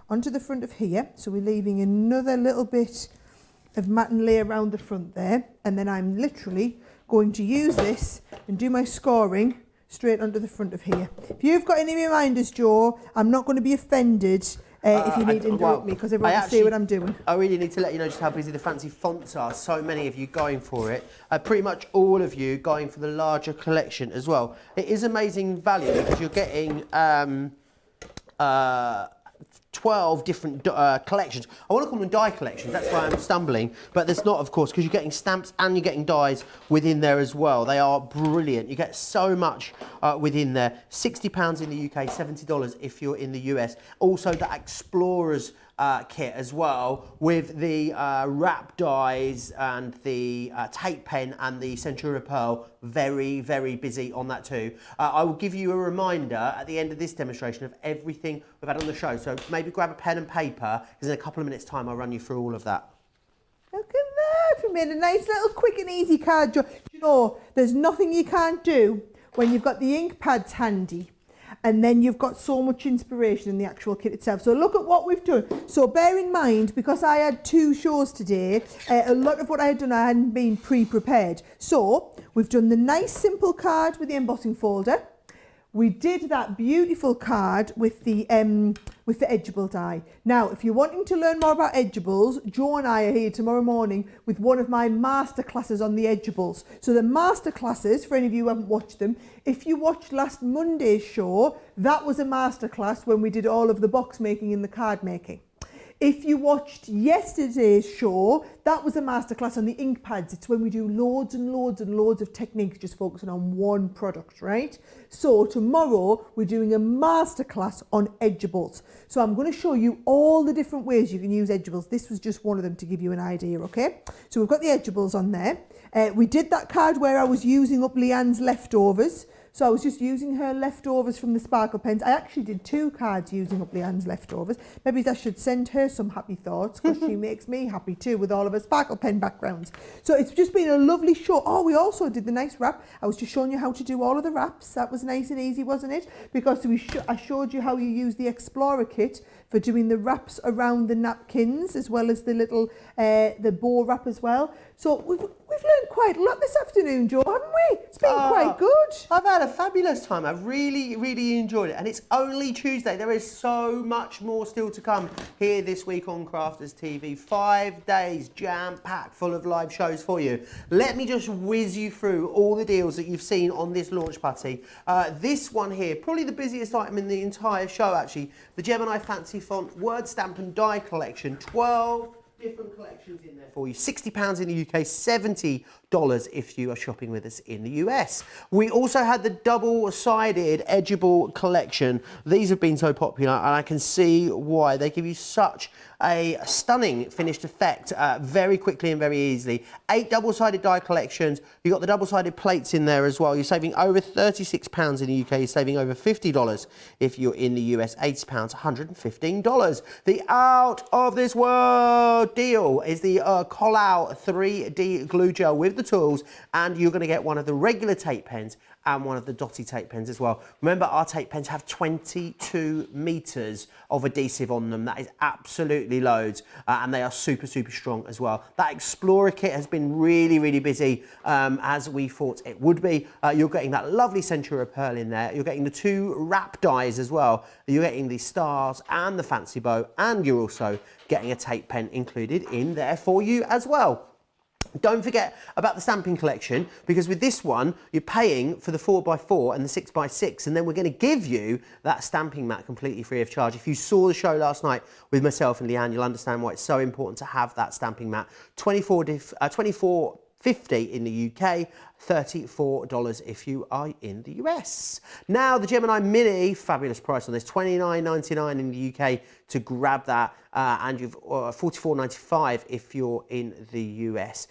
onto the front of here. So we're leaving another little bit of matten layer around the front there. And then I'm literally going to use this and do my scoring straight onto the front of here. If you've got any reminders, Joe, I'm not going to be offended if you need to interrupt me, because everyone can see what I'm doing. I really need to let you know just how busy the fancy fonts are. So many of you going for it. Pretty much all of you going for the larger collection as well. It is amazing value because you're getting 12 different collections. I want to call them die collections, that's why I'm stumbling, but there's not, of course, because you're getting stamps and you're getting dies within there as well. They are brilliant. You get so much within there. £60 in the UK, $70 if you're in the US. Also the Explorers kit as well, with the wrap dies and the tape pen and the Centura Pearl. Very, very busy on that too. I will give you a reminder at the end of this demonstration of everything we've had on the show. So maybe grab a pen and paper, because in a couple of minutes time I'll run you through all of that. Look at that, we made a nice little quick and easy card. You know, there's nothing you can't do when you've got the ink pads handy. And then you've got so much inspiration in the actual kit itself. So look at what we've done. So bear in mind, because I had 2 shows today, a lot of what I had done, I hadn't been pre-prepared. So we've done the nice simple card with the embossing folder. We did that beautiful card with the edgeable die. Now, if you're wanting to learn more about edgeables, Joe and I are here tomorrow morning with one of my masterclasses on the edgeables. So the masterclasses, for any of you who haven't watched them, if you watched last Monday's show, that was a masterclass when we did all of the box making and the card making. If you watched yesterday's show, that was a masterclass on the ink pads. It's when we do loads and loads and loads of techniques just focusing on one product, right? So tomorrow we're doing a masterclass on edgeables. So I'm going to show you all the different ways you can use edgeables. This was just one of them to give you an idea, okay? So we've got the edgeables on there. We did that card where I was using up Leanne's leftovers. So I was just using her leftovers from the sparkle pens. I actually did 2 cards using up Leanne's leftovers. Maybe I should send her some happy thoughts because she makes me happy too with all of her sparkle pen backgrounds. So it's just been a lovely show. Oh, we also did the nice wrap. I was just showing you how to do all of the wraps. That was nice and easy, wasn't it? Because I showed you how you use the Explorer kit for doing the wraps around the napkins as well as the little the bow wrap as well. So we've learned quite a lot this afternoon, Joe, haven't we? It's been quite good. I've had a fabulous time. I've really enjoyed it. And it's only Tuesday. There is so much more still to come here this week on Crafters TV. 5 days jam-packed full of live shows for you. Let me just whiz you through all the deals that you've seen on this launch party. This one here, probably the busiest item in the entire show actually. The Gemini Fancy Font Word Stamp and Die Collection. 12 different collections in there for you. £60 in the UK, $70 if you are shopping with us in the US. We also had the double-sided edgeable collection. These have been so popular and I can see why. They give you such a stunning finished effect very quickly and very easily. 8 double-sided die collections. You've got the double-sided plates in there as well. You're saving over £36 in the UK. You're saving over $50 if you're in the US. £80, $115. The out of this world deal is the colossal 3D glue gel with the tools, and you're going to get one of the regular tape pens and one of the dotty tape pens as well. Remember, our tape pens have 22 meters of adhesive on them. That is absolutely loads, and they are super strong as well. That Explorer kit has been really busy, as we thought it would be. You're getting that lovely Centura Pearl in there. You're getting the 2 wrap dies as well. You're getting the stars and the fancy bow, and you're also getting a tape pen included in there for you as well. Don't forget about the stamping collection, because with this one, you're paying for the 4x4 and the 6x6, and then we're going to give you that stamping mat completely free of charge. If you saw the show last night with myself and Leanne, you'll understand why it's so important to have that stamping mat. $24.50 in the UK, $34 if you are in the US. Now, the Gemini Mini, fabulous price on this, $29.99 in the UK to grab that, and you've $44.95 if you're in the US.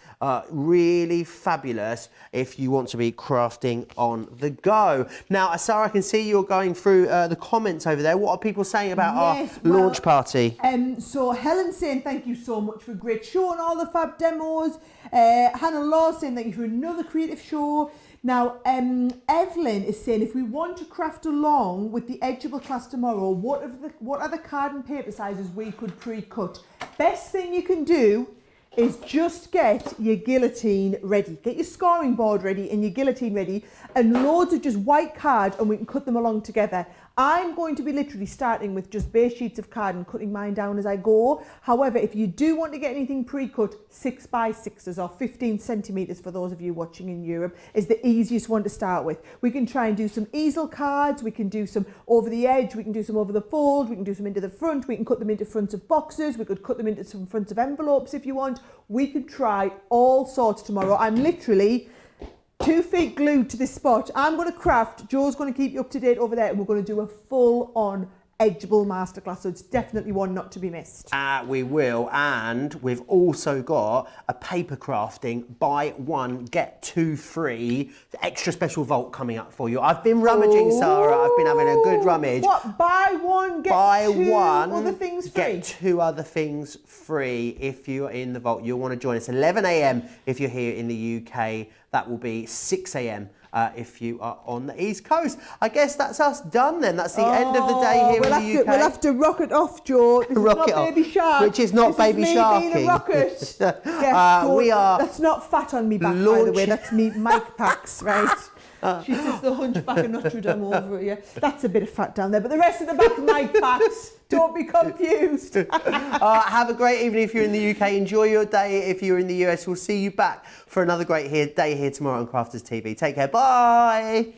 Really fabulous if you want to be crafting on the go. Now, Sara, I can see you're going through the comments over there. What are people saying about our launch party? So Helen's saying thank you so much for a great show and all the fab demos. Hannah Law saying thank you for another creative show. Now, Evelyn is saying if we want to craft along with the edgeable class tomorrow, what are the card and paper sizes we could pre-cut? Best thing you can do is just get your guillotine ready. Get your scoring board ready and your guillotine ready, and loads of just white card, and we can cut them along together. I'm going to be literally starting with just base sheets of card and cutting mine down as I go. However, if you do want to get anything pre-cut, 6x6s or 15 centimetres for those of you watching in Europe is the easiest one to start with. We can try and do some easel cards, we can do some over the edge, we can do some over the fold, we can do some into the front, we can cut them into fronts of boxes, we could cut them into some fronts of envelopes if you want. We could try all sorts tomorrow. I'm literally 2 feet glued to this spot. I'm going to craft, Joe's going to keep you up to date over there, and we're going to do a full-on edgeable masterclass, so it's definitely one not to be missed. We will, and we've also got a paper crafting buy one get 2 free extra special vault coming up for you. I've been rummaging, Sara. I've been having a good rummage. What? Buy one get 2 other things free? Get 2 other things free if you're in the vault. You'll want to join us 11 a.m. if you're here in the UK. That will be 6 a.m. If you are on the East Coast. I guess that's us done then. That's the end of the day here in the UK. We'll have to rocket off, Joe. This is not Baby Shark. Which is not Baby Sharking. Being a rocket. Yes, we are. That's not fat on me back, by the way. That's me mic packs, right? She says the hunchback of Notre Dame over here. That's a bit of fat down there, but the rest of the back mic packs. Don't be confused. Have a great evening if you're in the UK. Enjoy your day if you're in the US. We'll see you back for another great day here tomorrow on Crafters TV. Take care. Bye.